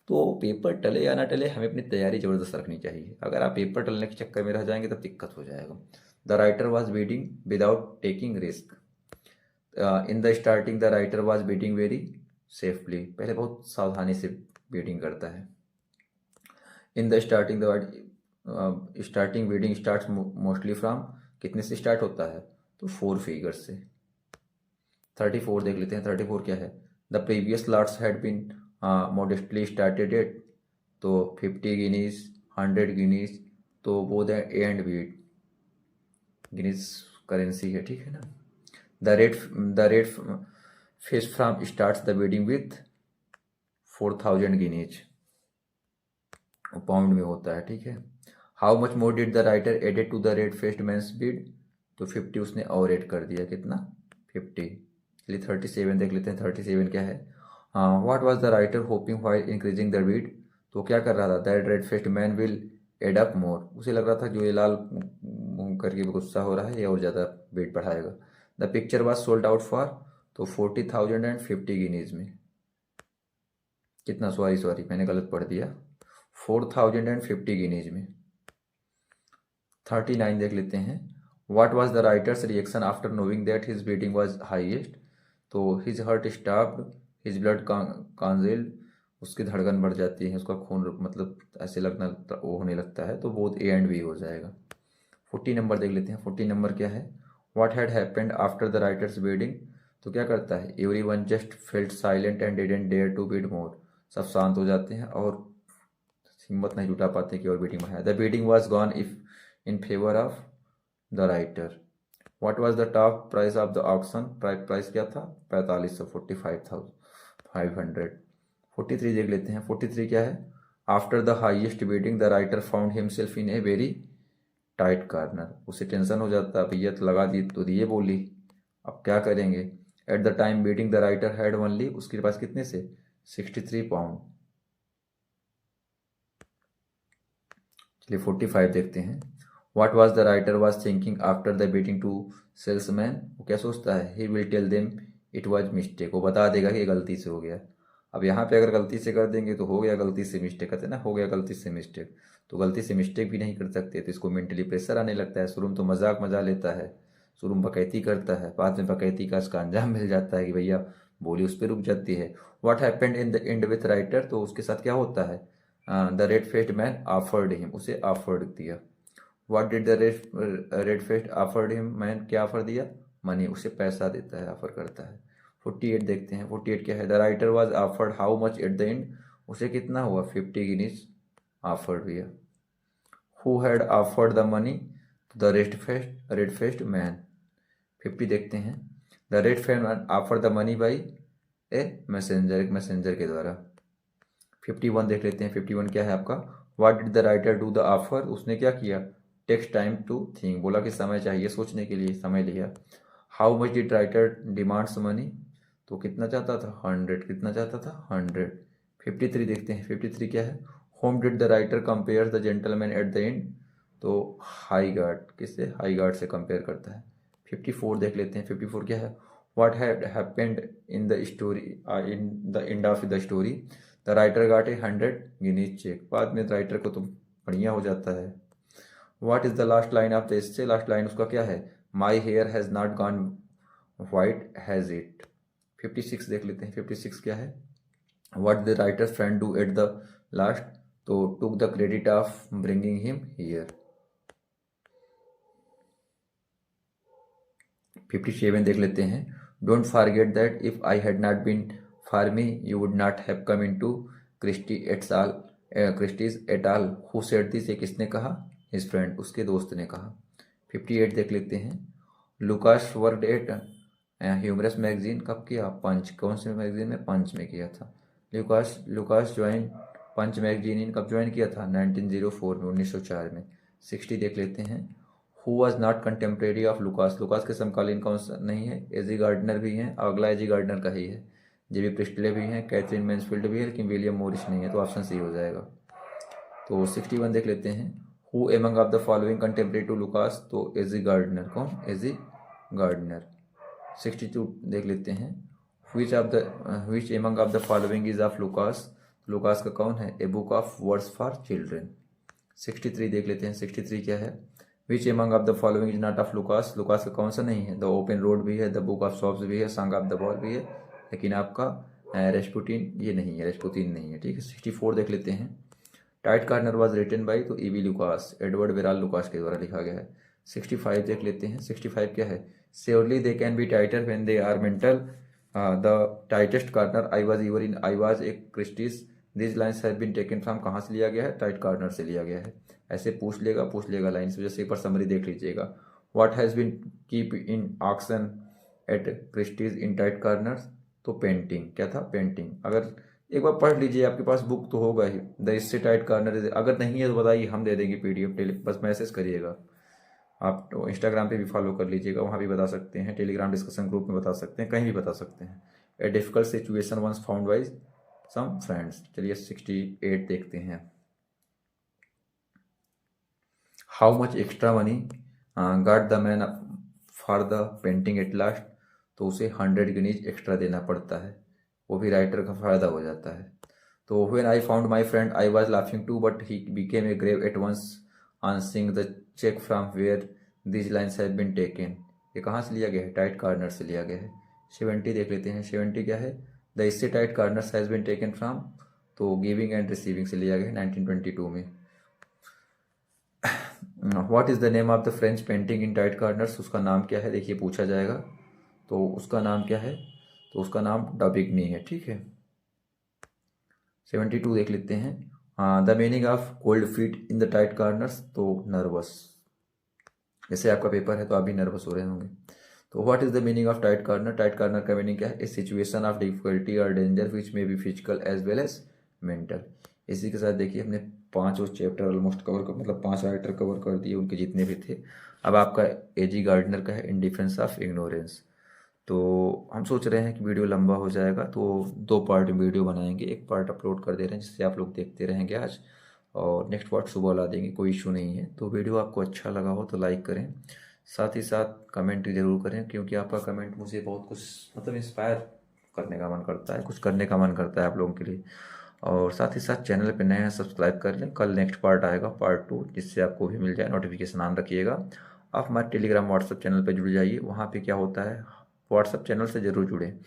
तो पेपर टले या ना टले, हमें अपनी तैयारी ज़बरदस्त रखनी चाहिए। अगर आप पेपर टलने के चक्कर में रह जाएंगे तब दिक्कत हो जाएगा। The writer was bidding without taking risk. In the starting the writer was bidding very safely, पहले बहुत सावधानी से बीडिंग करता है। In the starting the starting bidding start mostly from, कितने से स्टार्ट होता है? तो 4 फिगर से। 34 देख लेते हैं। 34 क्या है? The previous lots had been modestly started at, तो 50 गिनीज, 100 गिनीज, तो वो the A and B guineas currency है, ठीक है ना। The red fish from starts the bidding with 4000 guineas, pound में होता है, ठीक है। How much more did the writer added to the red faced man's bid, तो 50 उसने और ऐड कर दिया, कितना 50। चलिए 37 देख लेते हैं। 37 क्या है? What was the writer hoping while increasing the bid? तो क्या कर रहा था? That red faced man will add up more. उसे लग रहा था जो ये लाल मुंह करके गुस्सा हो रहा है ये और ज़्यादा वेट बढ़ाएगा। The picture was sold out for, तो 40,050 गिनीज में। कितना? सॉरी मैंने गलत पढ़ दिया, 4,050 गिनीज में। 39 देख लेते हैं। What was the writer's reaction after knowing that his bleeding was highest? तो his heart stopped, his blood congealed, उसकी धड़कन बढ़ जाती है, उसका खून मतलब ऐसे लगना वो होने लगता है, तो बोथ ए एंड बी हो जाएगा। 40 नंबर देख लेते हैं। 40 नंबर क्या है? What had happened after the writer's bidding? तो क्या करता है? Everyone just felt silent and didn't dare to bid more. सब शांत हो जाते हैं और हिम्मत नहीं जुटा पाते कि और बीटिंग बढ़ाए। The beating was gone if in favour of the writer. What was the top price of the auction? Price क्या था? 4500, 45,500। 43 देख लेते हैं। 43 क्या है? After the highest beating the writer found himself in a very tight corner. उसे tension हो जाता है, भैया तो लगा दी तो दिए बोली, अब क्या करेंगे। At the time beating the writer had only, उसके पास कितने से? 63 पाउंड। चलिए 45 देखते हैं। What was the writer was thinking after the bidding to salesman? वो क्या सोचता है? He will tell them it was mistake. वो बता देगा कि गलती से हो गया। अब यहाँ पे अगर गलती से कर देंगे तो हो गया गलती से मिस्टेक, कहते हैं ना, हो गया गलती से मिस्टेक। तो गलती से मिस्टेक भी नहीं कर सकते, तो इसको मेंटली प्रेशर आने लगता है। शुरू में तो मजाक मजा लेता है, शुरू में बकैती करता है, बाद में बकैती का इसका अंजाम मिल जाता है कि भैया बोली उस पर रुक जाती है। What happened in the and with writer? तो उसके साथ क्या होता है? The red faced man offered him, उसे ऑफर्ड दिया। What did the red faced offered him man? क्या ऑफर दिया? मनी, उसे पैसा देता है, ऑफर करता है। 48 देखते हैं। 48 क्या है? The writer was offered how much eight the and? उसे कितना हुआ? 50 गिनीज ऑफर्ड हुआ। Who had offered the money? The red faced man. 50 देखते हैं। The red faced man offer the money by A messenger, एक मैसेंजर के द्वारा। 51 देख लेते हैं। 51 क्या है आपका? What did the writer do the offer? उसने क्या किया? टेक्स टाइम टू थिंक, बोला कि समय चाहिए सोचने के लिए, समय लिया। How much did writer demands money? तो कितना चाहता था? 100। कितना चाहता था? 100। 53 देखते हैं। 53 क्या है? Whom did the writer compare the gentleman at the end? तो हाई गार्ड, किससे? हाई गार्ड से कंपेयर करता है। 54 देख लेते हैं। 54 क्या है? What had happened in the story, in the end of the story? The writer got a 100 guineas cheque. बाद में राइटर को तो बढ़िया हो जाता है। What is the last line of the essay? Last line उसका क्या है? My hair has not gone white has it. 56 देख लेते हैं। 56 क्या है? What the writer friend do at the last? तो took the credit of bringing him here. 57 देख लेते हैं। Don't forget that if I had not been for me you would not have come into Christie एट्स all, Christie's at all. Who said this? ये किसने कहा? His friend, उसके दोस्त ने कहा। 58 देख लेते हैं। Lucas worked at humorous magazine, कब किया? पंच। कौन से मैगजीन में? पंच में किया था। Lucas join Punch magazine in, कब ज्वाइन किया था? 1904 में, 1904 में। 60 देख लेते हैं। Who was not contemporary of Lucas? Lucas के समकालीन कौन सा नहीं है? एजी गार्डनर भी हैं, अगला एजी गार्डनर का ही है। जेबी प्रिस्टले भी हैं, कैथरीन मैन्सफील्ड भी है, लेकिन विलियम मोरिस नहीं है, तो ऑप्शन सी हो जाएगा। तो 61 देख लेते हैं। Who among of the following contemporary to Lucas? तो एजी गार्डनर। कौन? एजी गार्डनर। 62 देख लेते हैं। Which among of the following is of Lucas? Lucas का कौन है? A book of words for children. 63 देख लेते हैं। 63 क्या है? Which among of the following is not of Lucas? Lucas का कौन सा नहीं है? द ओपन रोड भी है, द बुक ऑफ शॉप्स भी है, सॉन्ग ऑफ द बॉल भी है, लेकिन आपका रेस्पुटिन ये नहीं है, रेस्पुतिन नहीं है। ठीक है। 64 देख लेते हैं। Tight corner was written by, तो EV Lucas, Edward Verrall Lucas के द्वारा लिखा गया है। 65 देख लेते हैं। 65 क्या है? Surely they can be tighter when they are mental, the tightest corner I was ever in, I was a Christie's, this lines have been taken from, कहाँ से लिया गया है? टाइट कॉर्नर से लिया गया है। ऐसे पूछ लेगा लाइन से, जैसे एक बार समरी देख लीजिएगा। What has been keep in auction at Christie's in tight corners? तो पेंटिंग। क्या था? पेंटिंग। अगर एक बार पढ़ लीजिए, आपके पास बुक तो होगा ही, द इससे टाइट कॉर्नर। अगर नहीं है तो बताइए, हम दे देंगे PDF, बस मैसेज करिएगा। आप तो इंस्टाग्राम पे भी फॉलो कर लीजिएगा, वहाँ भी बता सकते हैं, टेलीग्राम डिस्कशन ग्रुप में बता सकते हैं, कहीं भी बता सकते हैं। A difficult situation once found by some friends. चलिए 68 देखते हैं। How much extra money got the man for the painting at last. तो उसे 100 गुनीज एक्स्ट्रा देना पड़ता है, वो भी राइटर का फ़ायदा हो जाता है। तो when I found my friend I was laughing too but he became a grave at once on seeing the cheque from where this lines have been taken. ये कहाँ से लिया गया है? टाइट कार्नर से लिया गया है। 70 देख लेते हैं। 70 क्या है? The essay tight corner has been taken from, तो गिविंग एंड रिसीविंग से लिया गया है 1922 में। What is the name of the French painting in tight corners. उसका नाम क्या है? देखिए पूछा जाएगा, तो उसका नाम क्या है? तो उसका नाम डबिग्नी है। ठीक है। 72 देख लेते हैं। The meaning of cold feet in the tight corners, तो नर्वस। जैसे आपका पेपर है तो आप भी नर्वस हो रहे होंगे। तो what is the meaning of tight corner. Tight corner का मीनिंग क्या है? ए सिचुएशन ऑफ डिफिकल्टी और danger which may be physical as well as mental. इसी के साथ देखिए हमने 5 चैप्टर ऑलमोस्ट कवर कर, मतलब 5 राइटर कवर कर दिए, उनके जितने भी थे। अब आपका एजी गार्डनर का है इन डिफेंस ऑफ इग्नोरेंस। तो हम सोच रहे हैं कि वीडियो लंबा हो जाएगा, तो 2 पार्ट में वीडियो बनाएंगे। एक पार्ट अपलोड कर दे रहे हैं जिससे आप लोग देखते रहेंगे आज, और नेक्स्ट पार्ट सुबह ला देंगे, कोई इशू नहीं है। तो वीडियो आपको अच्छा लगा हो तो लाइक करें, साथ ही साथ कमेंट ज़रूर करें, क्योंकि आपका कमेंट मुझे बहुत कुछ मतलब इंस्पायर करने का मन करता है, कुछ करने का मन करता है आप लोगों के लिए। और साथ ही साथ चैनल पे नए हैं सब्सक्राइब कर लें। कल नेक्स्ट पार्ट आएगा, पार्ट 2, जिससे आपको भी मिल जाए नोटिफिकेशन ऑन रखिएगा। आप हमारे टेलीग्राम व्हाट्सअप चैनल पर जुड़ जाइए। वहाँ पे क्या होता है, व्हाट्सअप चैनल से ज़रूर जुड़ें।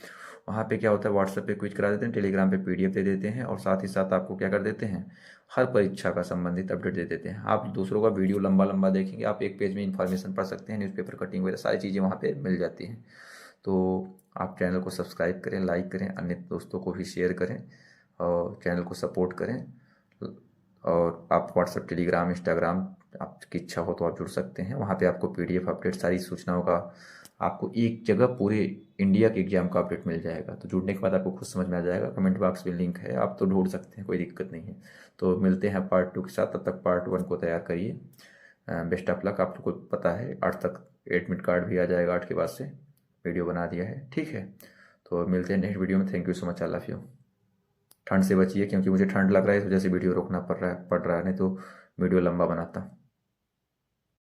वहाँ पे क्या होता है, व्हाट्सएप पे क्विज करा देते हैं, टेलीग्राम पे पीडीएफ दे देते हैं, और साथ ही साथ आपको क्या कर देते हैं, हर परीक्षा का संबंधित अपडेट दे देते हैं। आप दूसरों का वीडियो लंबा लंबा देखेंगे, आप एक पेज में इन्फॉर्मेशन पढ़ सकते हैं, न्यूज़पेपर कटिंग वगैरह सारी चीज़ें वहाँ पे मिल जाती हैं। तो आप चैनल को सब्सक्राइब करें, लाइक करें, अन्य दोस्तों को भी शेयर करें, और चैनल को सपोर्ट करें। और आप व्हाट्सएप, टेलीग्राम, इंस्टाग्राम, आपकी इच्छा हो तो आप जुड़ सकते हैं। वहाँ पे आपको पीडीएफ अपडेट, सारी सूचनाओं का आपको एक जगह पूरे इंडिया के एग्जाम का अपडेट मिल जाएगा। तो जुड़ने के बाद आपको खुद समझ में आ जाएगा। कमेंट बॉक्स में लिंक है, आप तो ढूंढ सकते हैं, कोई दिक्कत नहीं है। तो मिलते हैं पार्ट 2 के साथ, तब तक पार्ट 1 को तैयार करिए। Best of luck. आप लोग को पता है 8 तक एडमिट कार्ड भी आ जाएगा, 8 के बाद से वीडियो बना दिया है। ठीक है, तो मिलते हैं नेक्स्ट वीडियो में। Thank you so much, I love you. ठंड से बचिए, क्योंकि मुझे ठंड लग रहा है इस वजह से वीडियो रोकना पड़ रहा है, नहीं तो वीडियो लंबा बनाता।